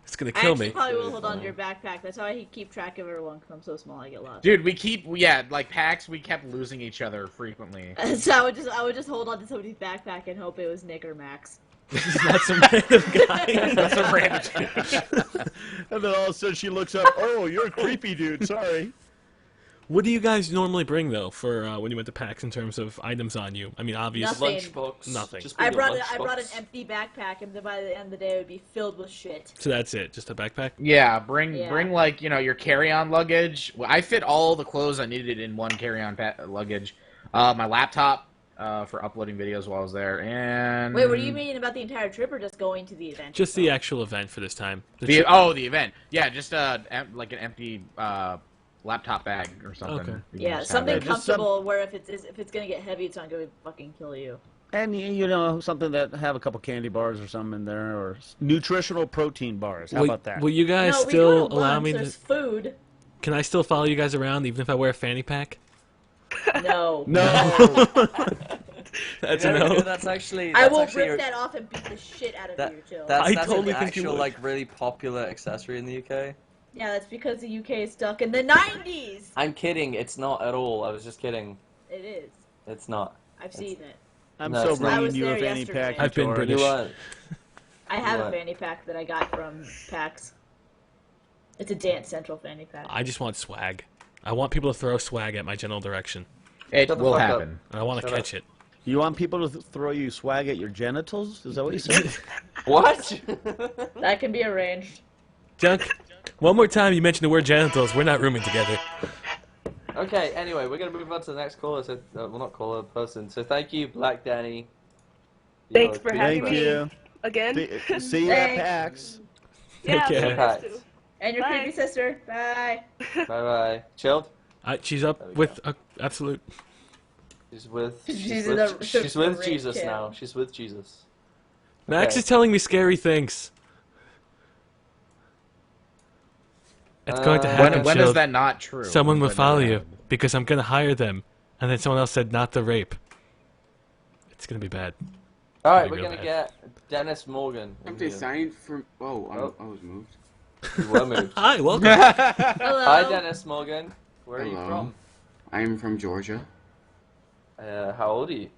S1: It's gonna
S4: I
S1: kill
S4: actually
S1: me.
S4: probably will hold on to your backpack. That's how I keep track of everyone because I'm so small. I get lost.
S5: Dude, like PAX, we kept losing each other frequently.
S4: So I would just hold on to somebody's backpack and hope it was Nick or Max.
S1: That's some random guy.
S5: That's a random.
S3: And then all of a sudden she looks up, oh, you're a creepy dude, sorry.
S1: What do you guys normally bring though for when you went to PAX in terms of items on you? I mean, obviously
S4: Nothing.
S1: Nothing.
S2: Just
S4: I
S2: bring a
S4: brought an
S2: lunchbox.
S4: empty backpack, and then by the end of the day, it would be filled with shit.
S1: So that's it, just a backpack.
S5: Yeah, bring
S4: Yeah.
S5: like your carry-on luggage. Well, I fit all the clothes I needed in one carry-on luggage. My laptop for uploading videos while I was there, and
S4: Wait, were you meaning about the entire trip or just going to the event?
S1: Just the actual event for this time.
S5: the event. Yeah, just like an empty laptop bag or something.
S1: Okay.
S5: You can
S4: Yeah,
S5: just have
S4: something
S5: there.
S4: comfortable where if it's gonna get heavy, it's not gonna fucking kill you.
S3: And something that have a couple candy bars or something in there, or nutritional protein bars. How about that?
S1: Will you guys
S4: No, we
S1: still
S4: go to
S1: allow
S4: lunch,
S1: me to?
S4: there's food.
S1: Can I still follow you guys around even if I wear a fanny pack?
S4: No.
S3: No.
S1: That's
S2: You
S1: a
S2: know,
S1: no.
S2: that's actually.
S4: I
S2: That's
S4: will
S2: actually
S4: rip that off and beat the shit out of
S2: That,
S4: you, Chill.
S2: that's
S1: I
S2: that's
S1: totally
S2: an
S1: think you
S2: actual
S1: would.
S2: like really popular accessory in the UK.
S4: Yeah, that's because the UK is stuck in the 90s!
S2: I'm kidding. It's not at all. I was just kidding.
S4: It is.
S2: It's not.
S4: I've seen it.
S3: I'm
S2: No,
S3: so
S2: it's not.
S4: I
S3: bringing
S4: was
S3: you a
S4: there
S3: fanny
S4: yesterday.
S3: pack.
S1: I've been
S3: Utorak.
S1: British.
S2: You are.
S4: I have a
S2: What?
S4: fanny pack that I got from PAX. It's a Dance Central fanny pack.
S1: I just want swag. I want people to throw swag at my general direction.
S5: It
S2: Shut the
S5: will
S2: fuck up.
S5: happen.
S1: And I want to
S2: Shut
S1: catch it.
S3: You want people to throw you swag at your genitals? Is that what you said?
S2: What?
S4: That can be arranged.
S1: Junk, one more time you mention the word genitals, we're not rooming together.
S2: Okay. Anyway, we're gonna move on to the next caller. So, well, not caller, person. So, thank you, Black Danny.
S12: Thanks
S2: You're
S12: for
S2: a
S12: having
S3: Thank
S12: me
S3: you.
S12: again.
S3: See you at
S4: Thanks.
S3: PAX.
S12: Yeah,
S1: Okay.
S12: you guys too.
S4: And your
S12: Bye.
S4: creepy sister. Bye.
S2: Bye bye. Chilled.
S1: She's
S2: There
S1: up
S2: we
S1: with absolute.
S2: She's with.
S4: She's in the-
S2: She's
S4: the
S2: with
S4: rape
S2: Jesus
S4: camp.
S2: now. She's with Jesus.
S1: Max
S2: Okay.
S1: is telling me scary things. It's going to happen.
S5: When is
S1: Shield.
S5: that not true?
S1: Someone will
S5: When
S1: follow
S5: that
S1: you
S5: happened?
S1: because I'm going to hire them, and then someone else said not the rape. It's going to be bad.
S2: All right,
S1: There
S2: we're
S1: you go,
S2: gonna
S1: man.
S2: get Dennis Morgan. in
S9: Something
S2: here.
S9: signed from. Oh,
S2: Oh.
S9: I was moved.
S2: You were moved.
S1: Hi, welcome.
S4: Hello.
S2: Hi, Dennis Morgan. Where are you
S9: Hello. I am from Georgia.
S2: from? How old are you?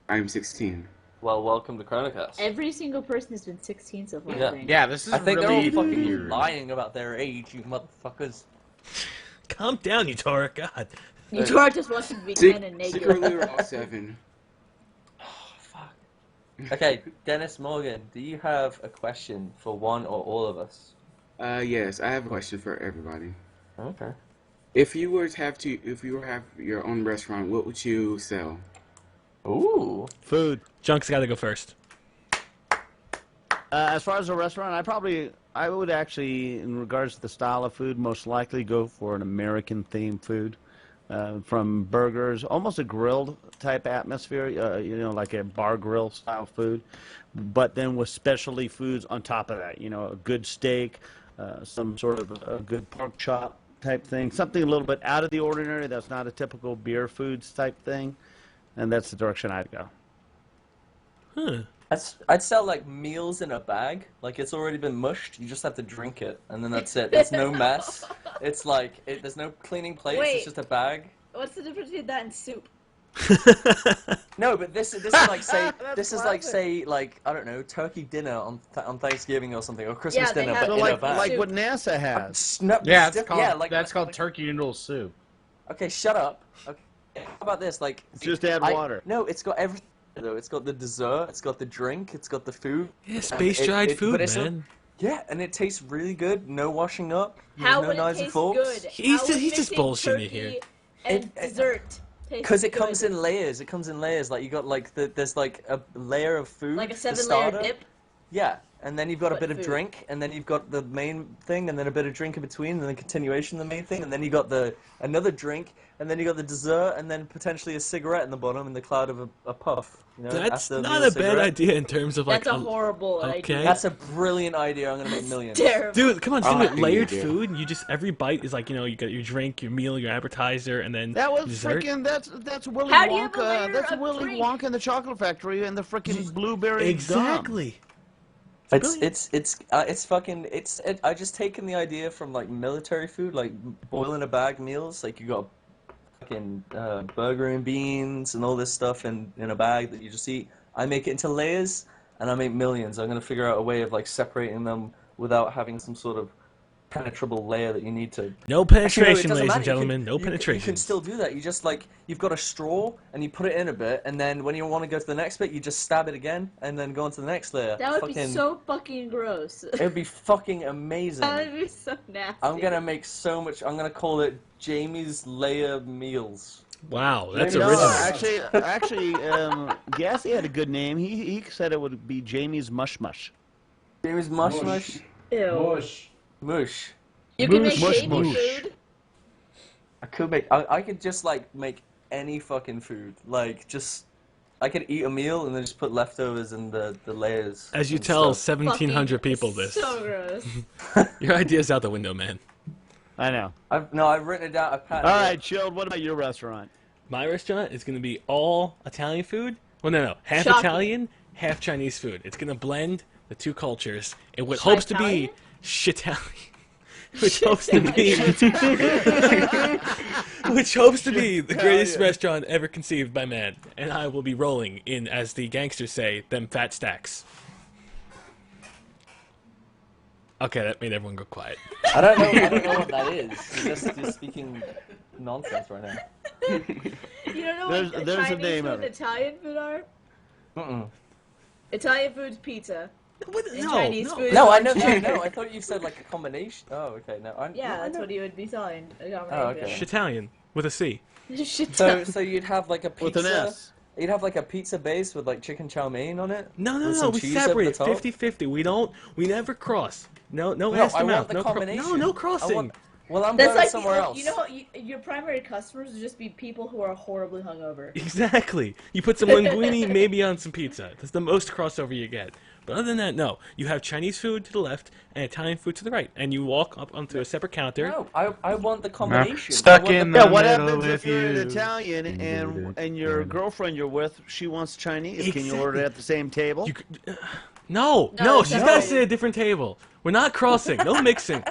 S9: I'm 16.
S2: Well, welcome to ChronoCast.
S4: Every single person has been 16 so far,
S2: Yeah.
S4: I think.
S5: Yeah, this is
S2: I think
S5: really
S2: they're all fucking
S5: weird.
S2: lying about their age, you motherfuckers.
S1: Calm down, Utorak. God.
S4: Utorak just wants to be 10 and naked.
S9: Secretly, we're all 7.
S2: Okay, Dennis Morgan, do you have a question for one or all of us?
S9: Yes, I have a question for everybody.
S2: Okay.
S9: If you were to have your own restaurant, what would you sell?
S2: Ooh.
S3: Food.
S1: Junk's got to go first.
S3: As far as a restaurant, I would actually, in regards to the style of food, most likely go for an American-themed food. From burgers, almost a grilled type atmosphere, like a bar grill style food, but then with specialty foods on top of that, a good steak, some sort of a good pork chop type thing, something a little bit out of the ordinary that's not a typical beer foods type thing, and that's the direction I'd go.
S1: Huh.
S2: I'd sell like meals in a bag. Like it's already been mushed. You just have to drink it, and then that's it. There's no mess. It's like there's no cleaning plates.
S4: Wait.
S2: It's just a bag.
S4: What's the difference between that and soup?
S2: No, but this is like say this is like say like I don't know turkey dinner on Thanksgiving or something or Christmas
S4: Yeah, they
S2: dinner,
S4: have-
S2: but
S3: So
S2: in a
S3: like,
S2: bag.
S3: like what NASA has.
S2: No,
S5: Yeah,
S2: it's
S5: that's called turkey noodle soup.
S2: Okay, shut up. Okay, how about this? Like
S3: Just add water.
S2: No, it's got everything though. It's got the dessert. It's got the drink. It's got the food.
S1: Yeah, space-dried food,
S2: but it's
S1: man.
S2: Yeah, and it tastes really good. No washing up.
S4: How
S2: no
S4: would it
S2: knives and
S4: taste
S2: forks.
S4: good?
S1: He's
S4: How
S1: just-
S4: would
S1: he's just
S4: mixing
S1: bullshitting you
S4: turkey
S1: here.
S4: And dessert taste
S2: Because it comes
S4: good?
S2: in layers. It comes in layers. Like you got like there's like a layer of food.
S4: Like a
S2: the
S4: 7-layer
S2: starter.
S4: dip?
S2: Yeah, and then you've got a
S4: But
S2: bit of
S4: food.
S2: drink, and then you've got the main thing, and then a bit of drink in between, and then a continuation of the main thing, and then you got another drink, and then you got the dessert, and then potentially a cigarette in the bottom in the cloud of a puff. You know,
S1: That's
S2: after the
S1: not
S2: meal
S1: a bad
S2: cigarette.
S1: idea in terms of like.
S4: That's a horrible
S1: okay.
S4: idea.
S2: That's a brilliant idea. I'm gonna make millions.
S4: Terrible.
S1: Dude, come on,
S9: I
S1: think
S9: like
S1: of
S9: the
S1: layered
S9: idea.
S1: food. And you just every bite is like you got your drink, your meal, your appetizer, and then
S3: That was
S1: dessert.
S3: freaking. That's Willy
S4: How do you have a
S3: Wonka.
S4: layer
S3: That's
S4: of
S3: Willy
S4: drink?
S3: Wonka in the Chocolate Factory and the freaking blueberry gum.
S1: Exactly.
S2: I just taken the idea from like military food, like boil in a bag meals. Like you got fucking burger and beans and all this stuff in a bag that you just eat. I make it into layers and I make millions. I'm gonna figure out a way of like separating them without having some sort of penetrable layer that you need to.
S1: No
S2: Actually,
S1: penetration,
S2: no, it doesn't
S1: ladies and
S2: matter.
S1: gentlemen. No
S2: You
S1: penetration.
S2: can still do that. You just you've got a straw and you put it in a bit, and then when you want to go to the next bit, you just stab it again, and then go on to the next layer.
S4: That would be so fucking gross.
S2: It would be fucking amazing.
S4: That would be so nasty.
S2: I'm gonna make so much. I'm gonna call it Jamie's Layer Meals.
S1: Wow, that's
S3: No,
S1: original.
S3: Actually, Gassy had a good name. He said it would be Jamie's Mush Mush.
S2: Jamie's Mush Mush?
S4: Ew.
S2: Mush.
S4: You can make
S3: Mush,
S4: baby
S3: mush.
S4: food.
S2: I could make. I could just make any fucking food. I could eat a meal and then just put leftovers in the layers.
S1: As you
S2: and
S1: tell
S2: stuff.
S1: 1,700 people this.
S4: So gross.
S1: Your idea's out the window, man.
S3: I know.
S2: I've written it down.
S3: All right, Chilled. What about your restaurant?
S1: My restaurant is going to be all Italian food. Well, no, half
S4: Shocking.
S1: Italian, half Chinese food. It's going to blend the two cultures. It what hopes to be Shitalian. Which hopes to be the greatest restaurant ever conceived by man, and I will be rolling in, as the gangsters say, them fat stacks. Okay, that made everyone go quiet.
S2: I don't know what that is. You're speaking nonsense right now.
S4: You don't know what
S3: There's a
S4: Chinese
S3: name
S4: food
S3: of
S4: and
S3: it.
S4: Italian food are?
S2: Mm-mm.
S4: Italian food's pizza. And
S1: No,
S4: Chinese
S1: no.
S4: food
S2: No,
S4: is
S2: I know.
S4: orange
S2: No,
S4: chicken.
S2: I thought you said a combination. Oh, okay. No,
S4: Yeah,
S2: no,
S4: that's
S2: I
S4: what
S2: know.
S4: you would be selling.
S2: Oh, okay.
S1: Shitalian with a C.
S2: So you'd have a pizza.
S3: With an S.
S2: You'd have a pizza base with chicken chow mein on it.
S1: No,
S2: with some
S1: we
S2: cheese over
S1: separate
S2: the top?
S1: 50-50. We never cross. No,
S2: No,
S1: ass to
S2: I
S1: mouth.
S2: want the
S1: No,
S2: combination.
S1: no
S2: I
S1: crossing.
S2: want- Well, I'm
S4: That's
S2: going
S4: like
S2: somewhere else.
S4: You know, your primary customers would just be people who are horribly hungover.
S1: Exactly. You put some linguine maybe on some pizza. That's the most crossover you get. But other than that, no. You have Chinese food to the left and Italian food to the right, and you walk up onto a separate counter.
S2: No, I want the combination.
S5: Stuck
S2: I want
S5: in
S2: the-
S3: Yeah,
S5: the
S3: what
S5: middle
S3: happens if
S5: with
S3: you're an
S5: you.
S3: Italian and your girlfriend you're with, she wants Chinese? Can you order it at the same table?
S1: You could, no, she's got to sit at a different table. We're not crossing. No mixing.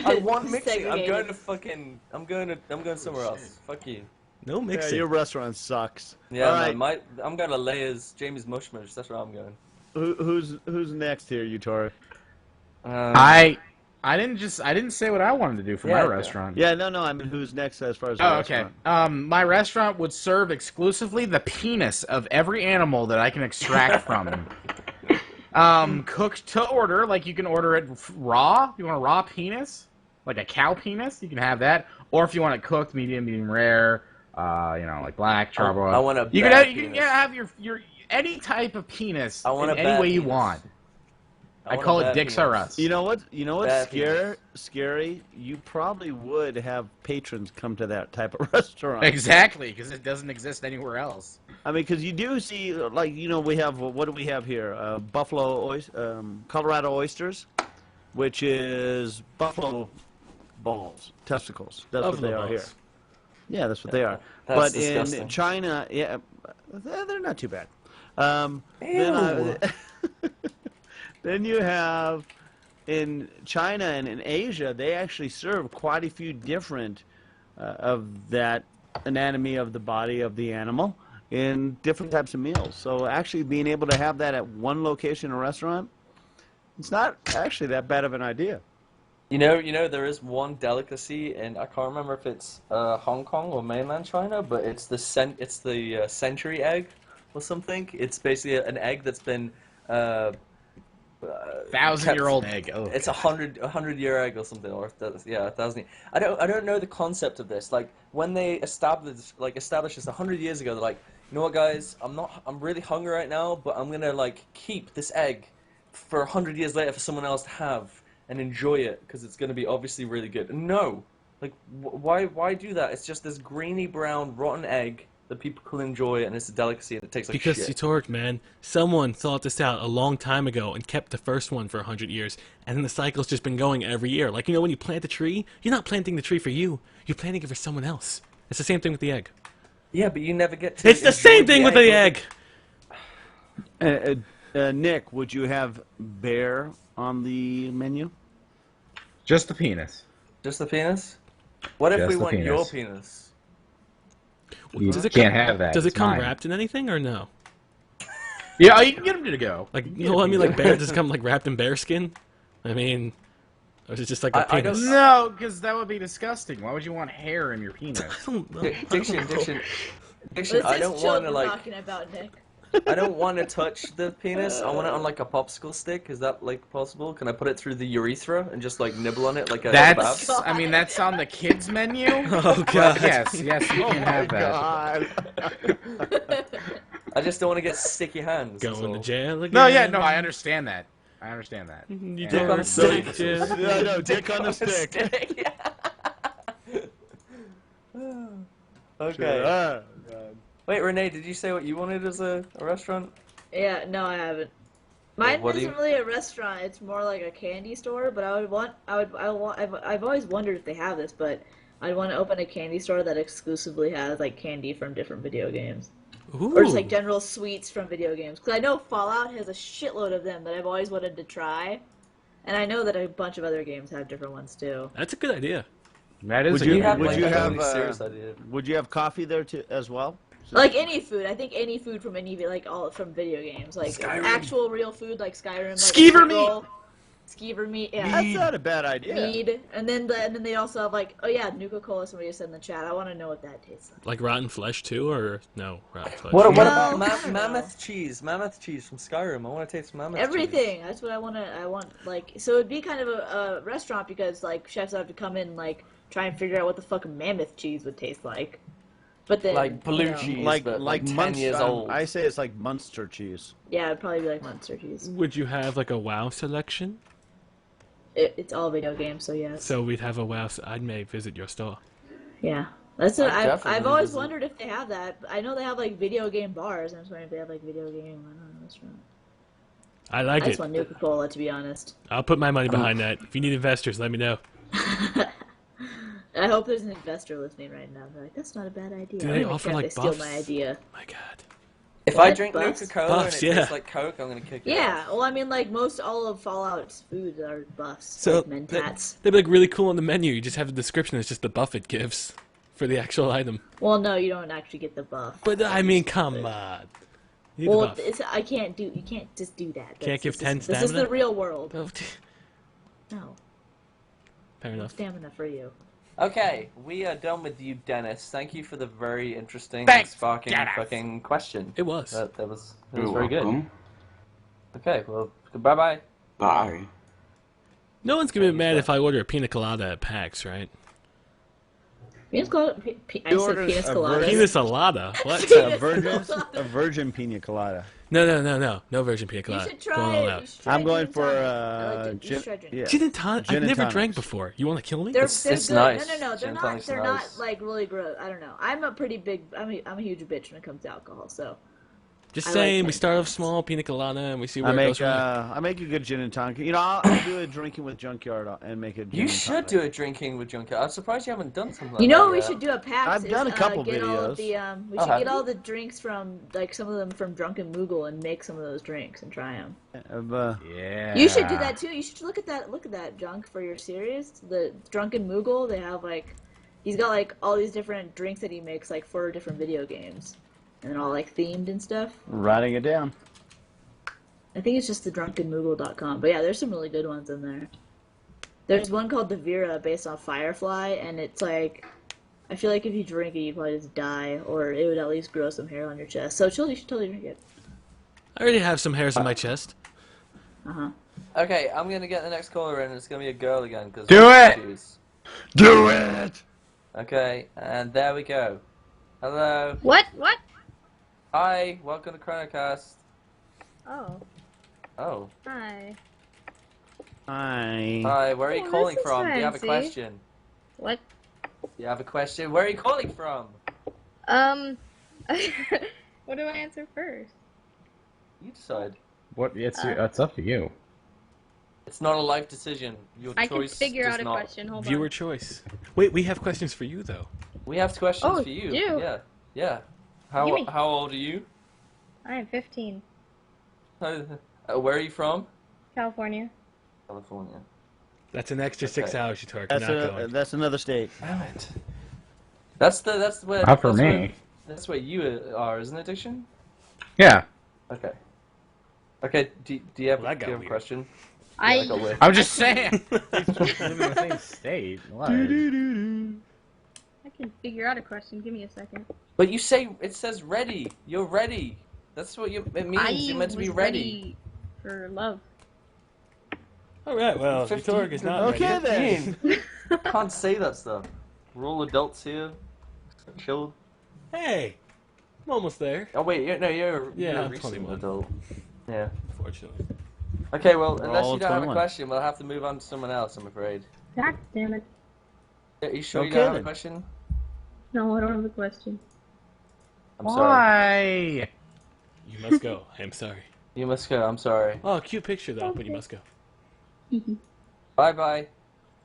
S2: I want mixing. I'm going
S4: Segregated.
S2: to I'm going somewhere else. Fuck you.
S1: No
S3: Yeah,
S1: mixing.
S3: your restaurant sucks.
S2: Yeah,
S3: All
S2: no,
S3: right.
S2: I'm going to Layers, Jamie's Mush Mush. That's where I'm going.
S3: Who's next here, Utorak?
S5: I didn't say what I wanted to do for my
S2: Yeah.
S5: restaurant.
S3: Yeah, no. I mean, who's next as far as the
S5: Oh, okay.
S3: restaurant?
S5: My restaurant would serve exclusively the penis of every animal that I can extract from him. Cooked to order, you can order it raw. You want a raw penis, like a cow penis, you can have that. Or if you want it cooked, medium rare, black, charbroiled.
S2: I want a
S5: You
S2: bad
S5: can
S2: penis.
S5: have your any type of penis
S2: I want
S5: in
S2: a
S5: any
S2: bad
S5: way you
S2: penis.
S5: want. I
S2: want
S5: call
S2: a
S5: it
S2: bad
S5: dicks
S2: penis.
S5: or us.
S3: You know what's
S2: Bad
S3: scary? You probably would have patrons come to that type of restaurant.
S5: Exactly, because it doesn't exist anywhere else.
S3: I mean, because you do see, we have, what do we have here? Colorado oysters, which is buffalo balls, testicles. That's what
S1: Buffalo
S3: they are here.
S1: balls.
S3: Yeah, that's what they are.
S2: That's
S3: But
S2: disgusting.
S3: in China, yeah, they're not too bad.
S2: Ew.
S3: Then you have in China and in Asia, they actually serve quite a few different of that anatomy of the body of the animal in different types of meals. So actually being able to have that at one location in a restaurant, it's not actually that bad of an idea.
S2: You know, there is one delicacy, and I can't remember if it's Hong Kong or mainland China, but it's the century egg or something. It's basically an egg that's been
S5: 1,000-year-old egg. Oh,
S2: it's a 100-year egg or something, or 1,000. I don't know the concept of this. When they established this 100 years ago, they're like, you know what, guys, I'm really hungry right now, but I'm gonna keep this egg for 100 years later for someone else to have and enjoy it because it's gonna be obviously really good. No, why do that? It's just this greeny brown rotten egg that people can enjoy, and it's a delicacy, and it tastes like
S1: Because
S2: shit.
S1: Utorak, man, someone thought this out a long time ago and kept the first one for 100 years, and then the cycle's just been going every year. When you plant a tree, you're not planting the tree for you, you're planting it for someone else. It's the same thing with the egg.
S2: Yeah, but you never get to.
S1: It's the same thing with the egg!
S3: Nick, would you have bear on the menu?
S5: just the penis.
S2: Just the penis? What if
S5: Just
S2: we
S5: the
S2: want your
S5: penis.
S2: penis?
S5: You
S1: Does it
S5: can't
S1: come,
S5: have that.
S1: Does it
S5: It's
S1: come
S5: mine.
S1: wrapped in anything or no?
S5: Yeah, you can get them to go.
S1: Bear, does it come wrapped in bear skin? I mean, Or is it just like a
S2: I
S1: penis?
S2: don't-
S5: No, because that would be disgusting. Why would you want hair in your penis?
S2: Diction.
S4: This
S2: I
S4: is
S2: don't
S4: chill
S2: want to
S4: we're
S2: like.
S4: talking about, Nick.
S2: I don't want to touch the penis. I want it on like a popsicle stick. Is that like possible? Can I put it through the urethra and just like nibble on it like a
S5: That's,
S2: kebab?
S5: I mean, that's on the kids menu.
S1: Oh
S5: But
S1: god.
S5: yes, you can have that.
S3: God.
S2: I just don't want to get sticky hands. that's
S1: Going to
S2: all.
S1: jail again.
S5: No, yeah, no, I understand that. I understand that.
S1: You
S5: And-
S1: don't
S2: on a stick.
S1: Jill.
S3: Yeah, I know, dick on the stick.
S2: Okay. Wait, Renee, did you say what you wanted as a restaurant?
S4: Yeah, no, I haven't. Mine
S2: what do
S4: isn't
S2: you-
S4: really a restaurant. It's more like a candy store. But I've always wondered if they have this, but I'd want to open a candy store that exclusively has like candy from different video games, or just like
S1: Ooh.
S4: general sweets from video games. Because I know Fallout has a shitload of them that I've always wanted to try, and I know that a bunch of other games have different ones too.
S1: That's a good idea.
S5: That is
S3: Would
S5: a
S3: you
S5: good
S3: have?
S5: idea.
S3: Would you
S2: like, a
S3: have?
S2: really serious idea.
S3: Would you have coffee there too as well?
S4: Like any food, I think any food from any like all from video games, like
S2: Skyrim.
S4: actual real food, like Skyrim, like
S5: Skeever
S4: meat, Skeever meat, yeah.
S3: That's not a bad idea.
S4: Mead, and then they also have like, oh yeah, Nuka-Cola. Somebody just said in the chat. I want to know what that tastes like.
S1: Like rotten flesh too, or no rotten flesh?
S2: What
S4: No,
S2: about
S4: I don't know.
S2: mammoth cheese? Mammoth cheese from Skyrim. I want to taste mammoth cheese.
S4: Everything. That's what I want to. I want like so it'd be kind of a restaurant because like chefs have to come in and like try and figure out what the fuck mammoth cheese would taste like. But then
S2: Like blue
S4: you know,
S2: cheese,
S3: Like
S2: but like 10
S3: Munster.
S2: years old.
S3: I say it's like Munster cheese.
S4: Yeah, it'd probably be like Munster cheese.
S1: Would you have like a WoW selection?
S4: It's all video games, so yes.
S1: So we'd have a WoW. I may visit your store.
S4: Yeah. That's what
S2: I'd
S4: I've
S2: definitely
S4: always
S2: visit.
S4: wondered if they have that. I know they have like video game bars. I'm just wondering if they have like video game. I don't know, restaurant.
S1: I like
S4: I
S1: it.
S4: just want Nuka-Cola, to be honest.
S1: I'll put my money behind that. If you need investors, let me know.
S4: I hope there's an investor listening right now. They're like, that's not a bad idea.
S1: Do
S4: I
S1: they
S4: don't even
S1: offer,
S4: care if
S1: like,
S4: they steal
S1: buffs?
S4: my idea.
S1: My God.
S2: If
S4: What?
S2: I drink
S4: Buffs?
S2: Nuka-Cola
S1: Buffs,
S2: and it
S1: yeah.
S2: tastes like Coke, I'm gonna kick it.
S4: Yeah, well, I mean, like most all of Fallout's foods are buffs,
S1: So
S4: like mentats.
S1: they'd be like really cool on the menu. You just have the description. It's just the buff it gives for the actual item.
S4: Well, no, you don't actually get the buff.
S1: But I mean, come on. You need the
S4: Well,
S1: buff.
S4: it's, I can't do. You can't just do that.
S1: Can't give 10
S4: This is the
S1: stamina?
S4: real world.
S1: Oh,
S4: No,
S1: fair
S4: no
S1: enough.
S4: stamina for you.
S2: Okay, we are done with you, Dennis. Thank you for the very interesting,
S5: Thanks,
S2: sparking,
S5: Dennis.
S2: fucking question.
S1: It was.
S2: That was
S9: You're
S2: very good.
S9: welcome.
S2: Okay, well, bye-bye.
S9: Bye.
S1: No one's gonna be mad if I order a pina colada at PAX, right?
S4: Penis colada. I
S3: You
S4: said
S3: ordered
S4: penis
S3: a
S4: colada.
S3: virgin-
S1: Pina colada? What?
S3: A virgin pina colada.
S1: No virgin pina
S4: You
S1: colada.
S4: should try
S1: Going all
S4: it.
S1: out.
S4: You should try
S3: I'm going
S4: gin
S3: for
S4: tonic. I like it. You
S3: gin.
S4: should try gin
S3: Yeah.
S1: Gin and tonic?
S3: Gin
S1: I've
S3: and
S1: never
S3: tonics.
S1: drank before. You want to kill me?
S4: They're
S2: It's
S4: good.
S2: nice.
S4: No, they're
S2: Gin
S4: not.
S2: tonic's
S4: They're
S2: nice.
S4: not like really gross. I don't know. I'm a pretty big. I'm a huge bitch when it comes to alcohol. So
S1: Just
S4: I
S1: saying,
S4: like
S1: we
S4: gin
S1: start off
S4: tonics.
S1: small, pina colada, and we see
S3: I
S1: where it goes
S3: make
S1: from there.
S3: I make a good gin and tonic. You know, I'll do a drinking with Junkyard and make a gin
S2: You
S3: and
S2: should
S3: tonic.
S2: do a drinking with Junkyard. I'm surprised you haven't done something like
S4: you know
S2: that
S4: what we
S2: yet.
S4: should do at PAX?
S3: I've done a
S4: is,
S3: couple
S4: get all of
S3: videos.
S4: the we
S2: Oh,
S4: should
S2: have
S4: get
S2: you?
S4: all the drinks from like some of them from Drunken Moogle and make some of those drinks and try them.
S5: Yeah.
S4: You should do that too. You should look at that Junk for your series. The Drunken Moogle. They have like he's got like all these different drinks that he makes like for different video games, and they're all like themed and stuff.
S3: Writing it down.
S4: I think it's just the drunkenmoogle.com. But yeah, there's some really good ones in there. There's one called the Vera based on Firefly, and it's like, I feel like if you drink it, you'd probably just die, or it would at least grow some hair on your chest. So you should totally drink it.
S1: I already have some hairs on my chest.
S4: Uh-huh.
S2: Okay, I'm gonna get the next caller in, and it's gonna be a girl again. Cause
S5: Do it!
S3: Do it!
S2: Okay, and there we go. Hello.
S13: What?
S2: Hi, welcome to ChronoCast.
S13: Oh,
S2: Oh.
S13: hi.
S3: Hi.
S2: Hi, where are you
S13: Oh,
S2: calling
S13: this is
S2: from? Do you have a
S13: fancy.
S2: question?
S13: What?
S2: You have a question? Where are you calling from?
S13: What do I answer first?
S2: You decide.
S5: What? It's up to you.
S2: It's not a life decision. Your
S13: I can
S2: choice
S13: figure
S2: does
S13: out a
S2: not.
S13: question. Hold
S1: Viewer
S13: on.
S1: choice. Wait, we have questions for you though.
S2: We have questions
S13: Oh,
S2: for you.
S13: you?
S2: Yeah. Yeah.
S13: Gimme.
S2: How old are you?
S13: I am 15.
S2: Where are you from?
S13: California.
S2: California.
S1: That's an extra 6
S2: Okay.
S1: hours, Utorak. You're
S3: That's
S1: not going.
S3: that's another state.
S2: Damn it. That's where.
S5: Not for
S2: that's
S5: me.
S2: Where, that's where you are, isn't it, Diction?
S5: Yeah.
S2: Okay. Okay. Do you have
S1: Well, that
S2: do
S1: got
S2: you have a
S1: weird.
S2: question? Yeah, I got whiffed.
S5: I'm just saying. Live in the same state. What?
S13: I can figure out a question. Give me a second.
S2: But you say it says ready. You're ready. That's what it means. You're meant to be
S13: was
S2: ready.
S13: for love.
S1: All right. Well, Utorak is not
S3: Okay
S1: ready.
S3: then.
S2: Can't say that stuff. We're all adults here. Chill.
S1: Hey, I'm almost there.
S2: Oh wait, you're
S1: Yeah,
S2: you're a
S1: I'm
S2: recent
S1: 21.
S2: adult. Yeah.
S1: Unfortunately.
S2: Okay, well,
S3: We're
S2: unless
S3: all
S2: you don't have a
S3: 21.
S2: question, we'll have to move on to someone else. I'm afraid.
S13: God damn it.
S2: Are you sure you
S3: Okay,
S2: don't have a
S3: then.
S2: question?
S13: No, I don't have a question.
S2: I'm sorry.
S5: Why?
S1: You must go. I'm sorry.
S2: You must go. I'm sorry.
S1: Oh, cute picture though, but you must go.
S2: Bye bye.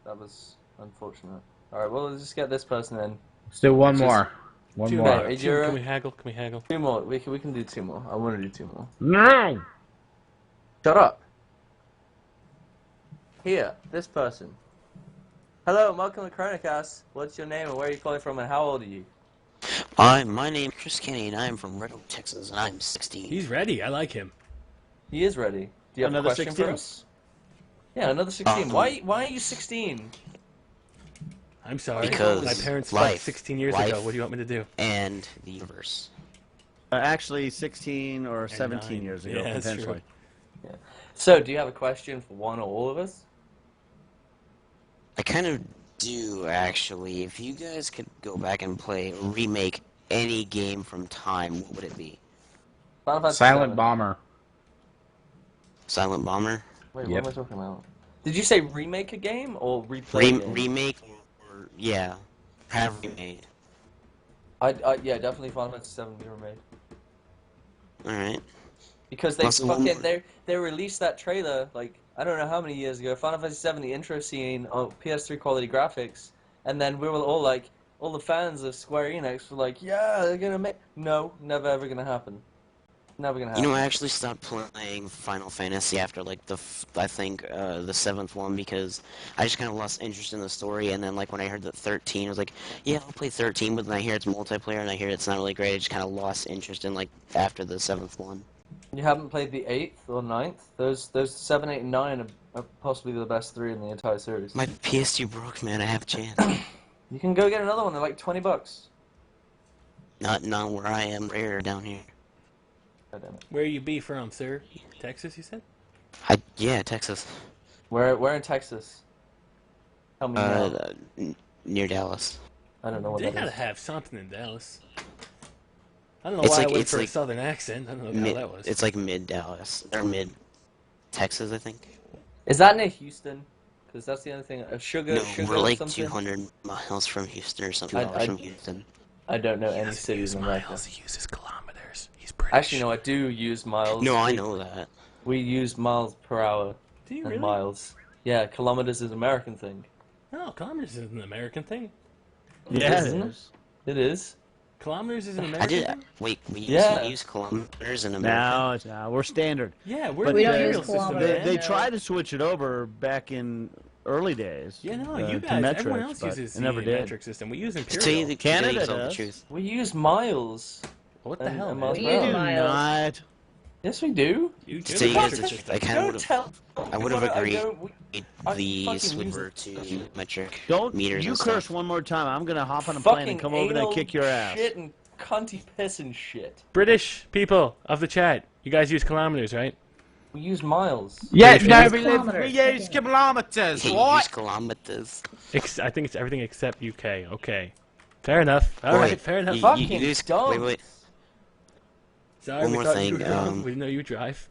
S2: That was unfortunate. All right, well, let's just get this person in.
S5: Let's do one
S2: Just-
S5: more. One
S1: Two
S5: more.
S1: more.
S2: Hey,
S1: Two.
S2: you're-
S1: Can we haggle? Can we haggle?
S2: Two more. We can do two more. I want to do two more.
S5: No.
S2: Shut up. Here, this person. Hello, and welcome to ChronoCast. What's your name and where are you calling from and how old are you?
S14: Hi, my name is Chris Kenny and I am from Red Oak, Texas, and I'm 16.
S1: He's ready. I like him.
S2: He is ready. Do you have
S3: Another
S2: a question
S3: 16?
S2: for us? Yeah, another 16. Why are you 16?
S1: I'm sorry.
S14: Because
S1: my parents
S14: life,
S1: fucked 16 years
S14: life,
S1: ago. What do you want me to do?
S14: And the universe.
S3: Actually, 16 or 17
S1: 9.
S3: years ago,
S1: Yeah, that's
S3: potentially.
S2: Yeah. So, do you have a question for one or all of us?
S14: I kind of do, actually. If you guys could go back and play or remake any game from time, what would it be?
S2: Final Fantasy
S5: Silent
S2: VII.
S5: Bomber.
S14: Silent Bomber?
S2: Wait,
S5: Yep.
S2: what am I talking about? Did you say remake a game or replay a game?
S14: Remake or, yeah, have remade.
S2: Yeah, definitely Final Fantasy VII be remade.
S14: Alright.
S2: Because they
S14: Also, one
S2: fucking
S14: more-
S2: they released that trailer like I don't know how many years ago. Final Fantasy VII, the intro scene on PS3 quality graphics, and then we were all like, all the fans of Square Enix were like, yeah, they're gonna make. No, never ever gonna happen. Never gonna happen.
S14: You know, I actually stopped playing Final Fantasy after, like, the 7th one, because I just kind of lost interest in the story, and then, like, when I heard that 13, I was like, yeah, I'll play 13, but then I hear it's multiplayer, and I hear it's not really great, I just kind of lost interest in, like, after the 7th one.
S2: You haven't played the 8th or 9th? Those 7, 8, and 9 are possibly the best 3 in the entire series.
S14: My PS2 broke, man, I have a chance.
S2: You can go get another one. They're like $20.
S14: Not where I am, rare down here.
S2: God damn it.
S1: Where you be from, sir? Texas, you said?
S14: Yeah, Texas.
S2: Where in Texas? Tell me now.
S14: Near Dallas.
S2: I don't know what
S1: They
S2: that
S1: gotta
S2: is.
S1: have something in Dallas. I don't know
S14: It's
S1: why
S14: like-
S1: I went
S14: it's
S1: for a
S14: like
S1: southern accent. I don't know how that was.
S14: It's like mid-Dallas. Or mid-Texas, I think.
S2: Is that near Houston? Because that's the only thing. Sugar,
S14: No,
S2: sugar
S14: we're like
S2: something?
S14: 200 miles from Houston or something. 2
S2: I-
S14: hours from Houston.
S2: I don't know any cities in America.
S1: He uses kilometers. He's British.
S2: Actually, no, I do use miles.
S14: No, I know that.
S2: We use miles per hour.
S1: Do you
S2: and
S1: really?
S2: miles. Yeah, kilometers is an American thing.
S1: No, kilometers is an American thing.
S3: Yeah,
S2: Isn't
S3: it
S2: it?
S3: is.
S2: It is.
S1: Kilometers is an
S14: I
S1: American
S14: did.
S1: thing?
S14: Wait, we
S2: Yeah.
S14: use kilometers in America.
S3: No, we're standard.
S1: Yeah, we're
S3: But
S1: the
S4: don't
S1: imperial
S4: use
S1: system,
S4: kilometers.
S1: man.
S3: They
S4: No.
S3: tried to switch it over back in early days.
S1: Yeah, no,
S3: to
S1: you guys, everyone
S3: metrics,
S1: else
S3: but
S1: uses
S3: it never
S1: the
S3: did.
S1: metric system. We use
S14: To tell you
S1: imperial.
S14: the,
S3: Canada
S14: to tell you the
S3: does.
S14: truth.
S2: We use miles.
S1: What the
S2: and-
S1: hell,
S2: and
S1: man?
S2: miles
S4: We
S2: per
S4: use
S2: hour.
S4: miles.
S3: Not.
S2: Yes, we do.
S1: You
S14: To
S1: do
S14: tell you
S1: the
S14: guys
S1: metric
S14: the truth,
S1: system.
S14: I kind of would have. I would have agreed
S2: I
S14: the
S2: fucking
S14: switch
S2: use
S14: over
S2: it.
S14: to metric
S3: Don't
S14: meters
S3: you
S14: and
S3: curse
S14: stuff.
S3: one more time. I'm gonna hop on a plane
S2: Fucking
S3: and come over there and
S2: anal
S3: kick your ass.
S2: shit and cunty piss and shit.
S1: British people of the chat, you guys use kilometers, right?
S2: We use miles.
S5: Yeah,
S1: British
S5: no,
S1: people?
S5: we use kilometers.
S14: He
S5: What?
S14: used kilometers.
S1: I think it's everything except UK. Okay. Fair enough. All right,
S14: Wait,
S1: fair enough.
S14: you-
S2: Fucking
S14: use-
S2: dumb.
S14: wait.
S1: Sorry,
S14: one
S1: we
S14: more
S1: thought
S14: thing,
S1: you were we didn't know you drive.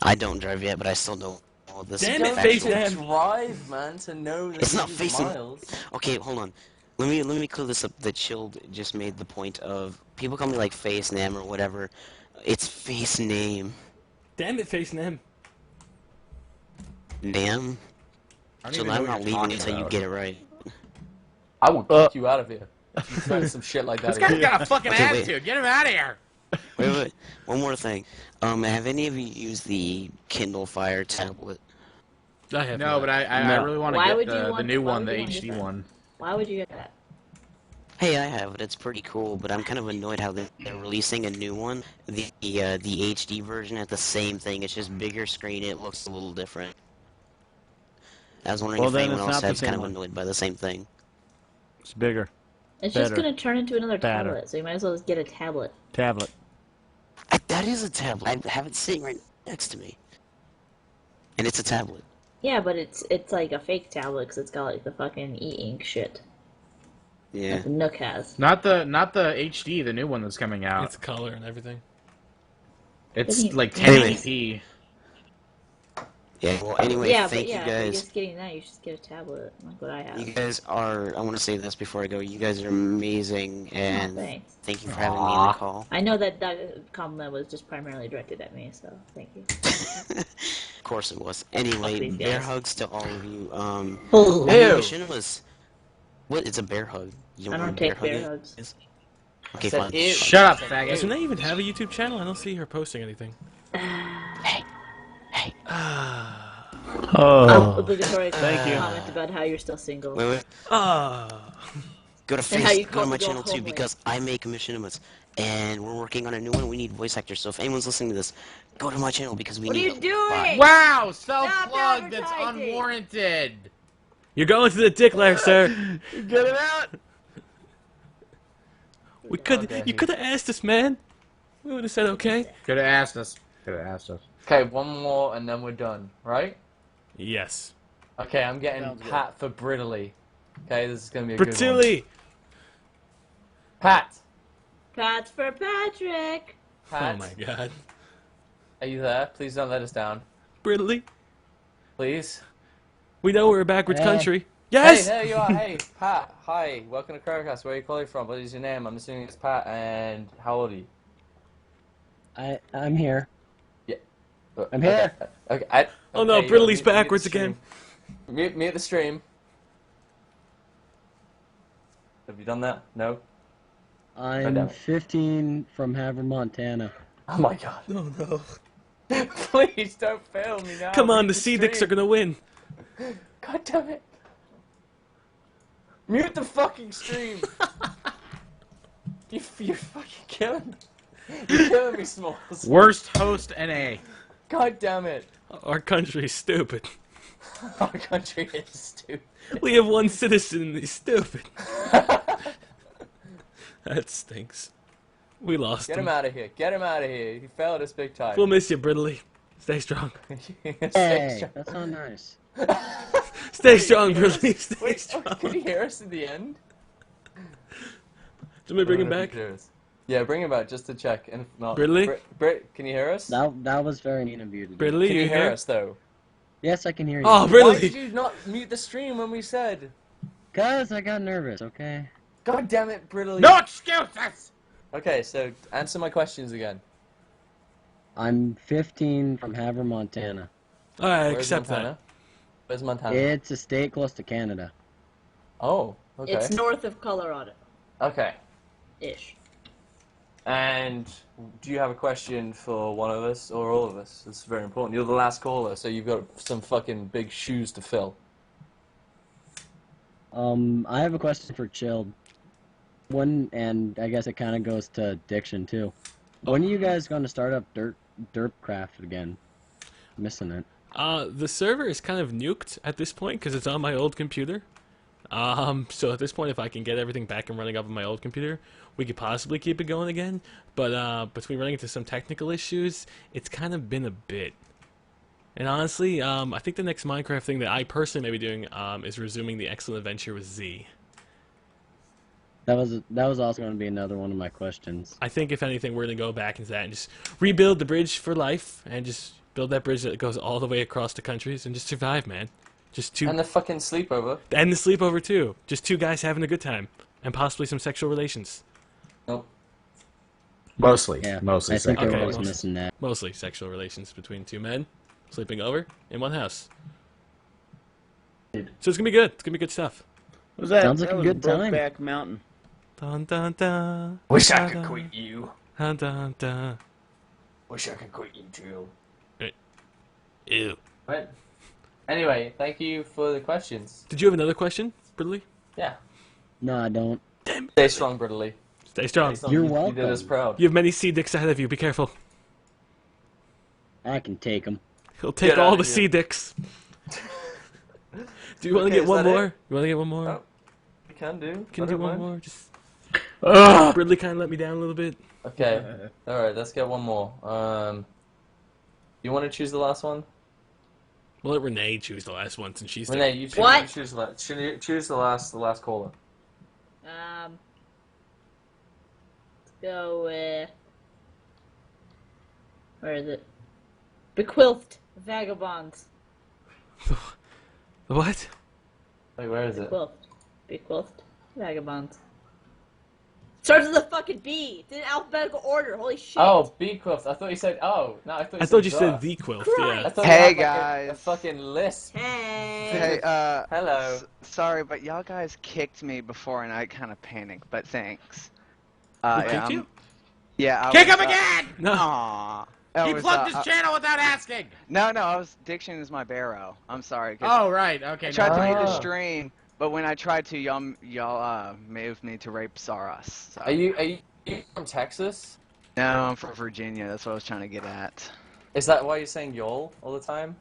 S14: I don't drive yet, but I still know all this.
S1: Damn it,
S14: factual-
S1: Face
S2: Don't
S1: Them.
S2: drive, man, to know that
S14: It's
S2: you
S14: not
S2: use
S14: facing-
S2: miles.
S14: Okay, hold on. Let me clear this up. The Chilled just made the point of people call me like Face Nam or whatever. It's Face Name.
S1: Damn it, Face Nam.
S14: Nam.
S5: I don't
S14: So
S5: even know
S14: I'm
S5: what
S14: not
S5: you're
S14: leaving
S5: talking
S14: until you
S5: about.
S14: get it right.
S2: I will kick you out of here. If you try some shit like that
S5: This guy's
S2: again.
S5: got a fucking
S14: Okay, wait.
S5: attitude. Get him out of here.
S14: Wait. One more thing. Have any of you used the Kindle Fire tablet?
S1: I have
S5: No, but I
S3: No.
S5: really want
S4: Why
S5: to
S4: would
S5: get
S4: you
S5: the
S4: want-
S5: new
S4: why
S5: one,
S4: would
S5: the
S4: you want
S5: HD
S4: that?
S5: one.
S4: Why would you get that?
S14: Hey, I have it. It's pretty cool, but I'm kind of annoyed how they're releasing a new one. The HD version at the same thing. It's just bigger screen. It looks a little different. I was wondering
S3: Well,
S14: if
S3: then
S14: anyone
S3: it's
S14: else
S3: not the
S14: has kind
S3: same
S14: of
S3: one.
S14: annoyed by the same thing.
S3: It's bigger.
S4: It's just
S3: Better.
S4: gonna turn into another
S3: Badder.
S4: tablet, so you might as well just get a tablet.
S3: Tablet.
S14: That is a tablet. I have it sitting right next to me. And it's a tablet.
S4: Yeah, but it's like a fake tablet because it's got like the fucking e-ink shit.
S14: Yeah.
S4: Like the Nook has.
S5: Not the HD, the new one that's coming out.
S1: It's color and everything.
S5: It's like
S14: Anyways.
S5: 1080p.
S14: Yeah, well, anyway,
S4: yeah,
S14: thank
S4: but yeah,
S14: you
S4: if you're
S14: guys.
S4: just getting that, you should just get a tablet, like what I have.
S14: You guys are, I want to say this before I go, you guys are amazing, and
S4: thanks.
S14: thank you for having me in the call.
S4: I know that compliment was just primarily directed at me, so thank you.
S14: Of course it was. Anyway,
S4: these
S14: bear
S4: guys.
S14: hugs to all of you.
S4: Ew.
S14: My mission was... What? It's a bear hug. You
S4: I
S14: know
S4: don't
S14: what a
S4: take bear
S14: hug
S4: hugs.
S14: is? Okay,
S2: said
S14: fine.
S2: ew.
S5: Shut up, faggot.
S1: Does Renee even have a YouTube channel? I don't see her posting anything.
S14: Hey.
S4: Obligatory
S3: Thank you.
S4: comment about how you're still single.
S14: Wait. Go to
S4: And how you
S14: go to
S4: call
S14: my
S4: the girl
S14: channel too,
S4: homely.
S14: because I make machinimas, and we're working on a new one. We need voice actors, so if anyone's listening to this, go to my channel because we
S4: What are
S14: need
S4: you doing?
S5: Wow,
S4: Stop
S5: self-plug that's
S4: advertising.
S5: unwarranted.
S1: You're going to the dick lair, sir.
S3: Get it out.
S1: You could have asked us, man. We would have said okay.
S5: Could have asked us. Could have asked us.
S15: Okay, one more and then we're done, right?
S1: Yes.
S15: Okay, I'm getting Pat for Brittly. Okay, this is gonna be a good one.
S1: Bertilli.
S15: Pat!
S4: Pat's for Patrick.
S15: Pat,
S1: Oh my god.
S15: are you there? Please don't let us down.
S1: Brittli.
S15: Please.
S1: We know we're a backwards
S15: Hey.
S1: country.
S15: Hey,
S1: Yes.
S15: there you are. Hey, Pat. Hi. Welcome to ChronoCast. Where are you calling from? What is your name? I'm assuming it's Pat. And how old are you?
S16: I'm here.
S15: Yeah.
S16: I'm here.
S15: Okay.
S1: Oh no,
S15: okay,
S1: Brittli's
S15: mute the
S1: backwards
S15: stream.
S1: again.
S15: Mute the stream. Have you done that? No?
S16: I'm
S15: damn it.
S16: 15 from Havre, Montana.
S15: Oh my god.
S1: Oh no.
S15: Please don't fail me now.
S1: Come on,
S15: Mute
S1: the Sea Dicks are
S15: stream.
S1: gonna win.
S15: God damn it. Mute the fucking stream. You're fucking killing me. You're killing me, Smalls.
S5: Worst host NA.
S15: God damn it.
S1: Our country's stupid.
S15: Our country is stupid.
S1: We have one citizen and he's stupid. That stinks. We lost
S15: Get him out of here. Get him out of here. He failed us big time.
S1: We'll miss you, Brittli. Stay strong.
S15: Stay
S16: Hey,
S15: strong.
S16: that's not nice.
S1: Stay strong, Brittli. Stay
S15: Wait,
S1: strong.
S15: can you hear us in the end?
S1: Somebody bring him back.
S15: Yeah, bring him back just to check. And if not,
S1: Brittli?
S15: Brit, can you hear us?
S16: That was very mean of you to do.
S1: Brittli,
S15: Can you hear us though?
S16: Yes, I can hear you.
S1: Oh,
S15: Why did
S1: Brittli.
S15: you not mute the stream when we said?
S16: Cause I got nervous, okay?
S15: God damn it, Brittly.
S5: No excuses!
S15: Okay, so answer my questions again.
S16: I'm 15 from Havre, Montana.
S1: Alright,
S15: Where's
S1: accept
S15: Montana? Where's Montana?
S16: It's a state close to Canada.
S15: Oh, okay.
S4: It's north of Colorado.
S15: Okay.
S4: Ish.
S2: And do you have a question for one of us or all of us? It's very important. You're the last caller, so you've got some fucking big shoes to fill.
S16: I have a question for Chilled. When, and I guess it kind of goes to Diction too. When are you guys going to start up Derpcraft again? I'm missing it.
S1: The server is kind of nuked at this point because it's on my old computer. So at this point, if I can get everything back and running up on my old computer, we could possibly keep it going again. But between running into some technical issues, it's kind of been a bit. And honestly, I think the next Minecraft thing that I personally may be doing is resuming the excellent adventure with Z.
S16: That was also going to be another one of my questions.
S1: I think if anything, we're gonna go back into that and just rebuild the bridge for life and just build that bridge that goes all the way across the countries and just survive, man. Just two.
S2: And the fucking sleepover.
S1: And the sleepover too. Just two guys having a good time and possibly some sexual relations.
S2: Nope.
S5: Mostly.
S16: Yeah,
S5: Mostly.
S16: I think
S5: sexual.
S16: I was missing that.
S1: Mostly sexual relations between two men sleeping over in one house. So it's gonna be good. It's gonna be good stuff.
S3: What was that?
S16: Sounds like
S3: That
S16: a
S3: was
S16: good time.
S3: Brokeback Mountain.
S1: Dun dun dun.
S15: Wish I
S1: dun,
S15: could
S1: dun,
S15: quit you.
S1: Dun dun dun.
S15: Wish I could quit you, Jill.
S1: Ew.
S2: But anyway, thank you for the questions.
S1: Did you have another question, Brittly?
S2: Yeah.
S16: No, I don't.
S1: Damn.
S2: Stay strong, brotherly.
S1: Stay strong.
S16: You're
S2: You
S16: welcome.
S2: did us proud.
S1: You have many sea dicks ahead of you. Be careful.
S16: I can take them.
S1: He'll take
S2: Get
S1: all
S2: outta
S1: the
S2: here.
S1: sea dicks. Do you want to
S2: Okay,
S1: get
S2: is
S1: one
S2: that
S1: more?
S2: it?
S1: You want to get one more?
S2: Oh, we can do.
S1: Can
S2: I
S1: do
S2: don't
S1: one
S2: mind.
S1: more? Just. Ridley kind of let me down a little bit.
S2: Okay. Alright, let's get one more. You want to choose the last one?
S1: We'll let Renee choose the last one since she's the
S2: Renee, you choose,
S4: What?
S2: you choose the last. Choose the last caller.
S4: Let's go with. Where is it? Bequilthed Vagabonds.
S1: The what?
S2: Wait, where is it?
S4: Bequilthed Vagabonds. Starts with a fucking B. It's in alphabetical order. Holy shit.
S15: Oh, B quilt. I thought you said. Oh, no, I thought you
S1: I
S15: said.
S1: thought you said
S15: the.
S1: the quilt.
S4: Christ.
S15: I thought
S11: Hey,
S15: you had, like, a
S11: guys.
S15: fucking list.
S4: Hey.
S11: Hey,
S15: Hello.
S11: sorry, but y'all guys kicked me before, and I kind of panicked. But thanks.
S1: Who
S11: Yeah,
S1: kicked you?
S11: Yeah.
S5: Kick him again!
S1: No.
S11: Aw.
S5: He plugged his channel without asking.
S11: No, I was Diction is my barrow. I'm sorry. 'Cause
S5: Oh right, okay.
S11: I tried to
S5: never
S11: do the
S5: mind.
S11: stream, but when I tried to, y'all moved me to rape Saras. So.
S2: Are you from Texas?
S11: No, I'm from Virginia. That's what I was trying to get at.
S2: Is that why you're saying y'all all the time?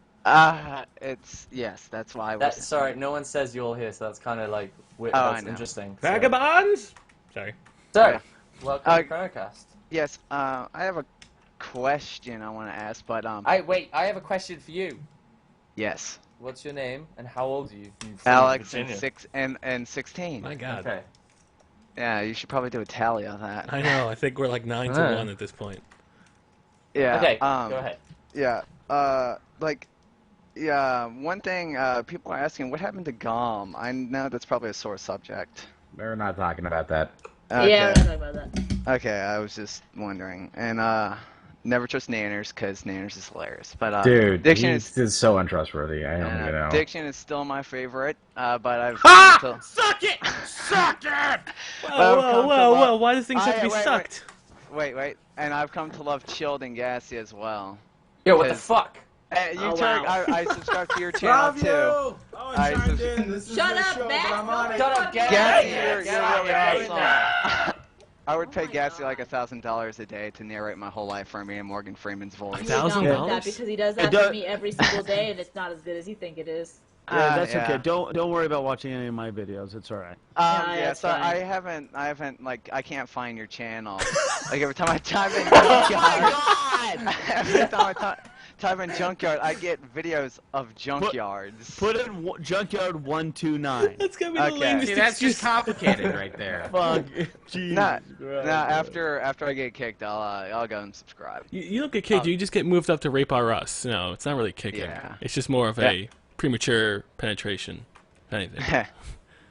S11: Yes, that's why.
S2: Sorry, no one says y'all here, so that's kind of like weird.
S11: Oh,
S2: That's
S11: I know.
S2: interesting.
S1: Vagabonds? Sorry.
S2: So,
S11: Yeah.
S2: welcome to ChronoCast.
S11: Yes, I have a question I want to ask, but
S15: Wait, I have a question for you.
S11: yes,
S15: What's your name and how old are you?
S11: Alex
S2: Virginia.
S11: and 16.
S1: My God.
S2: Okay.
S11: Yeah, you should probably do a tally of that.
S1: I know. I think we're like 9-1 at this point.
S11: Yeah.
S15: Okay, go ahead.
S11: Yeah. One thing people are asking, what happened to GOM? I know that's probably a sore subject.
S5: We're not talking about that.
S11: Okay.
S4: Yeah, we're not talking about that.
S11: Okay, I was just wondering. And never trust Nanners because Nanners is hilarious. But
S5: Dude,
S11: Diction
S5: he's so untrustworthy. I don't even know.
S11: Diction is still my favorite. But I've
S5: Suck it! Suck it!
S1: Whoa. Why do things have to be
S11: wait,
S1: sucked?
S11: Wait. And I've come to love Chilled and Gassy as well.
S2: Yo, what the
S11: 'Cause-
S2: fuck?
S11: Utorak,
S4: wow.
S11: I subscribe to your channel too.
S6: Oh,
S11: I
S6: chimed
S11: subs-
S6: in. This is
S4: Shut
S6: your
S4: up,
S6: show,
S4: Matt.
S6: but I'm on it.
S15: Shut up, Gassy.
S11: Gassy,
S15: Yeah,
S11: you're
S15: yeah,
S11: really
S15: yeah,
S11: awesome. I would pay Gassy like $1,000 a day to narrate my whole life for me in Morgan Freeman's voice.
S4: I would not
S1: $1,000?
S4: want that because he does that for me every single day, and it's not as good as you think it is.
S3: Yeah, that's
S11: yeah.
S3: okay. Don't worry about watching any of my videos. It's all right.
S4: Yeah,
S11: Yeah,
S4: that's
S11: so
S4: fine.
S11: I haven't like I can't find your channel. Like every time I type in Junkyard, every time I type in Junkyard, I get videos of junkyards.
S3: Put in Junkyard 129.
S1: That's gonna be the
S11: Okay.
S1: lamest
S5: See, that's
S1: excuse.
S5: just complicated right there.
S3: Fuck. Jesus
S11: Nah,
S3: Christ.
S11: after I get kicked, I'll go and subscribe.
S1: You don't get kicked. You just get moved up to rape our us. No, it's not really kicking.
S11: Yeah.
S1: It's just more of a premature penetration. If anything.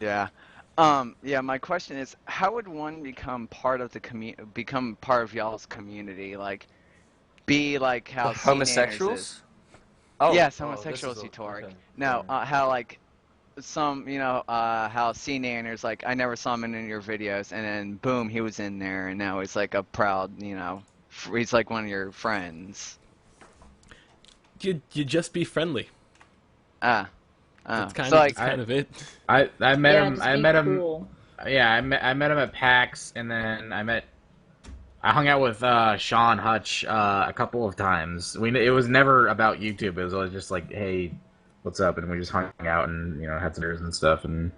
S11: Yeah. Yeah, my question is, how would one become part of the become part of y'all's community? Like, be like how C Nanners
S2: Homosexuals?
S11: is.
S2: Oh,
S11: Yes,
S2: oh,
S11: homosexuals,
S2: this is
S11: Utorak.
S2: okay.
S11: No, how like some, how C Nanners, like I never saw him in any of your videos, and then boom, he was in there, and now he's like a proud, he's like one of your friends.
S1: You just be friendly. That's kind
S11: so
S1: of
S11: like,
S1: kind of it.
S5: I met
S4: Yeah,
S5: him.
S4: just
S5: I
S4: be
S5: met him.
S4: cool.
S5: Yeah, I met him at PAX, and then I hung out with Sean Hutch a couple of times. It was never about YouTube. It was always just like, hey, what's up? And we just hung out and had some beers and stuff, and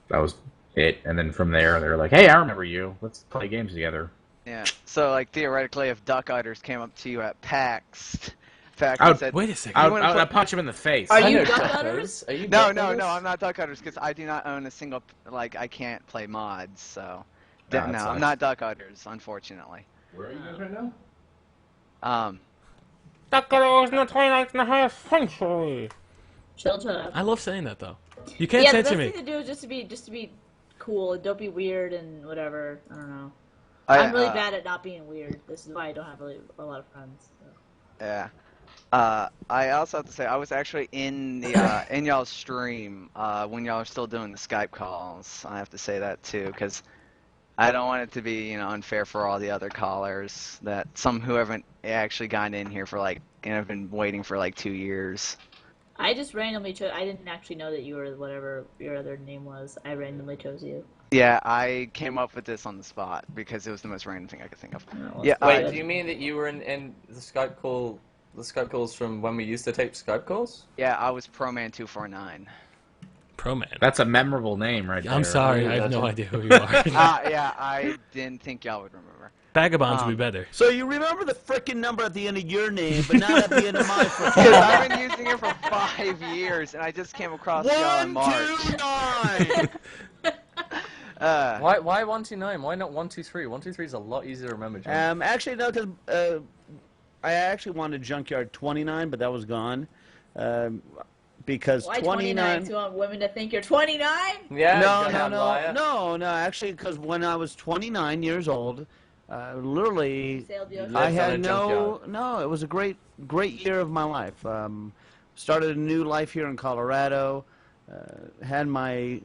S5: that was it. And then from there, they were like, hey, I remember you. Let's play games together.
S11: yeah. So like theoretically, if Duck Udders came up to you at PAX, said,
S1: wait a second.
S5: I'd punch him in the face.
S11: Are
S4: you Duck Udders?
S2: Are you
S11: No,
S2: Duck Udders?
S11: I'm not Duck Udders because I do not own a single, like, I can't play mods, so.
S5: No,
S11: No,
S5: that
S11: I'm
S5: sucks.
S11: not Duck Udders, unfortunately.
S6: Where are you guys right now?
S5: Duckers in the 29th century.
S4: Chill, chill out.
S1: I love saying that though. You can't
S4: Yeah, the
S1: censor
S4: best
S1: me.
S4: thing to do is just to be cool and don't be weird and whatever. I don't know.
S11: I-
S4: I'm really bad at not being weird. This is why I don't have really a lot of friends. So.
S11: Yeah. I also have to say, I was actually in the, in y'all's stream, when y'all were still doing the Skype calls. I have to say that too, because I don't want it to be, unfair for all the other callers that some who haven't actually gotten in here for like, have been waiting for like 2 years.
S4: I just randomly chose. I didn't actually know that you were whatever your other name was. I randomly chose you.
S11: Yeah, I came up with this on the spot because it was the most random thing I could think of. Yeah.
S15: Wait, do you mean that you were in the Skype call? The Skype calls from when we used to tape Skype calls?
S11: Yeah, I was ProMan249.
S1: ProMan.
S5: That's a memorable name right there.
S1: I'm sorry, I have no idea who you are.
S11: Yeah, I didn't think y'all would remember.
S1: Vagabonds would be better.
S3: So you remember the frickin' number at the end of your name, but not at the end of my frickin'
S11: Because
S3: name.
S11: I've been using it for 5 years, and I just came across y'all in March.
S3: 129.
S15: Why 129? Why not 123? 123 is a lot easier to remember. John.
S3: Actually, no, because I actually wanted Junkyard 29, but that was gone. Because
S4: Why
S3: 29.
S4: Do you want women to think you're 29?
S15: Yeah.
S3: No. Actually, because when I was 29 years old, literally, I had no. It was a great year of my life. Started a new life here in Colorado.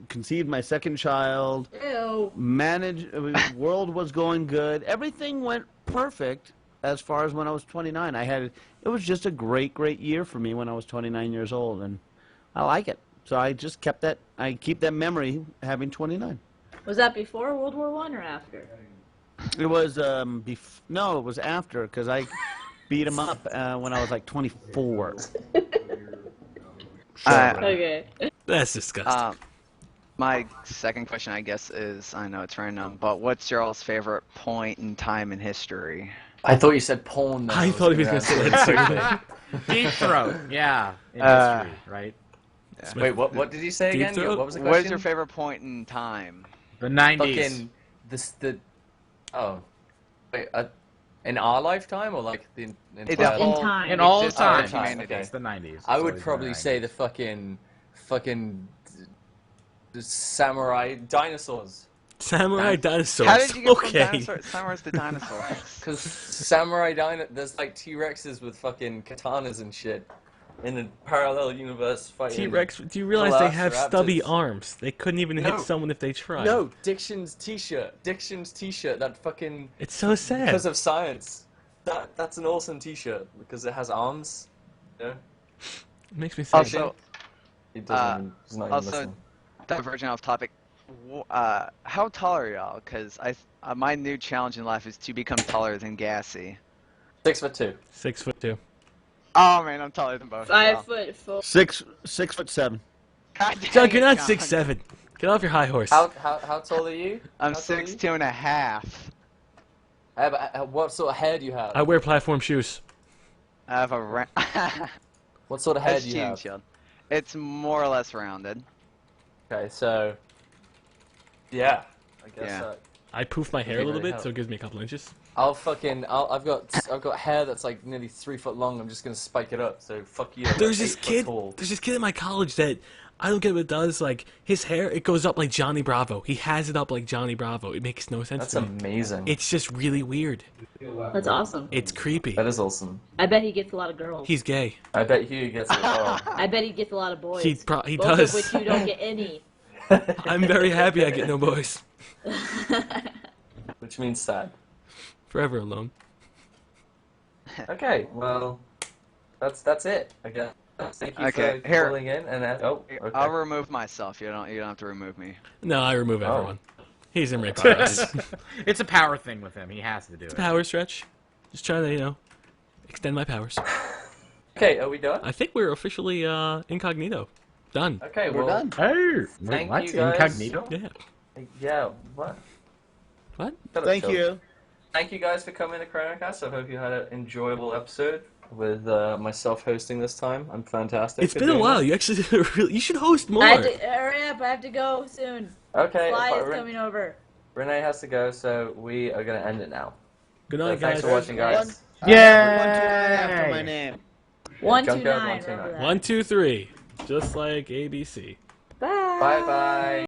S3: Conceived my second child.
S4: Ew.
S3: World was going good. Everything went perfect as far as when I was 29. It was just a great year for me when I was 29 years old, and I like it. So I just kept that. I keep that memory having 29.
S4: Was that before World War I or after?
S3: It was no, it was after because I beat him up when I was like 24.
S4: Okay.
S1: That's disgusting.
S11: My second question, I guess, is I know it's random, but what's your all's favorite point in time in history?
S15: I thought you said porn. Though.
S1: I thought he was going to say that too.
S5: Deep Throat. Yeah. In history, right?
S11: Yeah.
S15: Wait, what did you say
S1: Deep
S15: again?
S1: Throat?
S15: What was the question?
S11: What is your favorite point in time?
S5: The 90s.
S15: Fucking wait, in our lifetime or like the entire
S4: in time.
S5: In all
S11: Just
S5: time.
S11: humanity.
S5: It's the 90s.
S15: I
S5: It's
S15: would
S5: always
S15: probably
S5: been the
S15: say the fucking the samurai dinosaurs.
S1: Samurai dinosaurs.
S11: How did you get
S1: okay.
S11: from samurais to dinosaurs?
S15: Because there's like T-Rexes with fucking katanas and shit in a parallel universe fighting.
S1: T-Rex, do you realize they have
S15: velociraptors.
S1: stubby arms? They couldn't even
S15: No.
S1: hit someone if they tried.
S15: No, Diction's T-shirt, that fucking.
S1: It's so sad.
S15: Because of science. That's an awesome T-shirt because it has arms. You know?
S1: It makes me sad.
S11: Also,
S15: He doesn't. He's not even
S11: also
S15: listening.
S11: diverging off topic, how tall are y'all? Because my new challenge in life is to become taller than Gassy.
S15: 6'2".
S1: 6'2".
S11: Oh man, I'm taller than both.
S4: 5'4".
S3: 6'7".
S11: God dang
S1: Junk, you're
S11: it,
S1: not
S11: John.
S1: 6'7". Get off your high horse.
S15: How tall are you?
S11: I'm
S15: How tall are you?
S11: 6'2.5".
S15: What sort of hair do you have?
S1: I wear platform shoes.
S11: I have a
S15: What sort of hair
S11: That's
S15: do you
S11: Gene
S15: have?
S11: Shield. It's more or less rounded.
S15: Okay, so yeah, I guess.
S11: Yeah.
S1: I poof my hair a
S15: Doesn't
S1: little
S15: really
S1: bit,
S15: help.
S1: so it gives me a couple inches.
S15: I've got hair that's like nearly 3 foot long. I'm just gonna spike it up. So fuck you. I'm
S1: There's
S15: like
S1: this
S15: 8 foot
S1: kid.
S15: tall.
S1: There's this kid in my college that I don't get what it does. Like his hair, it goes up like Johnny Bravo. He has it up like Johnny Bravo. It makes no sense
S15: That's
S1: to me.
S15: amazing.
S1: It's just really weird.
S4: That's awesome.
S1: It's creepy.
S15: That is awesome.
S4: I bet he gets a lot of girls.
S1: He's gay.
S15: I bet Hugh gets it. Oh.
S4: I bet he gets a lot of boys.
S1: He
S4: Both
S1: does.
S4: of which you don't get any.
S1: I'm very happy I get no boys.
S15: Which means sad.
S1: Forever alone.
S15: Okay, well, that's it. I guess. Thank you
S11: Okay,
S15: for
S11: here.
S15: calling in. And okay.
S11: I'll remove myself. You don't have to remove me.
S1: No, I remove everyone. He's in rape
S5: It's
S1: progress.
S5: it's a power thing with him. He has to do
S1: It's
S5: it.
S1: a power stretch. Just trying to, extend my powers.
S15: Okay, are we done?
S1: I think we're officially incognito. Done.
S15: Okay,
S3: We're
S15: well,
S3: done.
S5: Hey,
S15: Thank
S5: what?
S15: you, guys.
S5: Incognito?
S1: Yeah.
S15: Yeah. What?
S1: What?
S15: Shut up,
S3: Thank
S15: Phil.
S3: you.
S15: Thank you guys for coming to ChronoCast. I hope you had an enjoyable episode with myself hosting this time. I'm fantastic.
S1: It's
S15: for
S1: been a
S15: doing
S1: while.
S15: this.
S1: You actually you should host more.
S4: I have to hurry up. I have to go soon.
S15: Okay.
S4: Fly
S15: but
S4: is coming over.
S15: Renee has to go, so we are going to end it now.
S1: Good
S15: So
S1: night,
S15: thanks
S1: guys.
S15: for watching, guys.
S3: Yeah. 129 after my name.
S4: 129.
S15: Junkyard,
S4: Remember that.
S1: 1, 2, 3. Just like ABC.
S4: Bye.
S15: Bye-bye.